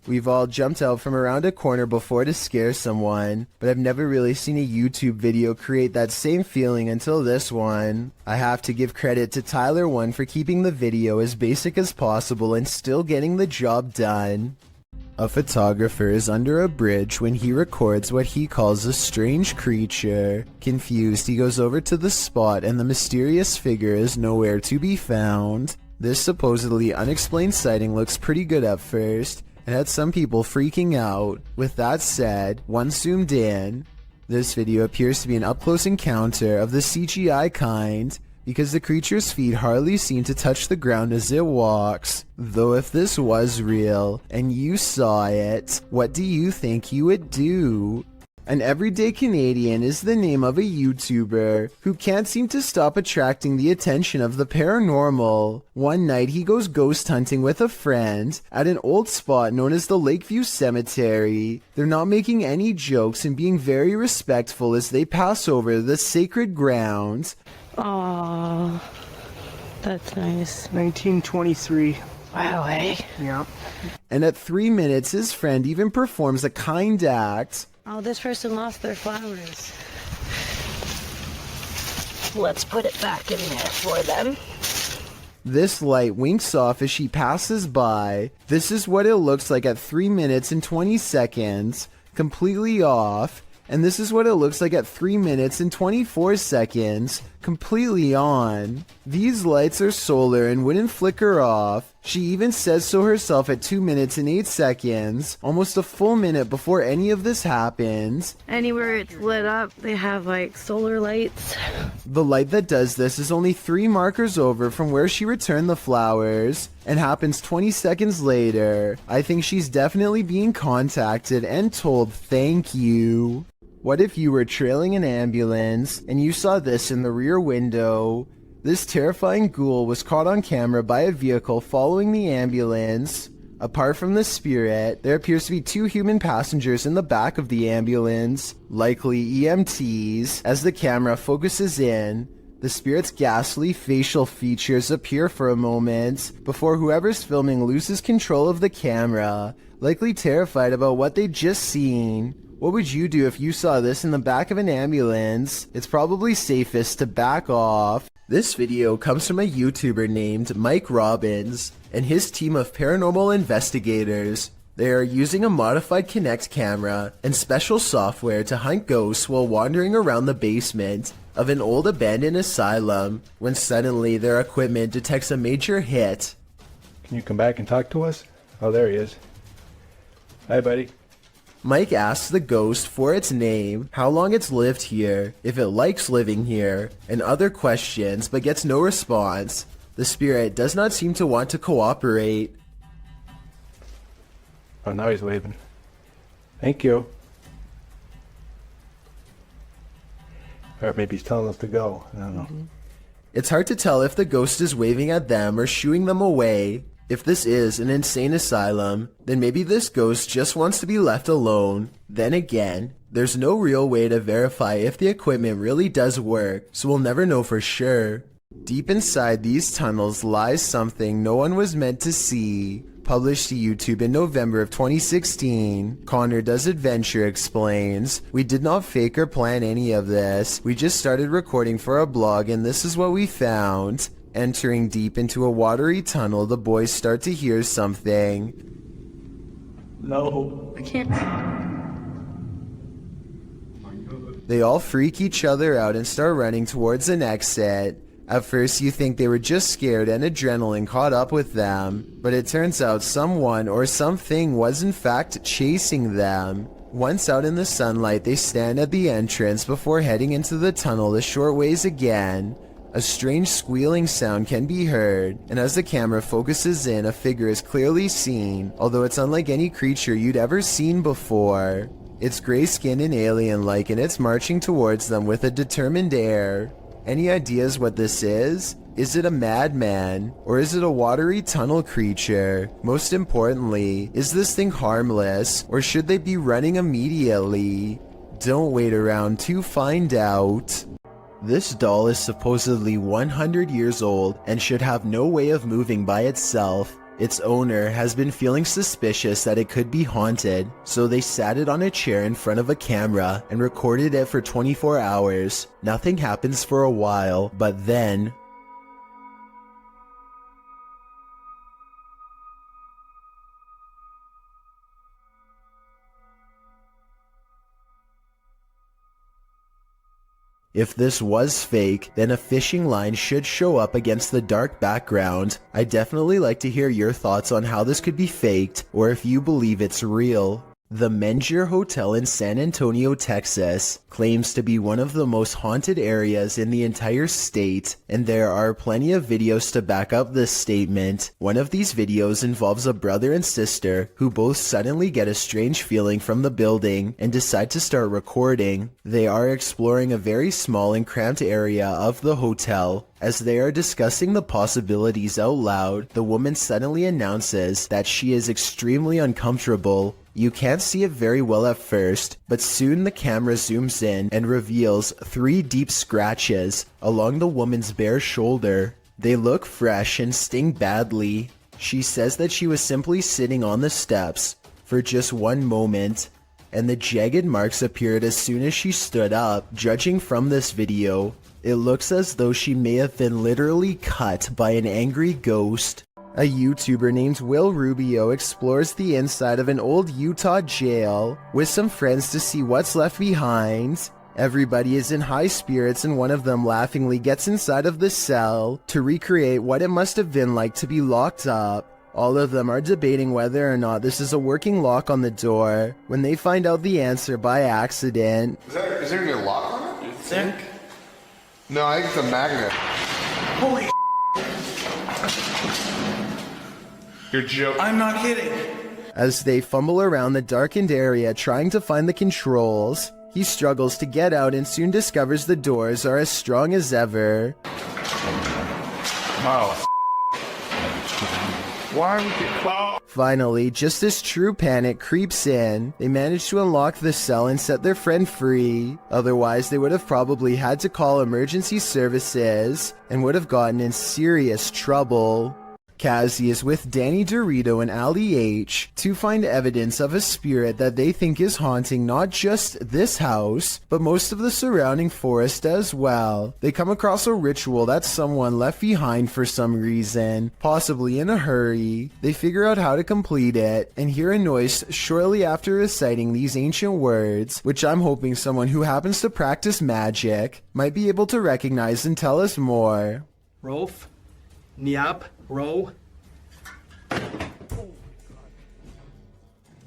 We've all jumped out from around a corner before to scare someone, but I've never really seen a YouTube video create that same feeling until this one. I have to give credit to Tyler1 for keeping the video as basic as possible and still getting the job done. A photographer is under a bridge when he records what he calls a strange creature. Confused, he goes over to the spot and the mysterious figure is nowhere to be found. This supposedly unexplained sighting looks pretty good at first. It had some people freaking out. With that said, once zoomed in, this video appears to be an up-close encounter of the CGI kind, because the creature's feet hardly seem to touch the ground as it walks. Though if this was real, and you saw it, what do you think you would do? An Everyday Canadian is the name of a YouTuber who can't seem to stop attracting the attention of the paranormal. One night he goes ghost hunting with a friend at an old spot known as the Lakeview Cemetery. They're not making any jokes and being very respectful as they pass over the sacred ground. Aww. That's nice. 1923. Wow, eh? Yep. And at 3 minutes, his friend even performs a kind act. Oh, this person lost their flowers. Let's put it back in there for them. This light winks off as she passes by. This is what it looks like at 3 minutes and 20 seconds, completely off. And this is what it looks like at 3 minutes and 24 seconds, completely on. These lights are solar and wouldn't flicker off. She even says so herself at 2 minutes and 8 seconds, almost a full minute before any of this happens. Anywhere it's lit up, they have like solar lights. The light that does this is only 3 markers over from where she returned the flowers, and happens 20 seconds later. I think she's definitely being contacted and told thank you. What if you were trailing an ambulance and you saw this in the rear window? This terrifying ghoul was caught on camera by a vehicle following the ambulance. Apart from the spirit, there appears to be 2 human passengers in the back of the ambulance, likely EMTs. As the camera focuses in, the spirit's ghastly facial features appear for a moment before whoever's filming loses control of the camera, likely terrified about what they'd just seen. What would you do if you saw this in the back of an ambulance? It's probably safest to back off. This video comes from a YouTuber named Mike Robbins and his team of paranormal investigators. They are using a modified Kinect camera and special software to hunt ghosts while wandering around the basement of an old abandoned asylum when suddenly their equipment detects a major hit. Can you come back and talk to us? Oh, there he is. Hi, buddy. Mike asks the ghost for its name, how long it's lived here, if it likes living here, and other questions, but gets no response. The spirit does not seem to want to cooperate. Oh, now he's waving. Thank you. Or maybe he's telling us to go. I don't know. It's hard to tell if the ghost is waving at them or shooing them away. If this is an insane asylum, then maybe this ghost just wants to be left alone. Then again, there's no real way to verify if the equipment really does work, so we'll never know for sure. Deep inside these tunnels lies something no one was meant to see. Published to YouTube in November of 2016, Connor Does Adventure explains, "We did not fake or plan any of this. We just started recording for a blog and this is what we found." Entering deep into a watery tunnel, the boys start to hear something. No. I can't. They all freak each other out and start running towards an exit. At first you think they were just scared and adrenaline caught up with them, but it turns out someone or something was in fact chasing them. Once out in the sunlight, they stand at the entrance before heading into the tunnel a short ways again. A strange squealing sound can be heard, and as the camera focuses in, a figure is clearly seen, although it's unlike any creature you'd ever seen before. It's gray-skinned and alien-like, and it's marching towards them with a determined air. Any ideas what this is? Is it a madman? Or is it a watery tunnel creature? Most importantly, is this thing harmless, or should they be running immediately? Don't wait around to find out. This doll is supposedly 100 years old and should have no way of moving by itself. Its owner has been feeling suspicious that it could be haunted, so they sat it on a chair in front of a camera and recorded it for 24 hours. Nothing happens for a while, but then... If this was fake, then a fishing line should show up against the dark background. I'd definitely like to hear your thoughts on how this could be faked, or if you believe it's real. The Mengier Hotel in San Antonio, Texas, claims to be one of the most haunted areas in the entire state, and there are plenty of videos to back up this statement. One of these videos involves a brother and sister who both suddenly get a strange feeling from the building and decide to start recording. They are exploring a very small and cramped area of the hotel. As they are discussing the possibilities out loud, the woman suddenly announces that she is extremely uncomfortable. You can't see it very well at first, but soon the camera zooms in and reveals 3 deep scratches along the woman's bare shoulder. They look fresh and sting badly. She says that she was simply sitting on the steps for just one moment, and the jagged marks appeared as soon as she stood up. Judging from this video, it looks as though she may have been literally cut by an angry ghost. A YouTuber named Will Rubio explores the inside of an old Utah jail with some friends to see what's left behind. Everybody is in high spirits, and one of them laughingly gets inside of the cell to recreate what it must have been like to be locked up. All of them are debating whether or not this is a working lock on the door when they find out the answer by accident. Is there a lock on it? You think? No, I think it's a magnet. Holy You're joking. I'm not kidding. As they fumble around the darkened area trying to find the controls, he struggles to get out and soon discovers the doors are as strong as ever. Oh. Why would you... Finally, just as true panic creeps in, they manage to unlock the cell and set their friend free. Otherwise, they would have probably had to call emergency services and would have gotten in serious trouble. Kazi is with Danny Dorito and Ali H to find evidence of a spirit that they think is haunting not just this house, but most of the surrounding forest as well. They come across a ritual that someone left behind for some reason, possibly in a hurry. They figure out how to complete it and hear a noise shortly after reciting these ancient words, which I'm hoping someone who happens to practice magic might be able to recognize and tell us more. Rolf, Niap, Ro.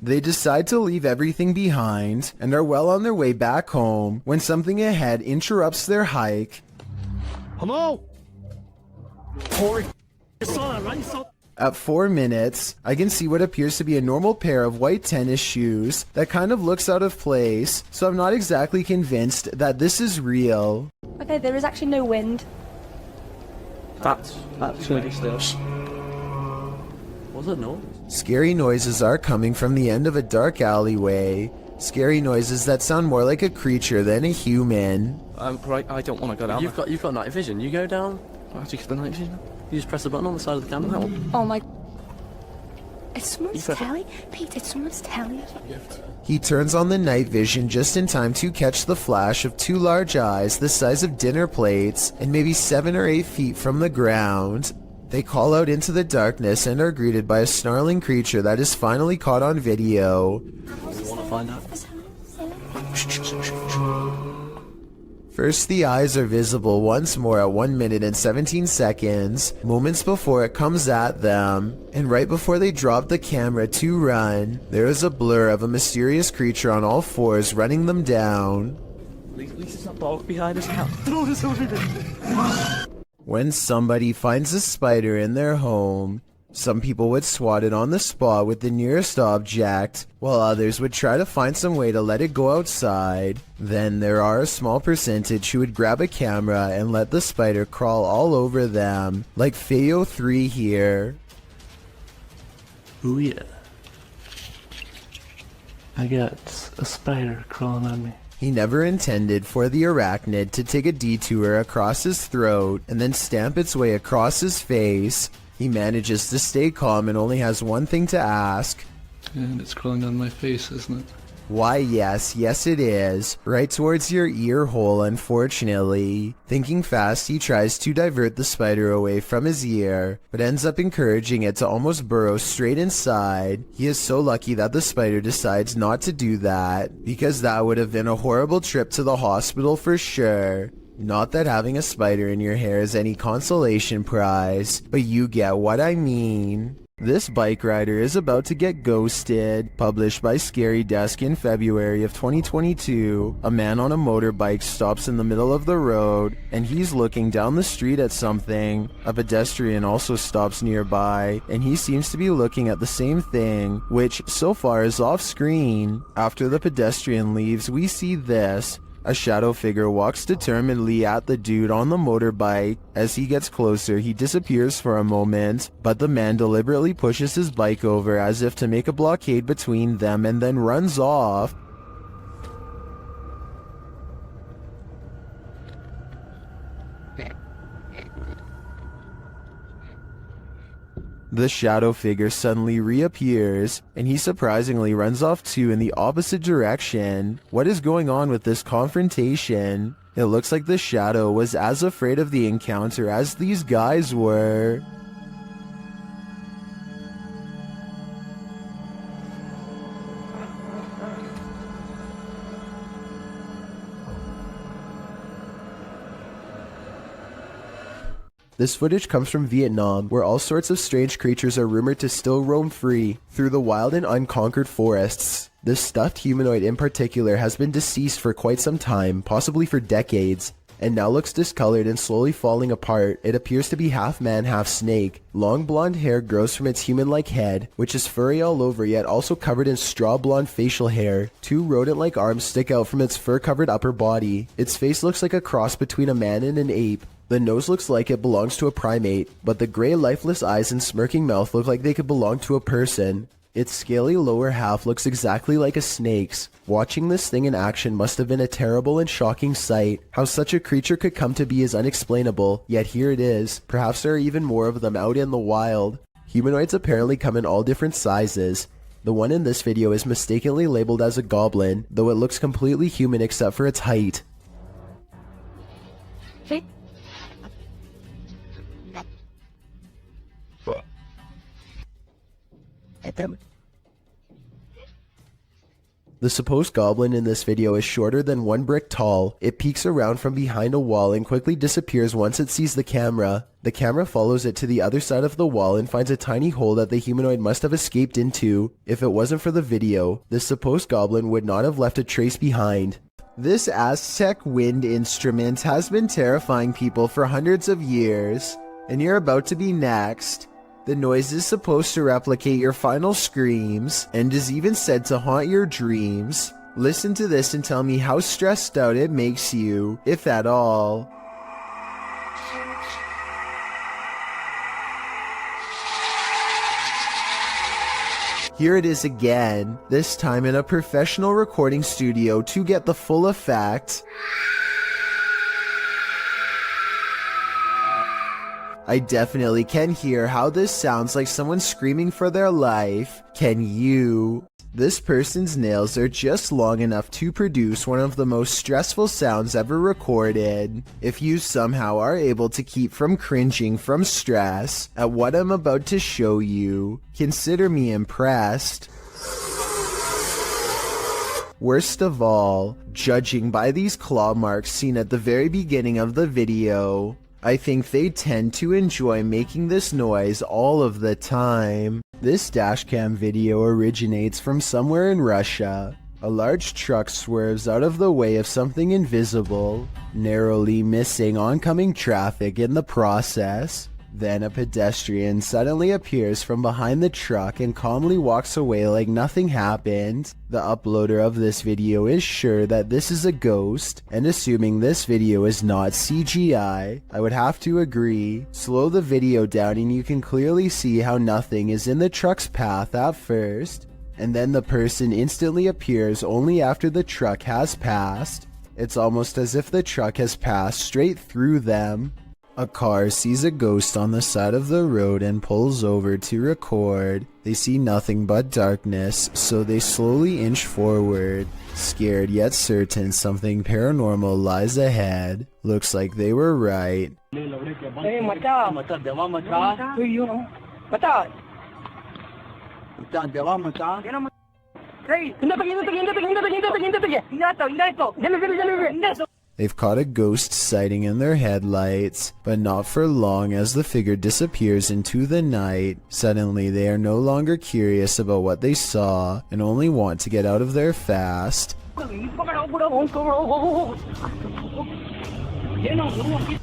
They decide to leave everything behind and are well on their way back home when something ahead interrupts their hike. Hello? At 4 minutes, I can see what appears to be a normal pair of white tennis shoes that kind of looks out of place, so I'm not exactly convinced that this is real. Okay, there is actually no wind. That's really still. Was it no? Scary noises are coming from the end of a dark alleyway. Scary noises that sound more like a creature than a human. Right, I don't want to go down. You've got night vision. You go down. How do you get the night vision? You just press the button on the side of the camera. That one. Oh my... It's someone's telly? Pete, it's someone's telly. He turns on the night vision just in time to catch the flash of two large eyes the size of dinner plates and maybe 7 or 8 feet from the ground. They call out into the darkness and are greeted by a snarling creature that is finally caught on video. You want to find out? First, the eyes are visible once more at 1 minute and 17 seconds, moments before it comes at them. And right before they drop the camera to run, there is a blur of a mysterious creature on all fours running them down. At least it's not dog behind us now. Throw us over there. When somebody finds a spider in their home, some people would swat it on the spot with the nearest object, while others would try to find some way to let it go outside. Then there are a small percentage who would grab a camera and let the spider crawl all over them, like Feo 3 here. Ooh yeah. I got a spider crawling on me. He never intended for the arachnid to take a detour across his throat and then stamp its way across his face. He manages to stay calm and only has one thing to ask. And it's crawling on my face, isn't it? Why, yes it is. Right towards your ear hole, unfortunately. Thinking fast, he tries to divert the spider away from his ear, but ends up encouraging it to almost burrow straight inside. He is so lucky that the spider decides not to do that, because that would have been a horrible trip to the hospital for sure. Not that having a spider in your hair is any consolation prize, but you get what I mean. This bike rider is about to get ghosted. Published by Scary Desk in February of 2022, a man on a motorbike stops in the middle of the road, and he's looking down the street at something. A pedestrian also stops nearby, and he seems to be looking at the same thing, which so far is off screen. After the pedestrian leaves, we see this. A shadow figure walks determinedly at the dude on the motorbike. As he gets closer, he disappears for a moment, but the man deliberately pushes his bike over as if to make a blockade between them and then runs off. The shadow figure suddenly reappears, and he surprisingly runs off too in the opposite direction. What is going on with this confrontation? It looks like the shadow was as afraid of the encounter as these guys were. This footage comes from Vietnam, where all sorts of strange creatures are rumored to still roam free through the wild and unconquered forests. This stuffed humanoid in particular has been deceased for quite some time, possibly for decades, and now looks discolored and slowly falling apart. It appears to be half man, half snake. Long blonde hair grows from its human-like head, which is furry all over yet also covered in straw blonde facial hair. Two rodent-like arms stick out from its fur-covered upper body. Its face looks like a cross between a man and an ape. The nose looks like it belongs to a primate, but the gray lifeless eyes and smirking mouth look like they could belong to a person. Its scaly lower half looks exactly like a snake's. Watching this thing in action must have been a terrible and shocking sight. How such a creature could come to be is unexplainable, yet here it is. Perhaps there are even more of them out in the wild. Humanoids apparently come in all different sizes. The one in this video is mistakenly labeled as a goblin, though it looks completely human except for its height. Hey. The supposed goblin in this video is shorter than 1 brick tall. It peeks around from behind a wall and quickly disappears once it sees the camera. The camera follows it to the other side of the wall and finds a tiny hole that the humanoid must have escaped into. If it wasn't for the video, this supposed goblin would not have left a trace behind. This Aztec wind instrument has been terrifying people for hundreds of years, and you're about to be next. The noise is supposed to replicate your final screams, and is even said to haunt your dreams. Listen to this and tell me how stressed out it makes you, if at all. Here it is again, this time in a professional recording studio to get the full effect. I definitely can hear how this sounds like someone screaming for their life. Can you? This person's nails are just long enough to produce one of the most stressful sounds ever recorded. If you somehow are able to keep from cringing from stress at what I'm about to show you, consider me impressed. Worst of all, judging by these claw marks seen at the very beginning of the video, I think they tend to enjoy making this noise all of the time. This dashcam video originates from somewhere in Russia. A large truck swerves out of the way of something invisible, narrowly missing oncoming traffic in the process. Then a pedestrian suddenly appears from behind the truck and calmly walks away like nothing happened. The uploader of this video is sure that this is a ghost, and assuming this video is not CGI, I would have to agree. Slow the video down and you can clearly see how nothing is in the truck's path at first, and then the person instantly appears only after the truck has passed. It's almost as if the truck has passed straight through them. A car sees a ghost on the side of the road and pulls over to record. They see nothing but darkness, so they slowly inch forward, scared yet certain something paranormal lies ahead. Looks like they were right. They've caught a ghost sighting in their headlights, but not for long as the figure disappears into the night. Suddenly they are no longer curious about what they saw and only want to get out of there fast.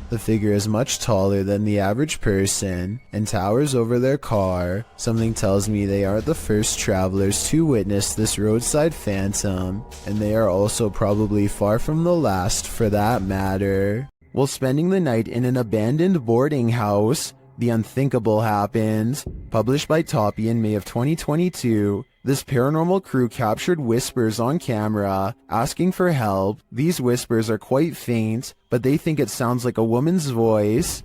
The figure is much taller than the average person and towers over their car. Something tells me they aren't the first travelers to witness this roadside phantom, and they are also probably far from the last for that matter. While spending the night in an abandoned boarding house, the unthinkable happened. Published by Toppy in May of 2022, this paranormal crew captured whispers on camera, asking for help. These whispers are quite faint, but they think it sounds like a woman's voice.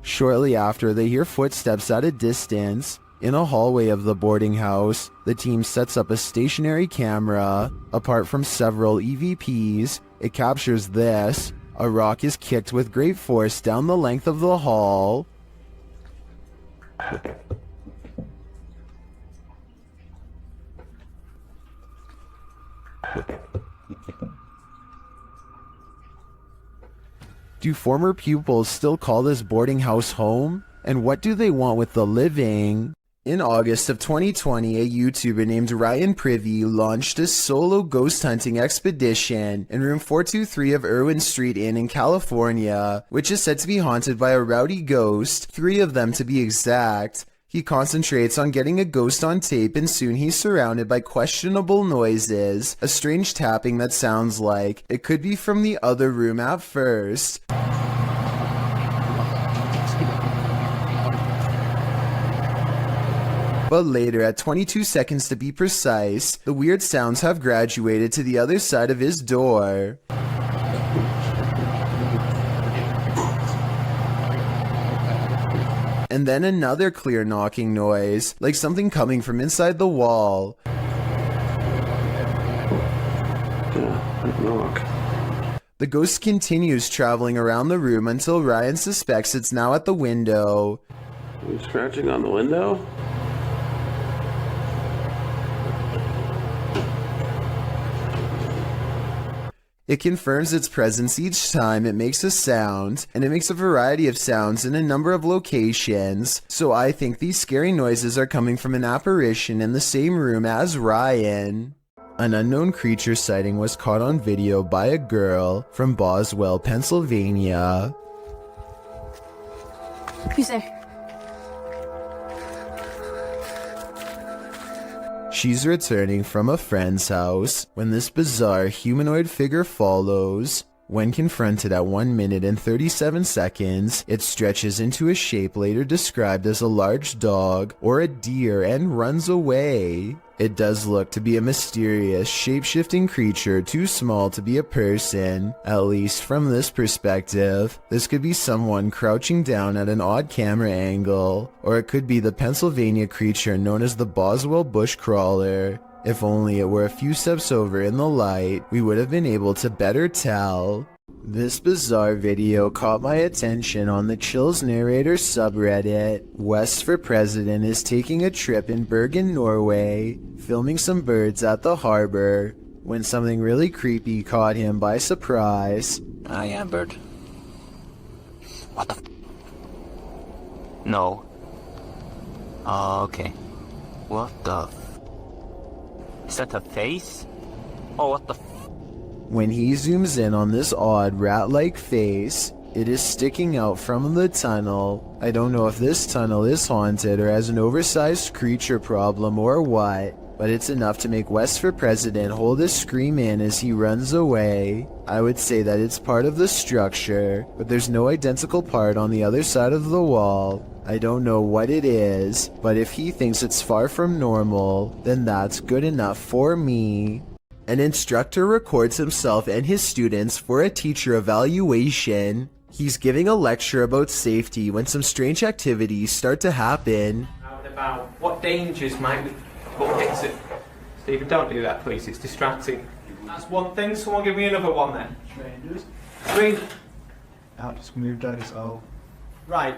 Shortly after, they hear footsteps at a distance. In a hallway of the boarding house, the team sets up a stationary camera. Apart from several EVPs, it captures this. A rock is kicked with great force down the length of the hall. Do former pupils still call this boarding house home? And what do they want with the living? In August of 2020, a YouTuber named Ryan Privy launched a solo ghost hunting expedition in room 423 of Irwin Street Inn in California, which is said to be haunted by a rowdy ghost, 3 of them to be exact. He concentrates on getting a ghost on tape, and soon he's surrounded by questionable noises, a strange tapping that sounds like it could be from the other room at first. But later, at 22 seconds to be precise, the weird sounds have graduated to the other side of his door. And then another clear knocking noise, like something coming from inside the wall. The ghost continues traveling around the room until Ryan suspects it's now at the window. Are you scratching on the window? It confirms its presence each time it makes a sound, and it makes a variety of sounds in a number of locations, so I think these scary noises are coming from an apparition in the same room as Ryan. An unknown creature sighting was caught on video by a girl from Boswell, Pennsylvania. Who's there? She's returning from a friend's house when this bizarre humanoid figure follows. When confronted at 1 minute and 37 seconds, it stretches into a shape later described as a large dog or a deer and runs away. It does look to be a mysterious, shape-shifting creature too small to be a person, at least from this perspective. This could be someone crouching down at an odd camera angle, or it could be the Pennsylvania creature known as the Boswell bushcrawler. If only it were a few steps over in the light, we would have been able to better tell. This bizarre video caught my attention on the Chills Narrator subreddit. West for President is taking a trip in Bergen, Norway, filming some birds at the harbor, when something really creepy caught him by surprise. I am bird. What the No. Okay. What the Is that a face? Oh, what the When he zooms in on this odd rat-like face, it is sticking out from the tunnel. I don't know if this tunnel is haunted or has an oversized creature problem or what, but it's enough to make West for President hold his scream in as he runs away. I would say that it's part of the structure, but there's no identical part on the other side of the wall. I don't know what it is, but if he thinks it's far from normal, then that's good enough for me. An instructor records himself and his students for a teacher evaluation. He's giving a lecture about safety when some strange activities start to happen. About what dangers might we... Stephen, don't do that, please. It's distracting. That's one thing. Someone give me another one then. Strangers. Just moved out his O. Right.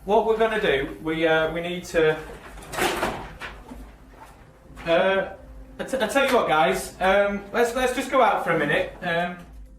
What we're going to do, we need to... I tell you what, guys. Let's just go out for a minute.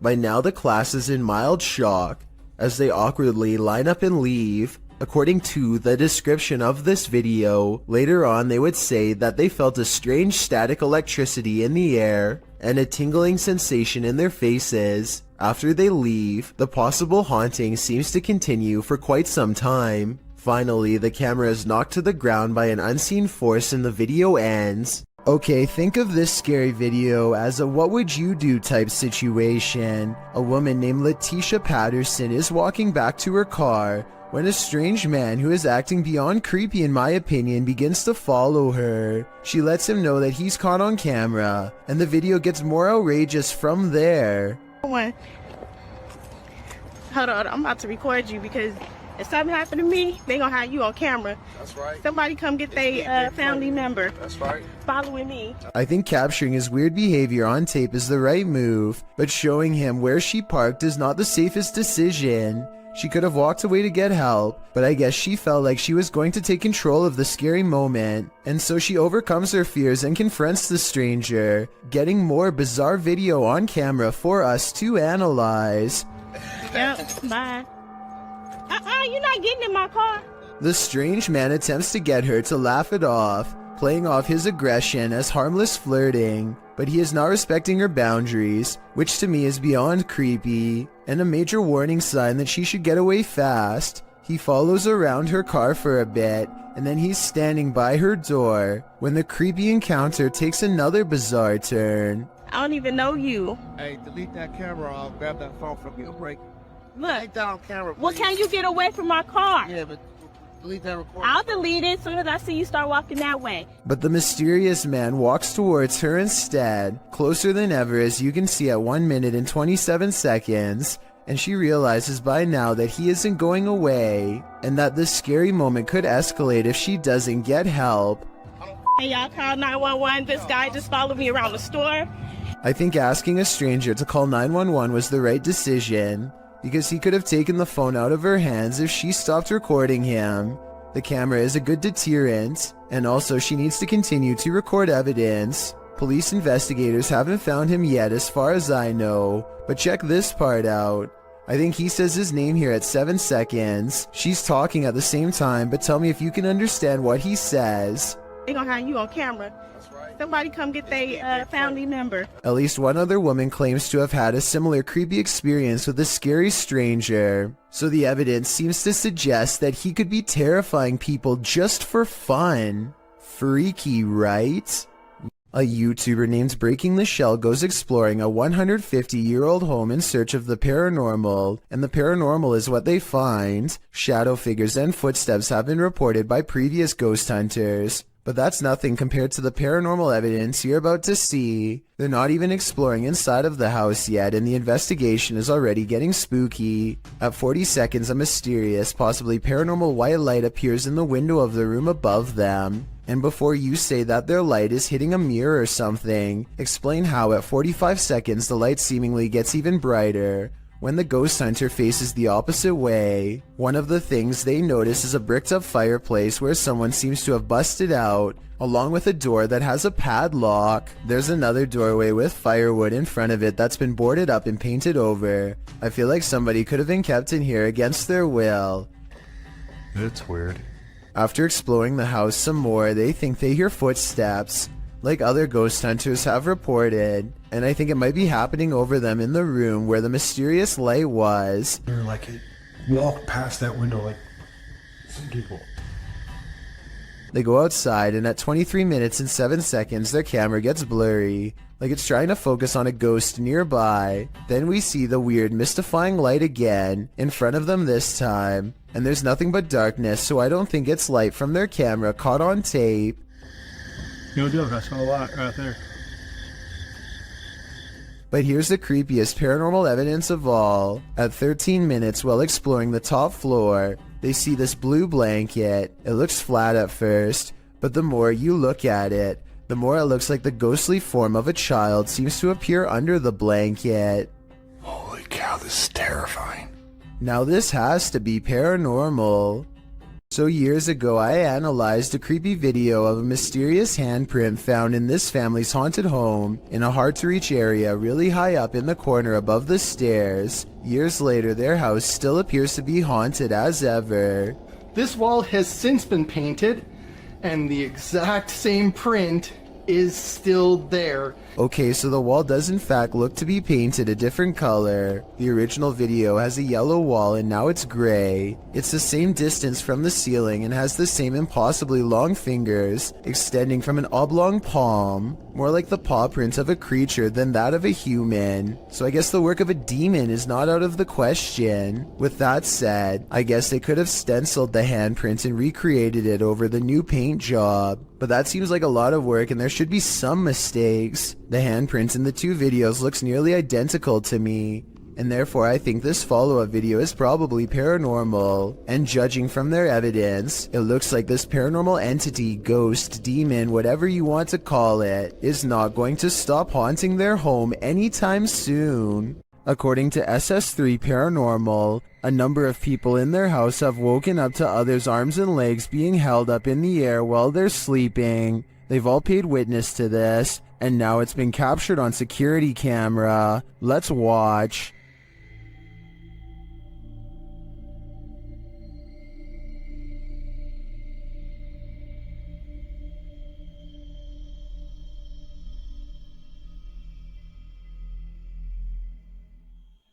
By now, the class is in mild shock as they awkwardly line up and leave. According to the description of this video, later on they would say that they felt a strange static electricity in the air and a tingling sensation in their faces. After they leave, the possible haunting seems to continue for quite some time. Finally, the camera is knocked to the ground by an unseen force and the video ends. Okay, think of this scary video as a what would you do type situation. A woman named Letitia Patterson is walking back to her car when a strange man who is acting beyond creepy in my opinion begins to follow her. She lets him know that he's caught on camera, and the video gets more outrageous from there. Hold on, I'm about to record you because if something happened to me, they gonna have you on camera. That's right. Somebody come get their family member. That's right. Following me. I think capturing his weird behavior on tape is the right move, but showing him where she parked is not the safest decision. She could have walked away to get help, but I guess she felt like she was going to take control of the scary moment, and so she overcomes her fears and confronts the stranger, getting more bizarre video on camera for us to analyze. Yep, bye. You're not getting in my car. The strange man attempts to get her to laugh it off, playing off his aggression as harmless flirting, but he is not respecting her boundaries, which to me is beyond creepy, and a major warning sign that she should get away fast. He follows around her car for a bit, and then he's standing by her door, when the creepy encounter takes another bizarre turn. I don't even know you. Hey, delete that camera. I'll grab that phone from you. Break. Look. Take down camera, please. Well, can you get away from my car? Yeah, but delete that recording. I'll delete it as soon as I see you start walking that way. But the mysterious man walks towards her instead, closer than ever as you can see at 1 minute and 27 seconds, and she realizes by now that he isn't going away, and that this scary moment could escalate if she doesn't get help. Hey, y'all, call 911. This guy just followed me around the store. I think asking a stranger to call 911 was the right decision, because he could have taken the phone out of her hands if she stopped recording him. The camera is a good deterrent, and also she needs to continue to record evidence. Police investigators haven't found him yet as far as I know, but check this part out. I think he says his name here at 7 seconds. She's talking at the same time, but tell me if you can understand what he says. They gonna have you on camera. Somebody come get their family member. At least one other woman claims to have had a similar creepy experience with a scary stranger, so the evidence seems to suggest that he could be terrifying people just for fun. Freaky, right? A YouTuber named Breaking the Shell goes exploring a 150-year-old home in search of the paranormal, and the paranormal is what they find. Shadow figures and footsteps have been reported by previous ghost hunters, but that's nothing compared to the paranormal evidence you're about to see. They're not even exploring inside of the house yet, and the investigation is already getting spooky. At 40 seconds, a mysterious, possibly paranormal white light appears in the window of the room above them. And before you say that their light is hitting a mirror or something, explain how at 45 seconds the light seemingly gets even brighter when the ghost hunter faces the opposite way. One of the things they notice is a bricked up fireplace where someone seems to have busted out, along with a door that has a padlock. There's another doorway with firewood in front of it that's been boarded up and painted over. I feel like somebody could have been kept in here against their will. It's weird. After exploring the house some more, they think they hear footsteps, like other ghost hunters have reported, and I think it might be happening over them in the room where the mysterious light was. They're like, walk past that window like some people. They go outside, and at 23 minutes and 7 seconds, their camera gets blurry, like it's trying to focus on a ghost nearby. Then we see the weird, mystifying light again, in front of them this time, and there's nothing but darkness, so I don't think it's light from their camera caught on tape. No joke, I saw a lot right there. But here's the creepiest paranormal evidence of all. At 13 minutes, while exploring the top floor, they see this blue blanket. It looks flat at first, but the more you look at it, the more it looks like the ghostly form of a child seems to appear under the blanket. Holy cow, this is terrifying. Now this has to be paranormal. So years ago, I analyzed a creepy video of a mysterious handprint found in this family's haunted home in a hard-to-reach area really high up in the corner above the stairs. Years later, their house still appears to be haunted as ever. This wall has since been painted, and the exact same print is still there. Okay, so the wall does in fact look to be painted a different color. The original video has a yellow wall and now it's gray. It's the same distance from the ceiling and has the same impossibly long fingers extending from an oblong palm, more like the paw print of a creature than that of a human. So I guess the work of a demon is not out of the question. With that said, I guess they could have stenciled the handprint and recreated it over the new paint job. But that seems like a lot of work and there should be some mistakes. The handprints in the two videos looks nearly identical to me. and therefore I think this follow-up video is probably paranormal. And judging from their evidence, it looks like this paranormal entity, ghost, demon, whatever you want to call it, is not going to stop haunting their home anytime soon. According to SS3 Paranormal, a number of people in their house have woken up to others' arms and legs being held up in the air while they're sleeping. They've all paid witness to this, and now it's been captured on security camera. Let's watch.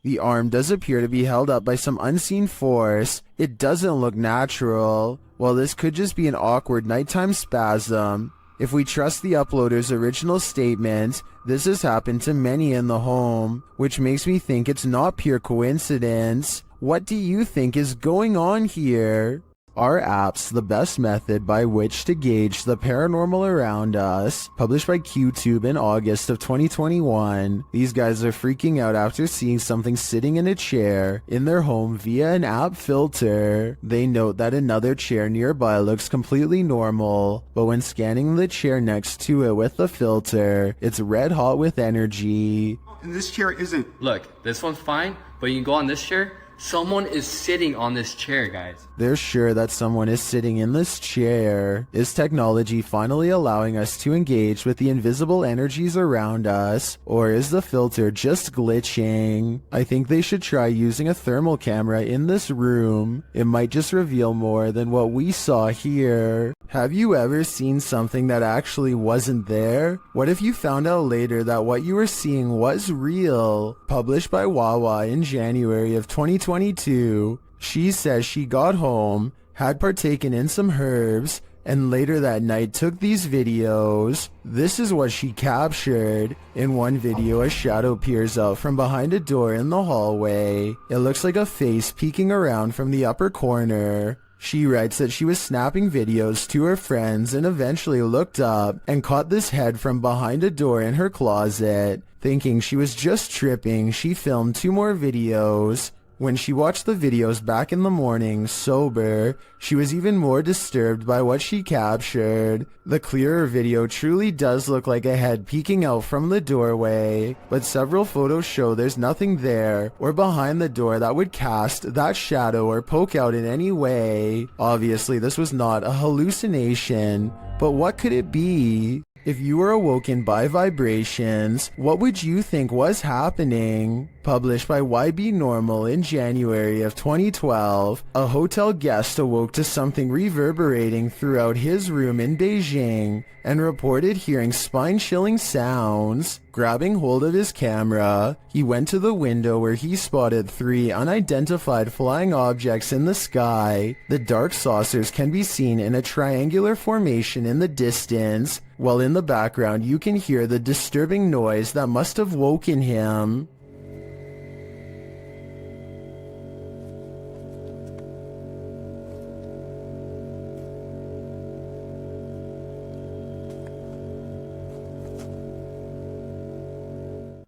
The arm does appear to be held up by some unseen force. It doesn't look natural. Well, this could just be an awkward nighttime spasm. If we trust the uploader's original statement, this has happened to many in the home, which makes me think it's not pure coincidence. What do you think is going on here? Are apps the best method by which to gauge the paranormal around us? Published by QTube in August of 2021. These guys are freaking out after seeing something sitting in a chair in their home via an app filter. They note that another chair nearby looks completely normal, but when scanning the chair next to it with the filter, it's red hot with energy. And this chair isn't. Look, this one's fine, but you go on this chair, someone is sitting on this chair, guys. They're sure that someone is sitting in this chair. Is technology finally allowing us to engage with the invisible energies around us, or is the filter just glitching? I think they should try using a thermal camera in this room. It might just reveal more than what we saw here. Have you ever seen something that actually wasn't there? What if you found out later that what you were seeing was real? Published by Wawa in January of 2022. She says she got home, had partaken in some herbs, and later that night took these videos. This is what she captured. In one video, a shadow peers out from behind a door in the hallway. It looks like a face peeking around from the upper corner. She writes that she was snapping videos to her friends and eventually looked up and caught this head from behind a door in her closet. Thinking she was just tripping, she filmed 2 more videos. When she watched the videos back in the morning, sober, she was even more disturbed by what she captured. The clearer video truly does look like a head peeking out from the doorway, but several photos show there's nothing there or behind the door that would cast that shadow or poke out in any way. Obviously, this was not a hallucination, but what could it be? If you were awoken by vibrations, what would you think was happening? Published by YB Normal in January of 2012, a hotel guest awoke to something reverberating throughout his room in Beijing and reported hearing spine-chilling sounds. Grabbing hold of his camera, he went to the window where he spotted 3 unidentified flying objects in the sky. The dark saucers can be seen in a triangular formation in the distance, while in the background you can hear the disturbing noise that must have woken him.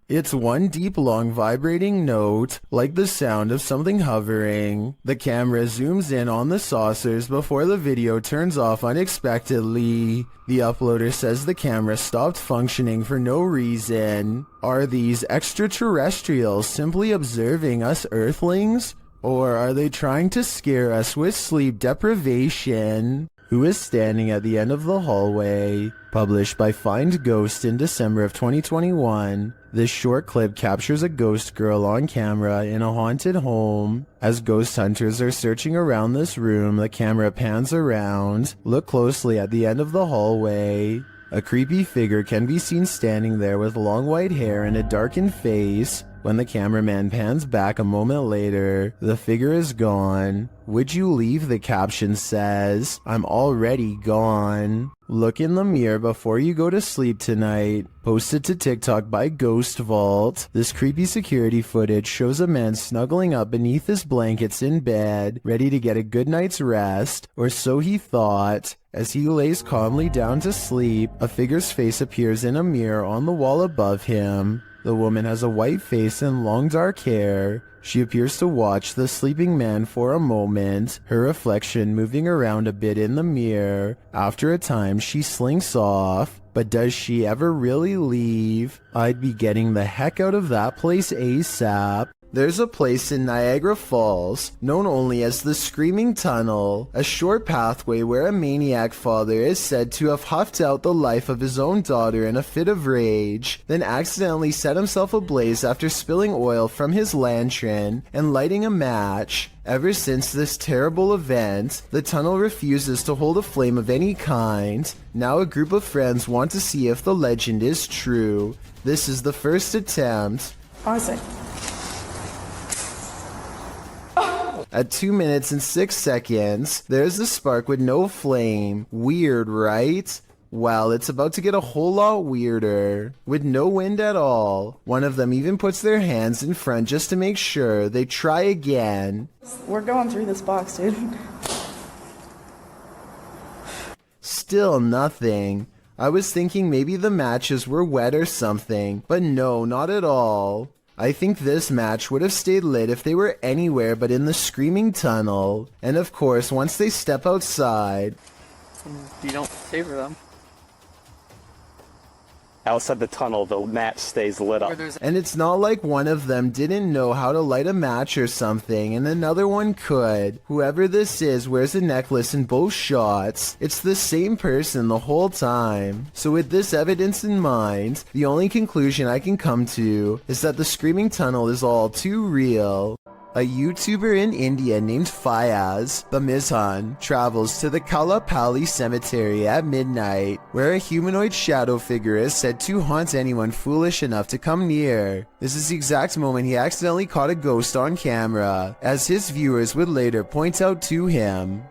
It's one deep, long, vibrating note, like the sound of something hovering. The camera zooms in on the saucers before the video turns off unexpectedly. The uploader says the camera stopped functioning for no reason. Are these extraterrestrials simply observing us Earthlings? Or are they trying to scare us with sleep deprivation? Who is standing at the end of the hallway? Published by Find Ghost in December of 2021. This short clip captures a ghost girl on camera in a haunted home. As ghost hunters are searching around this room, the camera pans around. Look closely at the end of the hallway. A creepy figure can be seen standing there with long white hair and a darkened face. When the cameraman pans back a moment later, the figure is gone. Would you leave? The caption says. I'm already gone. Look in the mirror before you go to sleep tonight. Posted to TikTok by Ghost Vault. This creepy security footage shows a man snuggling up beneath his blankets in bed, ready to get a good night's rest, or so he thought. As he lays calmly down to sleep, a figure's face appears in a mirror on the wall above him. The woman has a white face and long dark hair. She appears to watch the sleeping man for a moment, her reflection moving around a bit in the mirror. After a time, she slinks off. But does she ever really leave? I'd be getting the heck out of that place ASAP. There's a place in Niagara Falls, known only as the Screaming Tunnel, a short pathway where a maniac father is said to have huffed out the life of his own daughter in a fit of rage, then accidentally set himself ablaze after spilling oil from his lantern and lighting a match. Ever since this terrible event, the tunnel refuses to hold a flame of any kind. Now a group of friends want to see if the legend is true. This is the first attempt. Awesome. At 2 minutes and 6 seconds, there's the spark with no flame. Weird, right? Well, it's about to get a whole lot weirder. With no wind at all. One of them even puts their hands in front just to make sure. They try again. We're going through this box, dude. Still nothing. I was thinking maybe the matches were wet or something, but no, not at all. I think this match would have stayed lit if they were anywhere but in the Screaming Tunnel. And of course, once they step outside... You don't favor them. Outside the tunnel, the match stays lit up. And it's not like one of them didn't know how to light a match or something, and another one could. Whoever this is wears a necklace in both shots. It's the same person the whole time. So with this evidence in mind, the only conclusion I can come to is that the Screaming Tunnel is all too real. A YouTuber in India named Fayaz Bamizhan travels to the Kalapalli cemetery at midnight, where a humanoid shadow figure is said to haunt anyone foolish enough to come near. This is the exact moment he accidentally caught a ghost on camera, as his viewers would later point out to him.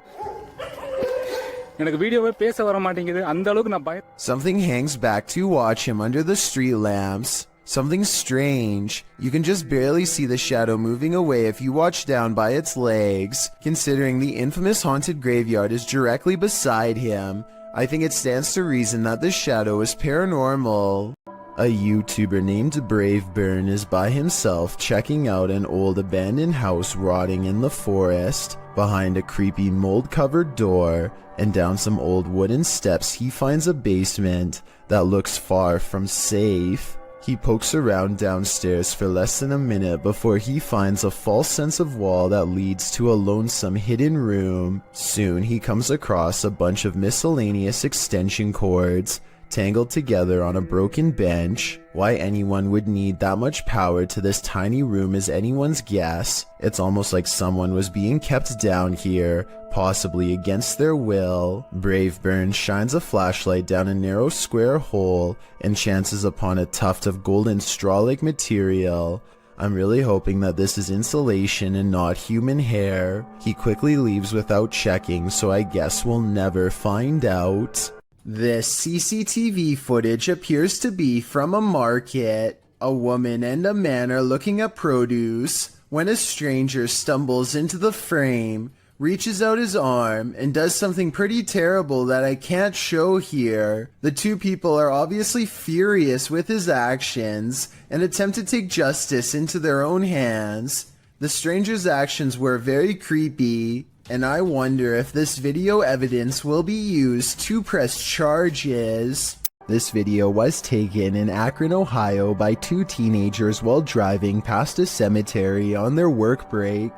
Something hangs back to watch him under the street lamps. Something strange. You can just barely see the shadow moving away if you watch down by its legs. Considering the infamous haunted graveyard is directly beside him, I think it stands to reason that the shadow is paranormal. A YouTuber named Brave Burn is by himself checking out an old abandoned house rotting in the forest. Behind a creepy mold-covered door and down some old wooden steps, he finds a basement that looks far from safe. He pokes around downstairs for less than a minute before he finds a false sense of wall that leads to a lonesome hidden room. Soon he comes across a bunch of miscellaneous extension cords tangled together on a broken bench. Why anyone would need that much power to this tiny room is anyone's guess. It's almost like someone was being kept down here, possibly against their will. Brave Burn shines a flashlight down a narrow square hole and chances upon a tuft of golden straw-like material. I'm really hoping that this is insulation and not human hair. He quickly leaves without checking, so I guess we'll never find out. This CCTV footage appears to be from a market. A woman and a man are looking at produce when a stranger stumbles into the frame, reaches out his arm, and does something pretty terrible that I can't show here. The two people are obviously furious with his actions and attempt to take justice into their own hands. The stranger's actions were very creepy, and I wonder if this video evidence will be used to press charges. This video was taken in Akron, Ohio by two teenagers while driving past a cemetery on their work break.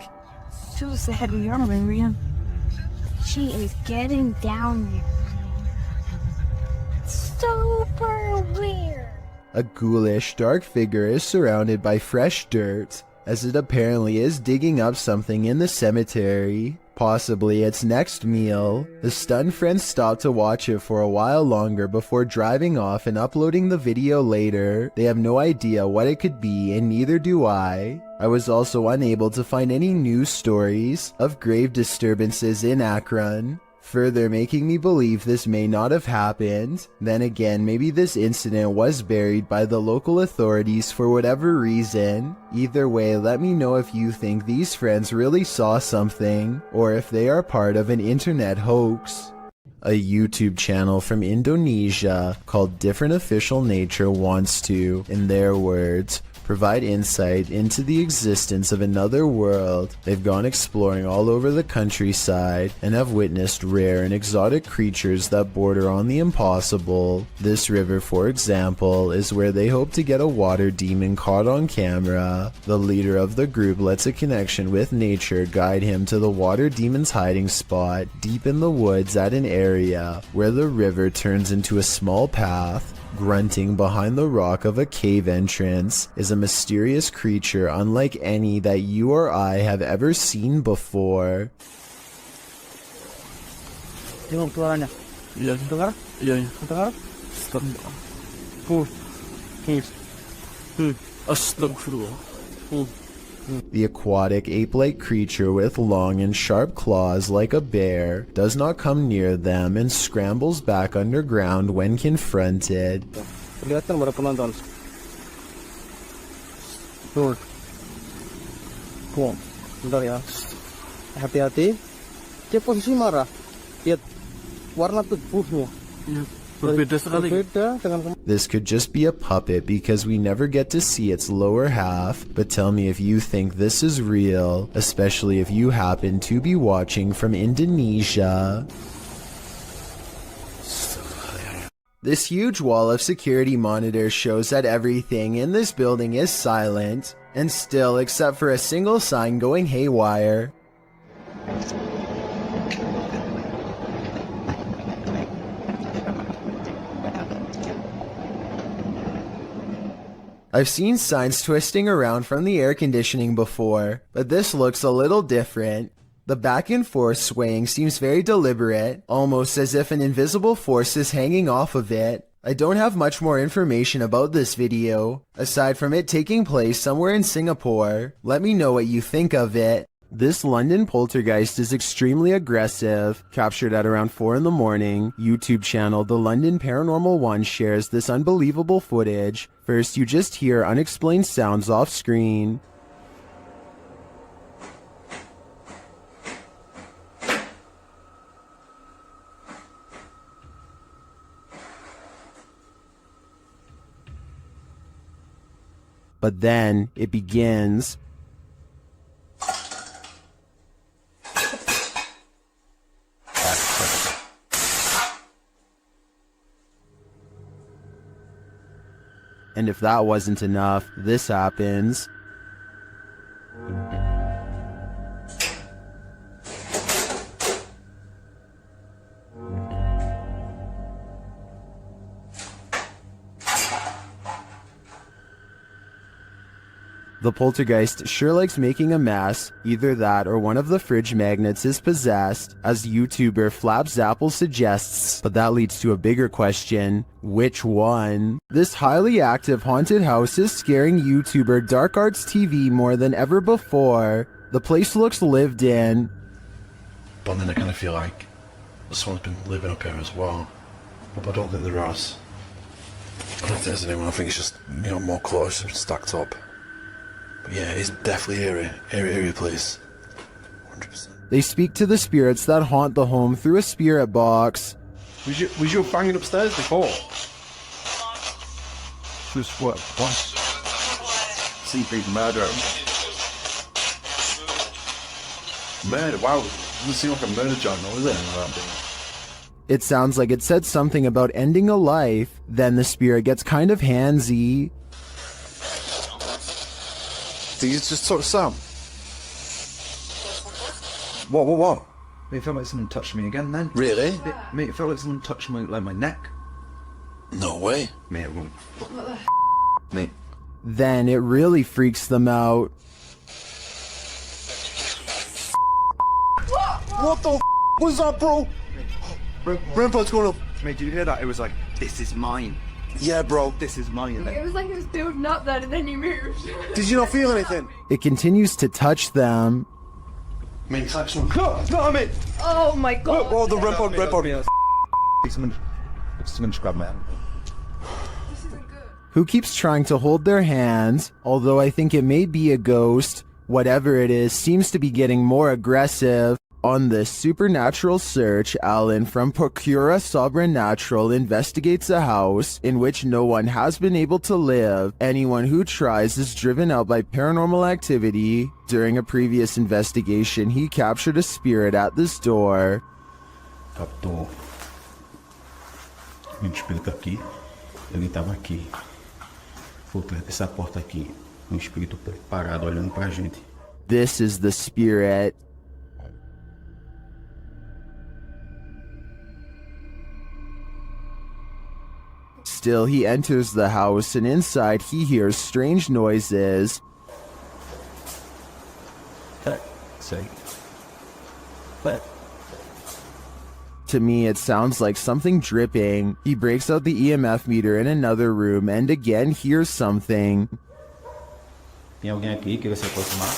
So sad we are, Maria. She is getting down here. Super weird. A ghoulish, dark figure is surrounded by fresh dirt, as it apparently is digging up something in the cemetery. Possibly its next meal. The stunned friends stop to watch it for a while longer before driving off and uploading the video later. They have no idea what it could be, and neither do I. I was also unable to find any news stories of grave disturbances in Akron, further making me believe this may not have happened. Then again, maybe this incident was buried by the local authorities for whatever reason. Either way, let me know if you think these friends really saw something, or if they are part of an internet hoax. A YouTube channel from Indonesia called Different Official Nature wants to, in their words, provide insight into the existence of another world. They've gone exploring all over the countryside and have witnessed rare and exotic creatures that border on the impossible. This river, for example, is where they hope to get a water demon caught on camera. The leader of the group lets a connection with nature guide him to the water demon's hiding spot deep in the woods at an area where the river turns into a small path. Grunting behind the rock of a cave entrance is a mysterious creature unlike any that you or I have ever seen before. Tengok suaranya. Iya. Dengar? Iya. Dengar? Stop. Astagfirullah. The aquatic ape-like creature with long and sharp claws like a bear does not come near them and scrambles back underground when confronted. Kelihatan para penonton. Tuh. Bentar ya. Hati-hati. Dia posisi marah. Lihat warna tubuhnya. This could just be a puppet because we never get to see its lower half, but tell me if you think this is real, especially if you happen to be watching from Indonesia. This huge wall of security monitors shows that everything in this building is silent, and still except for a single sign going haywire. I've seen signs twisting around from the air conditioning before, but this looks a little different. The back and forth swaying seems very deliberate, almost as if an invisible force is hanging off of it. I don't have much more information about this video, aside from it taking place somewhere in Singapore. Let me know what you think of it. This London poltergeist is extremely aggressive. Captured at around 4 in the morning, YouTube channel The London Paranormal 1 shares this unbelievable footage. First, you just hear unexplained sounds off screen. But then, it begins. And if that wasn't enough, this happens. The poltergeist sure likes making a mess. Either that or one of the fridge magnets is possessed, as YouTuber Flapzapple suggests, but that leads to a bigger question. Which one? This highly active haunted house is scaring YouTuber Dark Arts TV more than ever before. The place looks lived in. But then I kind of feel like someone's been living up here as well. But I don't think there is. I don't think there's anyone. I think it's just, you know, more close stacked up. But yeah, it's definitely eerie place. 100%. They speak to the spirits that haunt the home through a spirit box. Was you banging upstairs before? Just what? Seafood murder. Murder? Wow, it doesn't seem like a murder journal, is it? It sounds like it said something about ending a life. Then the spirit gets kind of handsy. Did you just sort of sound? What? It felt like someone touched me again then. Really? Mate, it felt like someone touched my, like, my neck. No way. Mate, it won't. Mate. Then it really freaks them out. What the was that, bro? Grandpa's going up. Mate, did you hear that? It was like, this is mine. Yeah, bro. This is mine. It was like it was building up then and then you moved. Did you not feel anything? It continues to touch them. Mate, touch them. No, mate. Oh my god. Oh, the red body. Someone just grabbed my hand. Who keeps trying to hold their hands, although I think it may be a ghost. Whatever it is seems to be getting more aggressive. On this supernatural search, Alan from Procura Sobrenatural investigates a house in which no one has been able to live. Anyone who tries is driven out by paranormal activity. During a previous investigation, he captured a spirit at this door. Captou um espírito aqui. Ele estava aqui, por trás dessa porta aqui. Espírito parado olhando pra gente. This is the spirit. Still, he enters the house, and inside he hears strange noises. To me, it sounds like something dripping. He breaks out the EMF meter in another room and again hears something. Tem alguém aqui que quer se aproximar?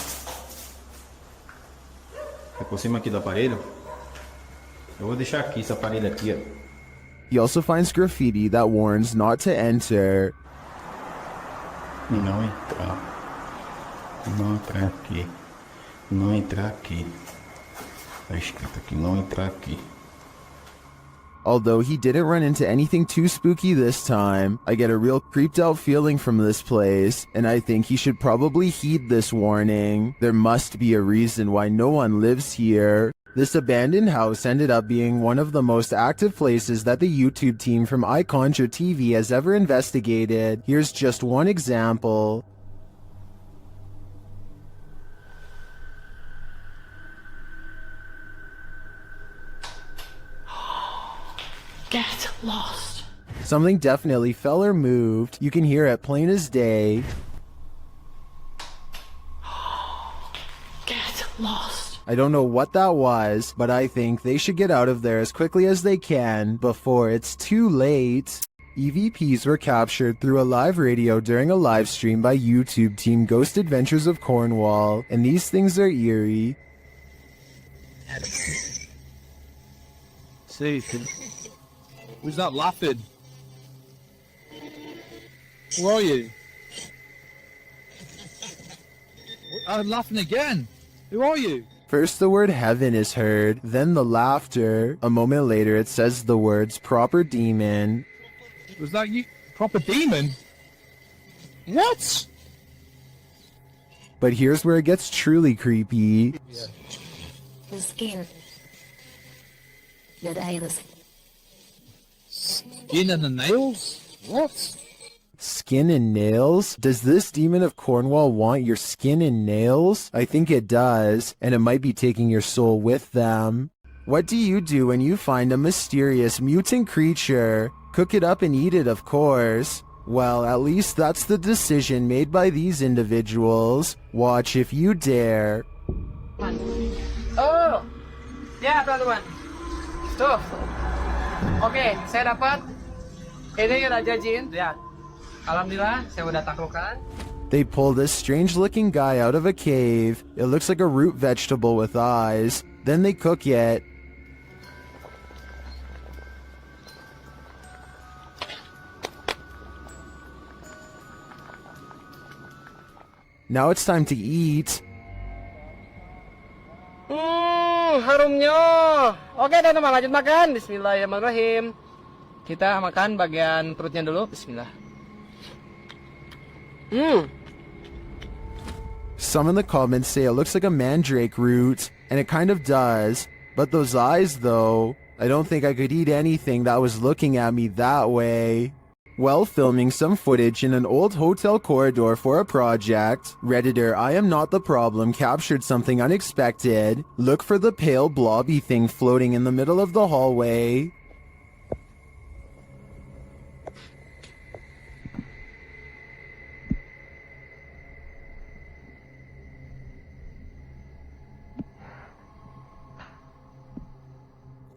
Se aproxima aqui do aparelho. Eu vou deixar aqui esse aparelho aqui, ó. He also finds graffiti that warns not to enter. Não entrar. Não entrar aqui. Não entrar aqui. Tá escrito aqui, não entrar aqui. Although he didn't run into anything too spooky this time, I get a real creeped out feeling from this place, and I think he should probably heed this warning. There must be a reason why no one lives here. This abandoned house ended up being one of the most active places that the YouTube team from iConjure TV has ever investigated. Here's just one example. Get lost. Something definitely fell or moved. You can hear it plain as day. Get lost. I don't know what that was, but I think they should get out of there as quickly as they can before it's too late. EVPs were captured through a live radio during a live stream by YouTube team Ghost Adventures of Cornwall, and these things are eerie. Who's that laughing? Who are you? I'm laughing again. Who are you? First the word heaven is heard, then the laughter. A moment later it says the words proper demon. Was that you? Proper demon? What? But here's where it gets truly creepy. The skin. The nails. Skin and the nails? What? Skin and nails? Does this demon of Cornwall want your skin and nails? I think it does, and it might be taking your soul with them. What do you do when you find a mysterious mutant creature? Cook it up and eat it, of course. Well, at least that's the decision made by these individuals. Watch if you dare. Oh, ya teman-teman. Tuh. Oke, saya dapat ini Raja Jin. Ya. Alhamdulillah, saya udah taklukkan. They pull this strange-looking guy out of a cave. It looks like a root vegetable with eyes. Then they cook it. Now it's time to eat. Harumnya. Oke, teman-teman, lanjut makan. Bismillahirrahmanirrahim. Kita makan bagian perutnya dulu. Bismillah. Some in the comments say it looks like a mandrake root, and it kind of does. But those eyes, though, I don't think I could eat anything that was looking at me that way. While filming some footage in an old hotel corridor for a project, Redditor I Am Not the Problem captured something unexpected. Look for the pale blobby thing floating in the middle of the hallway.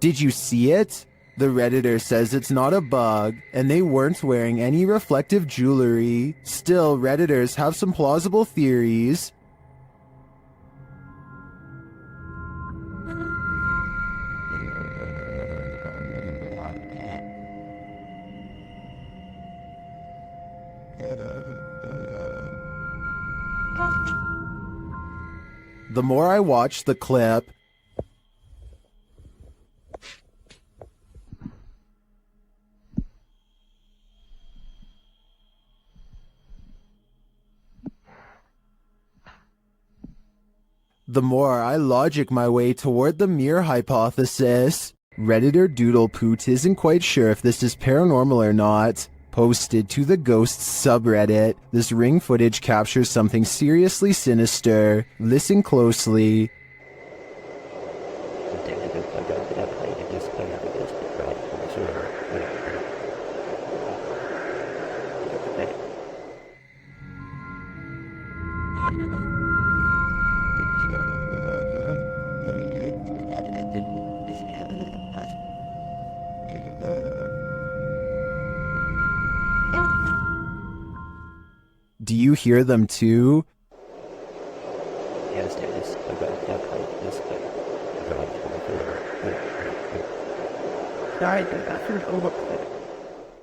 Did you see it? The Redditor says it's not a bug, and they weren't wearing any reflective jewelry. Still, Redditors have some plausible theories. The more I watch the clip, The more I logic my way toward the mirror hypothesis. Redditor Doodle Poot isn't quite sure if this is paranormal or not. Posted to the Ghosts subreddit, this ring footage captures something seriously sinister. Listen closely. Do you hear them too?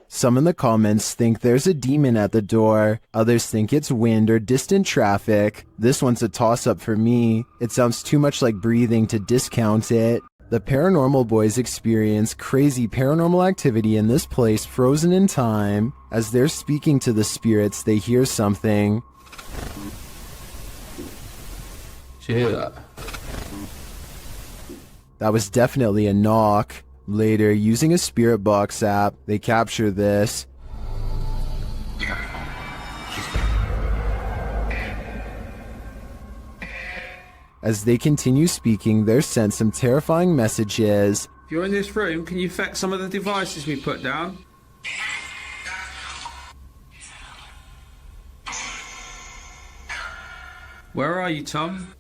Some in the comments think there's a demon at the door. Others think it's wind or distant traffic. This one's a toss-up for me. It sounds too much like breathing to discount it. The Paranormal Boys experience crazy paranormal activity in this place frozen in time. As they're speaking to the spirits, they hear something. Did you hear that? That was definitely a knock. Later, using a spirit box app, they capture this. As they continue speaking, they're sent some terrifying messages. If you're in this room, can you affect some of the devices we put down? Where are you, Tom?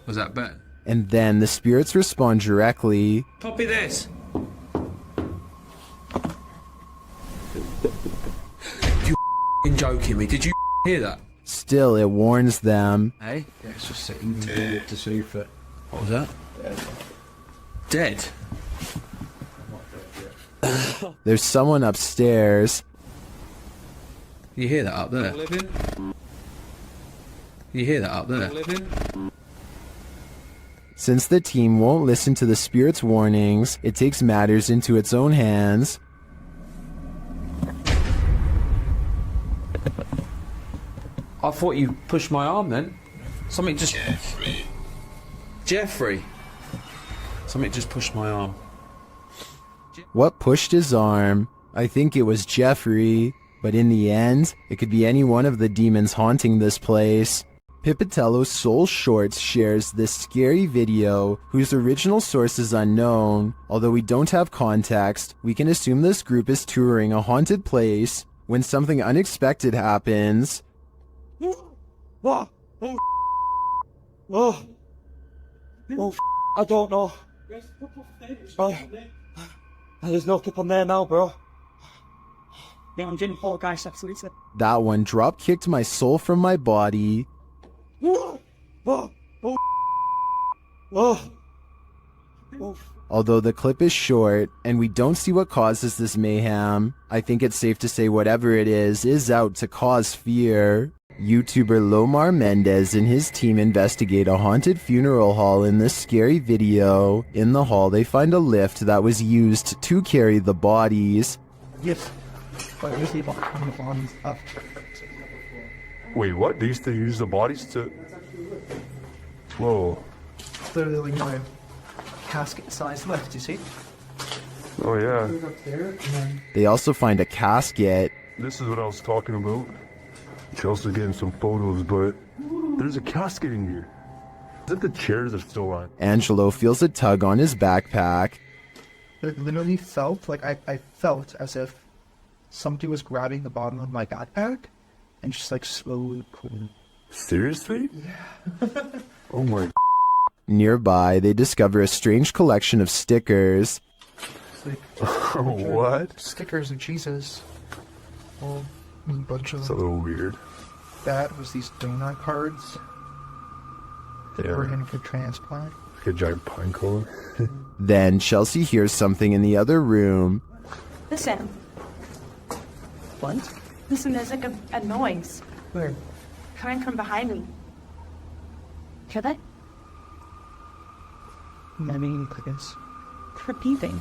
Was that Ben? And then the spirits respond directly. Copy this. You joking me? Did you hear that? Still, it warns them. Hey? Yeah, it's just sitting to see if it... What was that? Dead. There's someone upstairs. You hear that up there? You hear that up there? Since the team won't listen to the spirit's warnings, it takes matters into its own hands. I thought you pushed my arm then. Something just... Jeffrey. Something just pushed my arm. What pushed his arm? I think it was Jeffrey. But in the end, it could be any one of the demons haunting this place. Pipitello Soul Shorts shares this scary video, whose original source is unknown. Although we don't have context, we can assume this group is touring a haunted place when something unexpected happens. What? I don't know. There's no clip on there now, bro. Yeah, I'm doing Poltergeist absolutely. That one drop-kicked my soul from my body. Although the clip is short, and we don't see what causes this mayhem, I think it's safe to say whatever it is out to cause fear. YouTuber Lomar Mendez and his team investigate a haunted funeral hall in this scary video. In the hall, they find a lift that was used to carry the bodies. Yes. But we see behind the bodies up. Wait, what? They used to use the bodies to... Whoa. Literally, my casket-sized lift, you see? Oh, yeah. Up there, and then... They also find a casket. This is what I was talking about. You're also getting some photos, but there's a casket in here. Is it the chairs are still on? Angelo feels a tug on his backpack. It literally felt like I felt as if somebody was grabbing the bottom of my backpack and just like slowly pulling. Seriously? Yeah. Oh my. Nearby, they discover a strange collection of stickers. What? Stickers of Jesus. Well, a bunch of... It's a little weird. That was these donut cards that were in for transplant. Like a giant pine cone. Then Chelsea hears something in the other room. Listen. What? Listen, there's like a noise. Where? Coming from behind me. Hear that? I mean, I guess. Repeating.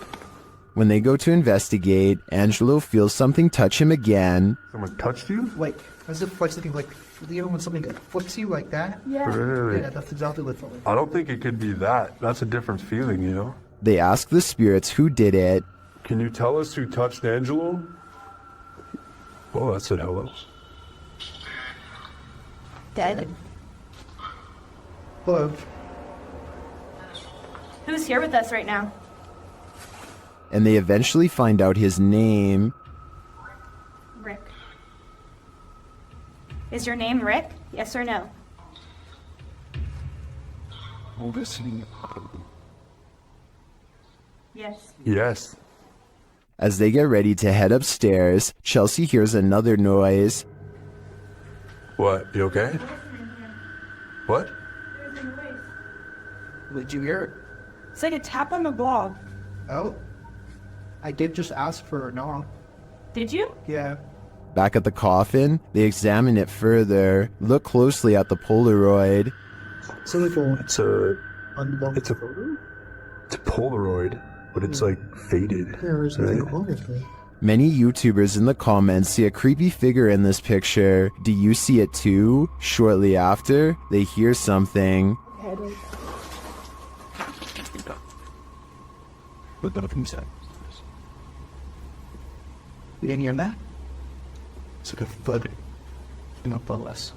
When they go to investigate, Angelo feels something touch him again. Someone touched you? Like, as if like something like, you know when something flicks you like that? Yeah. Really? Yeah, that's exactly what it felt like. I don't think it could be that. That's a different feeling, you know? They ask the spirits who did it. Can you tell us who touched Angelo? Well, that said hello. Dead. Hello. Who's here with us right now? And they eventually find out his name. Rick. Is your name Rick? Yes or no? Listening. Yes. Yes. As they get ready to head upstairs, Chelsea hears another noise. What? You okay? What? Did you hear it? It's like a tap on the blog. Oh. I did just ask for a knock. Did you? Yeah. Back at the coffin, they examine it further, look closely at the Polaroid. It's a Polaroid, but it's like faded. Right? Many YouTubers in the comments see a creepy figure in this picture. Do you see it too? Shortly after, they hear something. You didn't hear that? It's like a thud. Not follow us.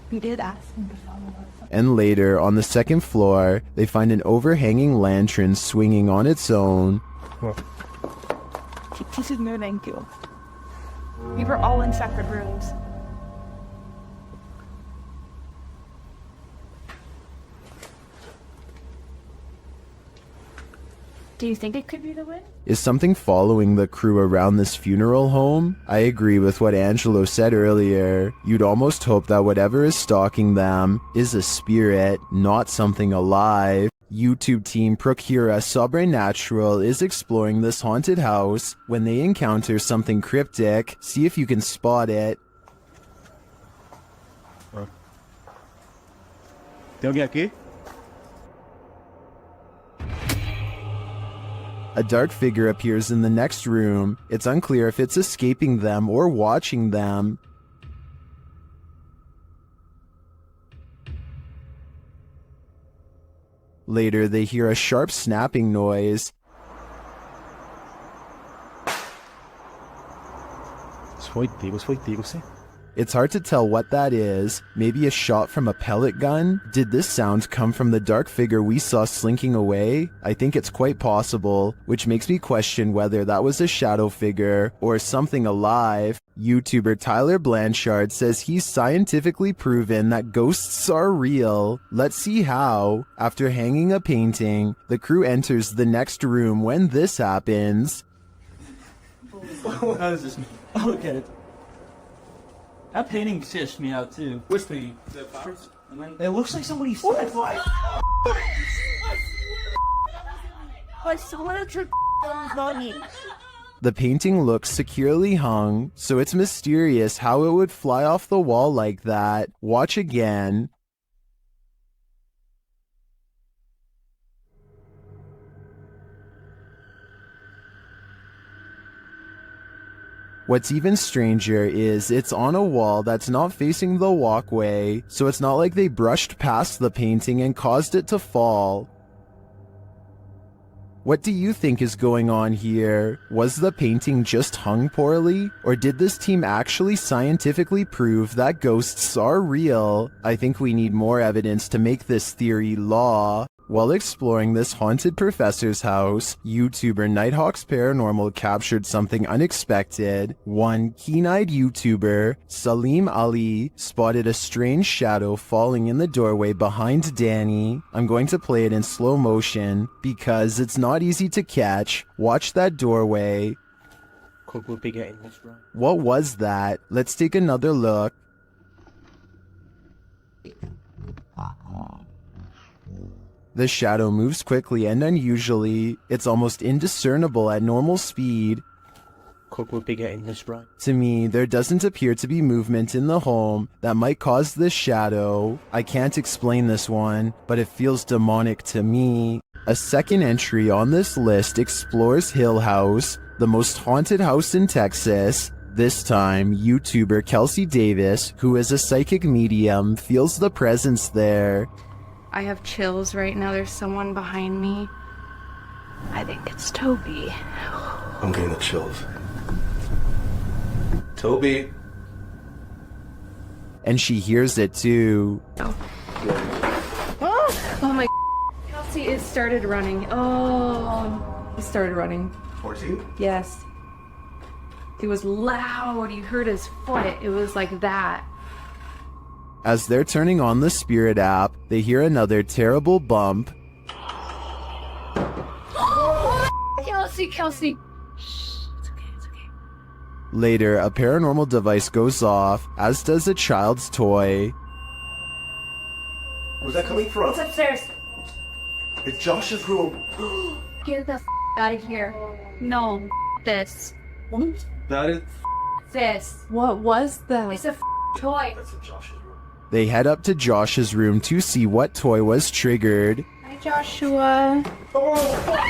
We did ask him to follow us. And later, on the second floor, they find an overhanging lantern swinging on its own. This is no thank you. We were all in separate rooms. Do you think it could be the wind? Is something following the crew around this funeral home? I agree with what Angelo said earlier. You'd almost hope that whatever is stalking them is a spirit, not something alive. YouTube team Procura Sobrenatural is exploring this haunted house. When they encounter something cryptic, see if you can spot it. Tem alguém aqui? A dark figure appears in the next room. It's unclear if it's escaping them or watching them. Later, they hear a sharp snapping noise. Foi Tigo, sim. It's hard to tell what that is. Maybe a shot from a pellet gun? Did this sound come from the dark figure we saw slinking away? I think it's quite possible, which makes me question whether that was a shadow figure or something alive. YouTuber Tyler Blanchard says he's scientifically proven that ghosts are real. Let's see how. After hanging a painting, the crew enters the next room when this happens. How is this? Look at it. That painting stitched me out too. Which painting? It looks like somebody stepped like. I swear to not me. The painting looks securely hung, so it's mysterious how it would fly off the wall like that. Watch again. What's even stranger is it's on a wall that's not facing the walkway, so it's not like they brushed past the painting and caused it to fall. What do you think is going on here? Was the painting just hung poorly? Or did this team actually scientifically prove that ghosts are real? I think we need more evidence to make this theory law. While exploring this haunted professor's house, YouTuber Nighthawk's Paranormal captured something unexpected. One keen-eyed YouTuber, Salim Ali, spotted a strange shadow falling in the doorway behind Danny. I'm going to play it in slow motion because it's not easy to catch. Watch that doorway. What was that? Let's take another look. The shadow moves quickly and unusually. It's almost indiscernible at normal speed. Cook will be getting this right. To me, there doesn't appear to be movement in the home that might cause this shadow. I can't explain this one, but it feels demonic to me. A second entry on this list explores Hill House, the most haunted house in Texas. This time, YouTuber Kelsey Davis, who is a psychic medium, feels the presence there. I have chills right now. There's someone behind me. I think it's Toby. I'm getting the chills. Toby. And she hears it too. Oh my. Kelsey, it started running. Oh, it started running. 14? Yes. It was loud. You heard his foot. It was like that. As they're turning on the Spirit app, they hear another terrible bump. Kelsey. Later, a paranormal device goes off, as does a child's toy. Where's that coming from? It's upstairs. It's Josh's room. Get the out of here. No, this. That is. This. What was that? It's a toy. That's in Josh's room. They head up to Josh's room to see what toy was triggered. Hi, Joshua. What?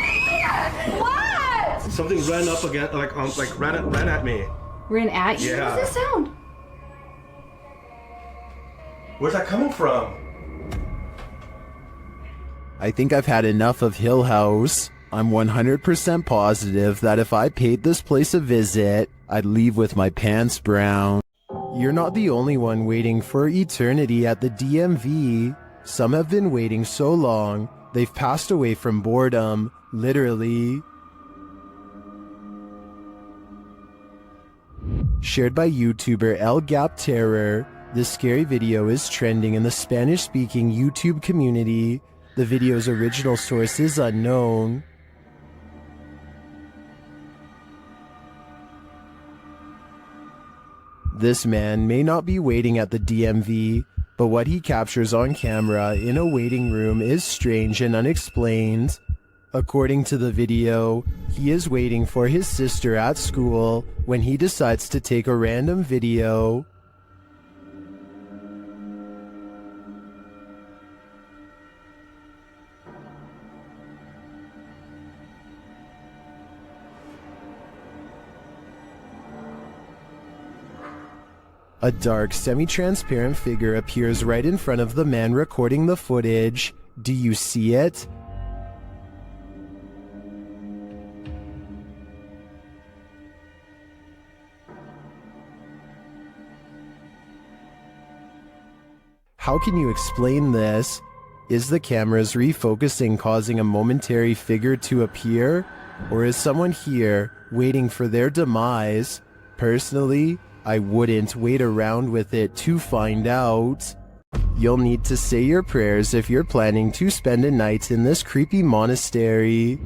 Something ran up again, ran at me. Ran at you? Yeah. What's the sound? Where's that coming from? I think I've had enough of Hill House. I'm 100% positive that if I paid this place a visit, I'd leave with my pants brown. You're not the only one waiting for eternity at the DMV. Some have been waiting so long, they've passed away from boredom, literally. Shared by YouTuber El Gap Terror, this scary video is trending in the Spanish-speaking YouTube community. The video's original source is unknown. This man may not be waiting at the DMV, but what he captures on camera in a waiting room is strange and unexplained. According to the video, he is waiting for his sister at school when he decides to take a random video. A dark, semi-transparent figure appears right in front of the man recording the footage. Do you see it? How can you explain this? Is the camera's refocusing causing a momentary figure to appear? Or is someone here waiting for their demise? Personally, I wouldn't wait around with it to find out. You'll need to say your prayers if you're planning to spend a night in this creepy monastery.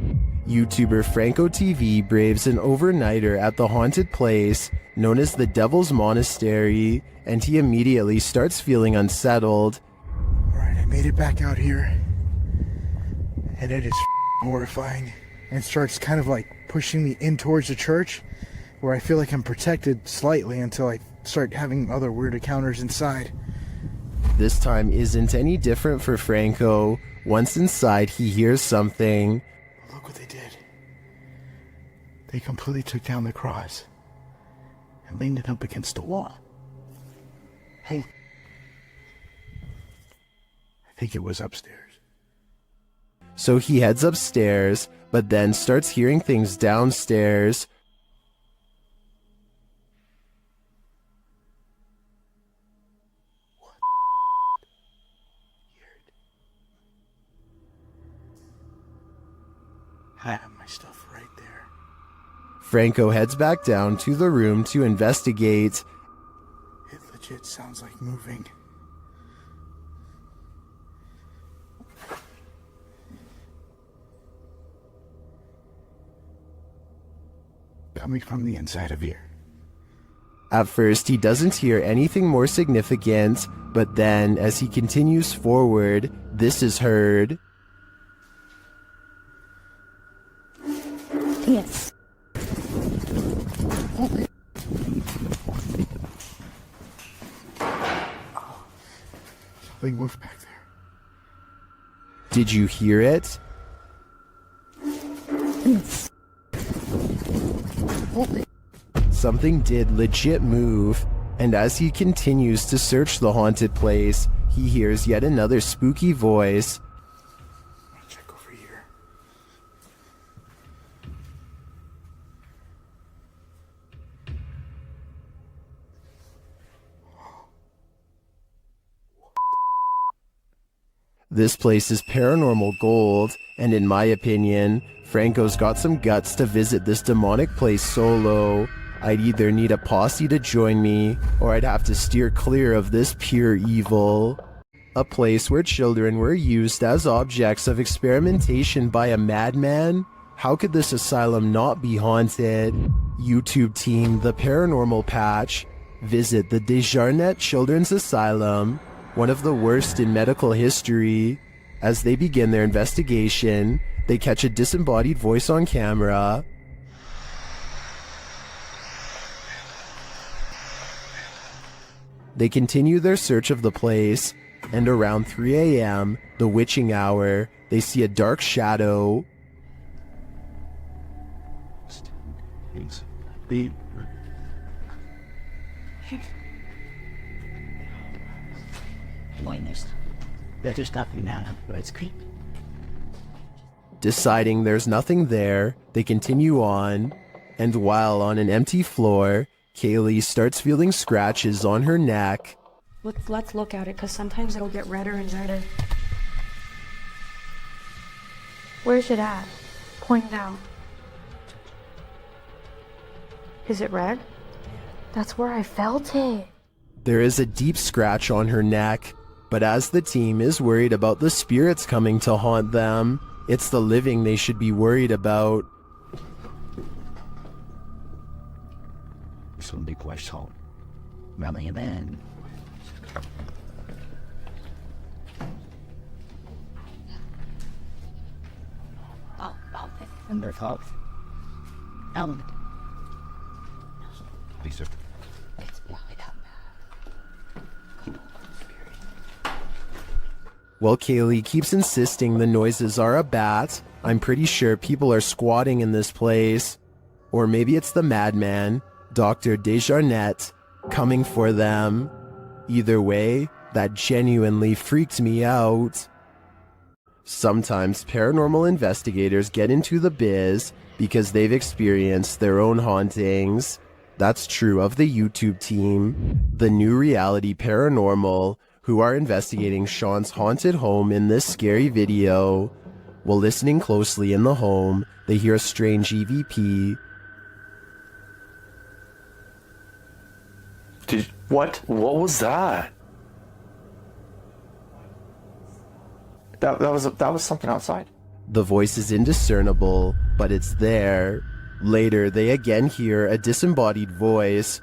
YouTuber Franco TV braves an overnighter at the haunted place known as the Devil's Monastery, and he immediately starts feeling unsettled. Alright, I made it back out here, and it is horrifying, and starts kind of like pushing me in towards the church, where I feel like I'm protected slightly until I start having other weird encounters inside. This time isn't any different for Franco. Once inside, he hears something. Look what they did. They completely took down the cross and leaned it up against the wall. Hey. I think it was upstairs. So he heads upstairs, but then starts hearing things downstairs. I have my stuff right there. Franco heads back down to the room to investigate. It legit sounds like moving. Coming from the inside of here. At first, he doesn't hear anything more significant, but then, as he continues forward, this is heard. Yes. Something moved back there. Did you hear it? Something did legit move, and as he continues to search the haunted place, he hears yet another spooky voice. Check over here. This place is paranormal gold, and in my opinion, Franco's got some guts to visit this demonic place solo. I'd either need a posse to join me, or I'd have to steer clear of this pure evil. A place where children were used as objects of experimentation by a madman? How could this asylum not be haunted? YouTube team The Paranormal Patch. Visit the Desjardins Children's Asylum, one of the worst in medical history. As they begin their investigation, they catch a disembodied voice on camera. They continue their search of the place, and around 3 a.m., the witching hour, they see a dark shadow. Better stop you now, it's creepy. Deciding there's nothing there, they continue on, and while on an empty floor, Kaylee starts feeling scratches on her neck. Let's look at it, because sometimes it'll get redder and redder. Where's it at? Point down. Is it red? That's where I felt it. There is a deep scratch on her neck, but as the team is worried about the spirits coming to haunt them, it's the living they should be worried about. Some big question. Running a man. Under thought. Lisa. While Kaylee keeps insisting the noises are a bat, I'm pretty sure people are squatting in this place. Or maybe it's the madman, Dr. Desjardins, coming for them. Either way, that genuinely freaked me out. Sometimes paranormal investigators get into the biz because they've experienced their own hauntings. That's true of the YouTube team, The New Reality Paranormal, who are investigating Sean's haunted home in this scary video. While listening closely in the home, they hear a strange EVP. What was that? That was something outside. The voice is indiscernible, but it's there. Later, they again hear a disembodied voice.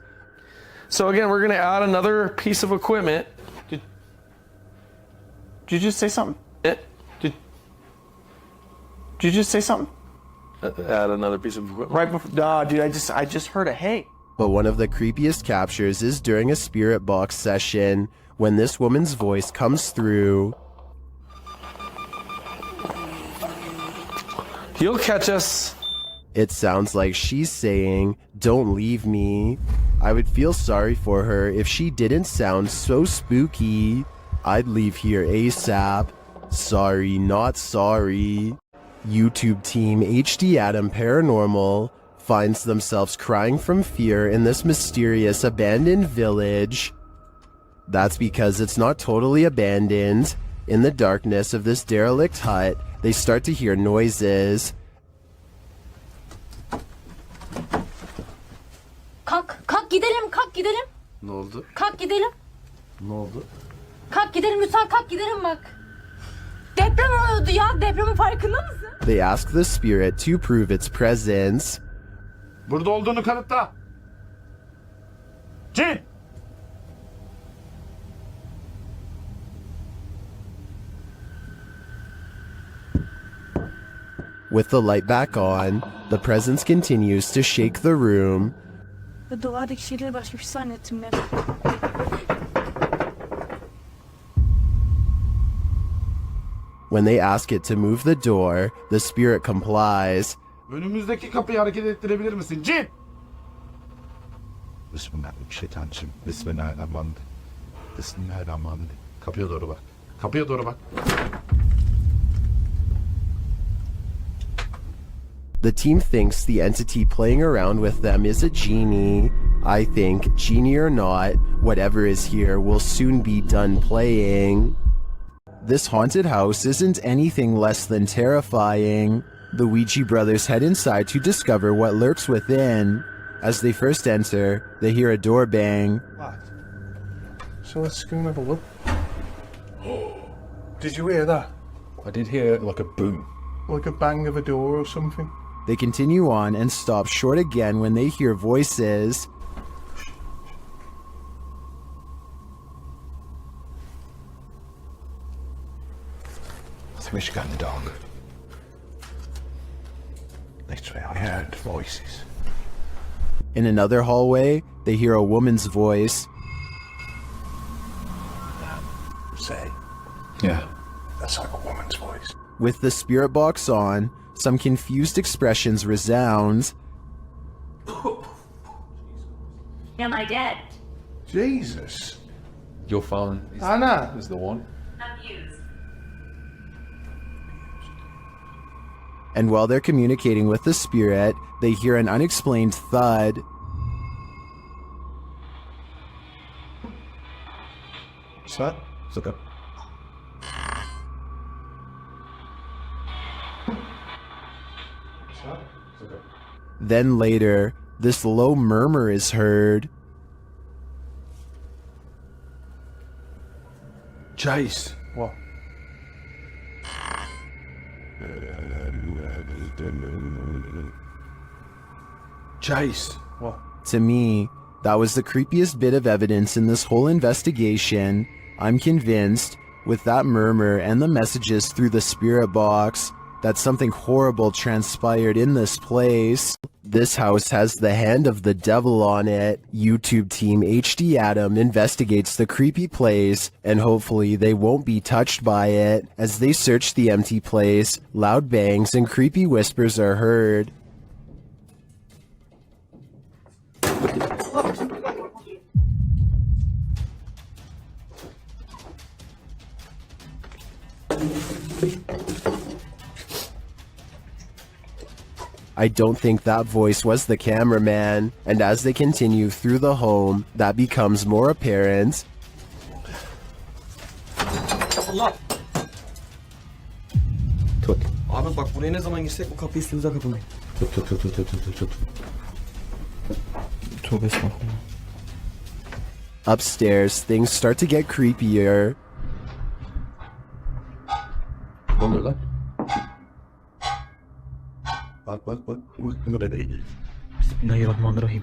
So again, we're gonna add another piece of equipment. Did you just say something? Did you just say something? Add another piece of equipment. Right before, nah, dude, I just heard a hey. But one of the creepiest captures is during a spirit box session, when this woman's voice comes through. You'll catch us. It sounds like she's saying, "Don't leave me." I would feel sorry for her if she didn't sound so spooky. I'd leave here ASAP. Sorry, not sorry. YouTube team HD Adam Paranormal finds themselves crying from fear in this mysterious abandoned village. That's because it's not totally abandoned. In the darkness of this derelict hut, they start to hear noises. Kalk gidelim. Ne oldu? Kalk gidelim. Ne oldu? Kalk gidelim lütfen, kalk gidelim bak. Deprem oluyordu ya, depremin farkında mısın? They ask the spirit to prove its presence. Burada olduğunu kanıtla. Cin! With the light back on, the presence continues to shake the room. Ve duvardaki şeyleri başka bir şey zannettim ben. When they ask it to move the door, the spirit complies. Önümüzdeki kapıyı hareket ettirebilir misin? Cin! Bismillahirrahmanirrahim. Bismillahirrahmanirrahim. Bismillahirrahmanirrahim. Kapıya doğru bak. Kapıya doğru bak. The team thinks the entity playing around with them is a genie. I think, genie or not, whatever is here will soon be done playing. This haunted house isn't anything less than terrifying. The Ouija brothers head inside to discover what lurks within. As they first enter, they hear a door bang. So let's go and have a look. Did you hear that? I did hear like a boom. Like a bang of a door or something? They continue on and stop short again when they hear voices. Which gun dog? Literally, I heard voices. In another hallway, they hear a woman's voice. Say. Yeah. That's like a woman's voice. With the spirit box on, some confused expressions resound. Am I dead? Jesus. Your phone is, Anna. is the one. Abused. And while they're communicating with the spirit, they hear an unexplained thud. What's that? It's like a... Then later, this low murmur is heard. Chase. What? Chase. What? To me, that was the creepiest bit of evidence in this whole investigation. I'm convinced, with that murmur and the messages through the spirit box, that something horrible transpired in this place. This house has the hand of the devil on it. YouTube team HD Adam investigates the creepy place, and hopefully they won't be touched by it. As they search the empty place, loud bangs and creepy whispers are heard. I don't think that voice was the cameraman, and as they continue through the home, that becomes more apparent. Allah. Tut. Abi bak buraya ne zaman girsek bu kapıyı üstümüze kapamayın. Tut. Tövbe estağfurullah. Upstairs, things start to get creepier. Ne oluyor lan? Bak. Bu da değil. Bismillahirrahmanirrahim.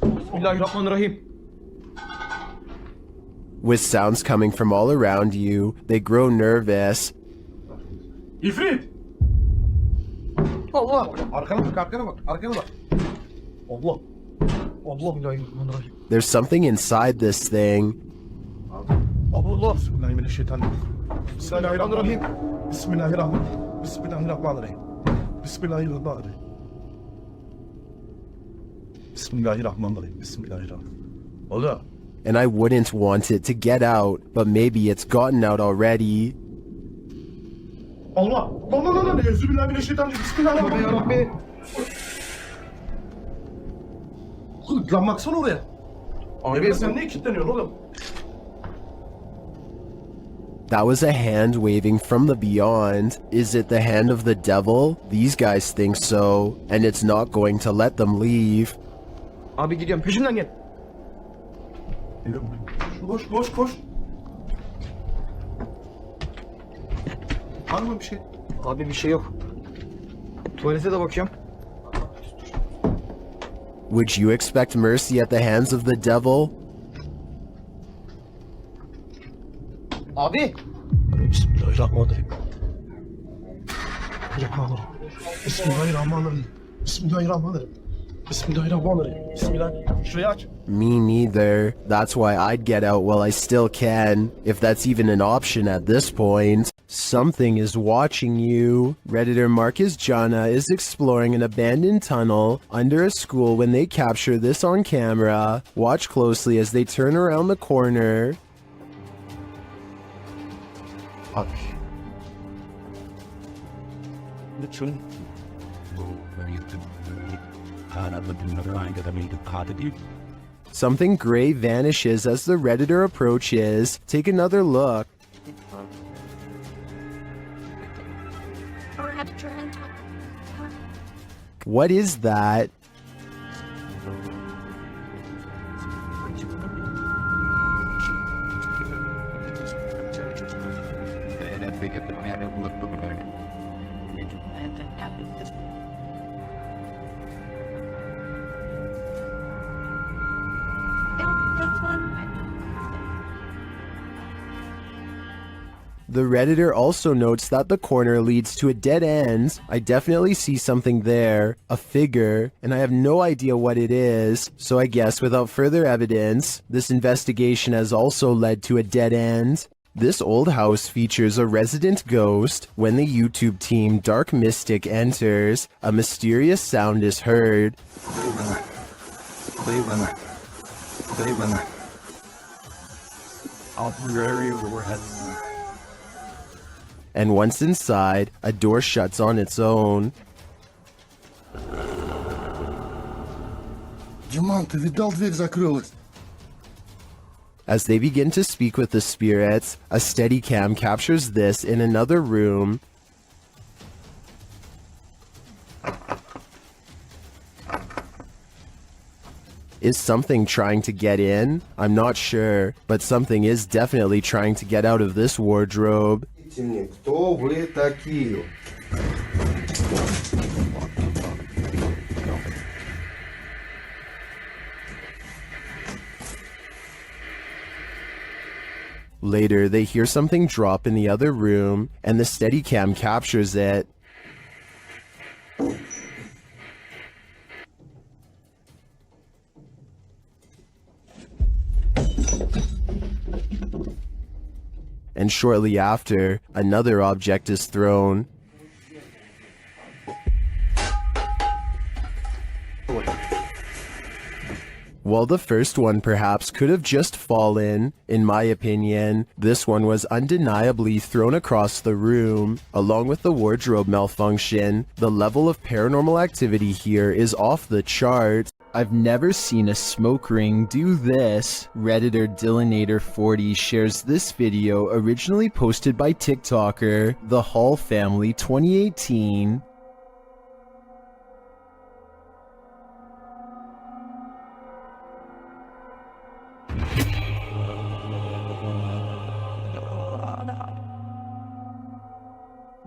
Bismillahirrahmanirrahim. With sounds coming from all around you, they grow nervous. İfrit! Allah. Arkana bak. Arkana bak. Allah. Bismillahirrahmanirrahim. There's something inside this thing. Allah. Bismillahirrahmanirrahim. Bismillahirrahmanirrahim. Bismillahirrahmanirrahim. Bismillahirrahmanirrahim. Bismillahirrahmanirrahim. Bismillahirrahmanirrahim. Bismillahirrahmanirrahim. Allah. And I wouldn't want it to get out, but maybe it's gotten out already. Allah. Allah. Euzubillahimineşşeytanirracim. Bismillahirrahmanirrahim. Lan baksana oraya. Abi sen niye kilitleniyorsun oğlum? That was a hand waving from the beyond. Is it the hand of the devil? These guys think so, and it's not going to let them leave. Abi gidiyorum peşimden gel. Koş. Var mı bir şey? Abi bir şey yok. Tuvalete de bakıyorum. Would you expect mercy at the hands of the devil? Abi. Bismillahirrahmanirrahim. Bismillahirrahmanirrahim. Bismillahirrahmanirrahim. Bismillahirrahmanirrahim. Bismillah. Şurayı aç. Me neither. That's why I'd get out while I still can, if that's even an option at this point. Something is watching you. Redditor Marcus Jana is exploring an abandoned tunnel under a school when they capture this on camera. Watch closely as they turn around the corner. Something gray vanishes as the Redditor approaches. Take another look. What is that? The Redditor also notes that the corner leads to a dead end. I definitely see something there, a figure, and I have no idea what it is, so I guess without further evidence, this investigation has also led to a dead end. This old house features a resident ghost. When the YouTube team Dark Mystic enters, a mysterious sound is heard. And once inside, a door shuts on its own. As they begin to speak with the spirits, a Steadicam captures this in another room. Is something trying to get in? I'm not sure, but something is definitely trying to get out of this wardrobe. Кто вы такие? Later, they hear something drop in the other room, and the Steadicam captures it. And shortly after, another object is thrown. While the first one perhaps could have just fallen, in my opinion, this one was undeniably thrown across the room. Along with the wardrobe malfunction, the level of paranormal activity here is off the chart. I've never seen a smoke ring do this. Redditor Dillinator40 shares this video originally posted by TikToker, The Hall Family 2018.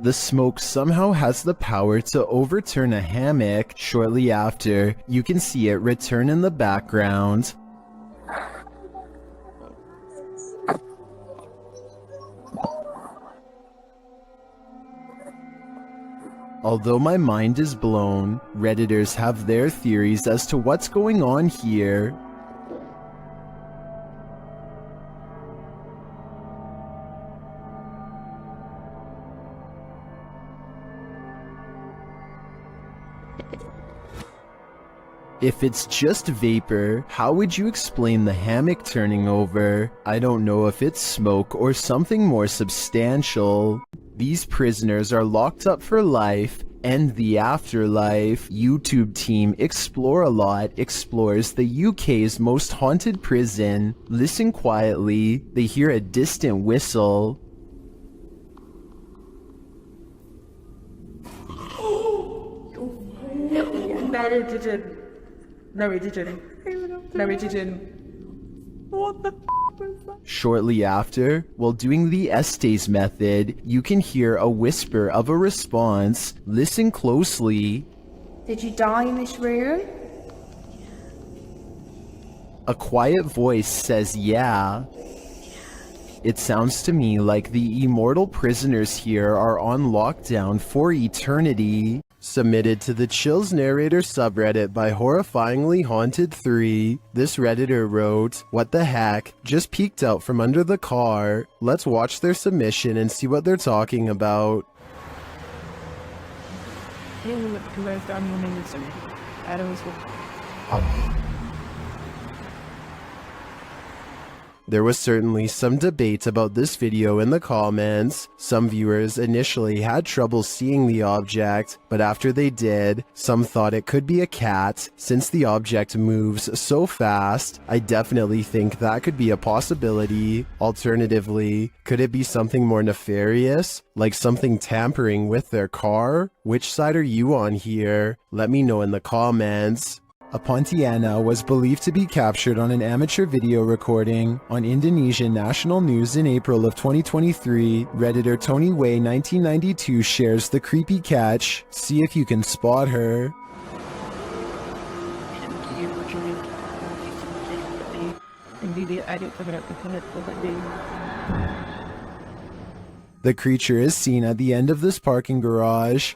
The smoke somehow has the power to overturn a hammock. Shortly after, you can see it return in the background. Although my mind is blown, Redditors have their theories as to what's going on here. If it's just vapor, how would you explain the hammock turning over? I don't know if it's smoke or something more substantial. These prisoners are locked up for life and the afterlife. YouTube team Explore a Lot explores the UK's most haunted prison. Listen quietly, they hear a distant whistle. What the is that? Shortly after, while doing the Estes method, you can hear a whisper of a response. Listen closely. Did you die in this room? A quiet voice says yeah. It sounds to me like the immortal prisoners here are on lockdown for eternity. Submitted to the Chills Narrator subreddit by Horrifyingly Haunted 3, this Redditor wrote, "What the heck? Just peeked out from under the car. Let's watch their submission and see what they're talking about." There was certainly some debate about this video in the comments. Some viewers initially had trouble seeing the object, but after they did, some thought it could be a cat. Since the object moves so fast, I definitely think that could be a possibility. Alternatively, could it be something more nefarious, like something tampering with their car? Which side are you on here? Let me know in the comments. A Pontiana was believed to be captured on an amateur video recording on Indonesian national news in April of 2023. Redditor Tony Way 1992 shares the creepy catch. See if you can spot her. The creature is seen at the end of this parking garage.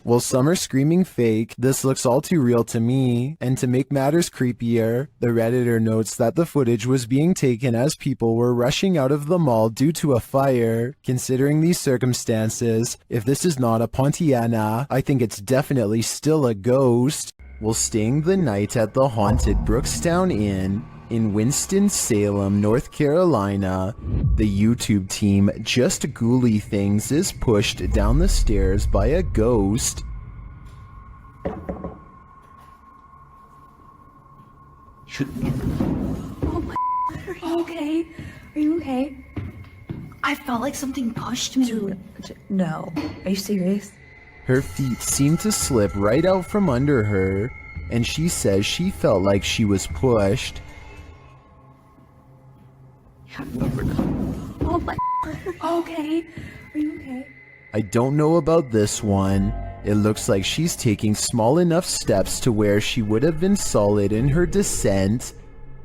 Well, some are screaming fake. This looks all too real to me. And to make matters creepier, the Redditor notes that the footage was being taken as people were rushing out of the mall due to a fire. Considering these circumstances, if this is not a Pontiana, I think it's definitely still a ghost. Well, staying the night at the haunted Brookstown Inn in Winston-Salem, North Carolina, the YouTube team Just Ghouly Things is pushed down the stairs by a ghost. Oh my, are you okay? Are you okay? I felt like something pushed me. No. Are you serious? Her feet seem to slip right out from under her, and she says she felt like she was pushed. Oh my, okay. Are you okay? I don't know about this one. It looks like she's taking small enough steps to where she would have been solid in her descent.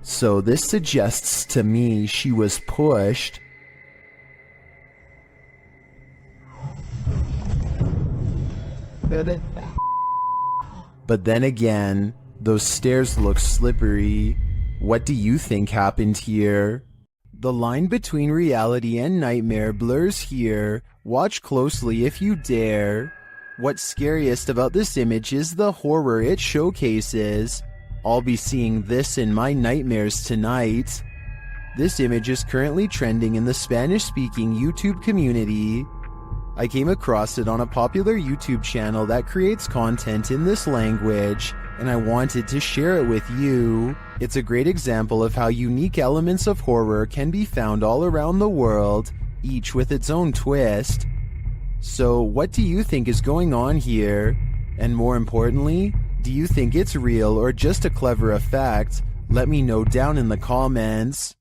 So this suggests to me she was pushed. But then again, those stairs look slippery. What do you think happened here? The line between reality and nightmare blurs here. Watch closely if you dare. What's scariest about this image is the horror it showcases. I'll be seeing this in my nightmares tonight. This image is currently trending in the Spanish-speaking YouTube community. I came across it on a popular YouTube channel that creates content in this language, and I wanted to share it with you. It's a great example of how unique elements of horror can be found all around the world, each with its own twist. So, what do you think is going on here? And more importantly, do you think it's real or just a clever effect? Let me know down in the comments.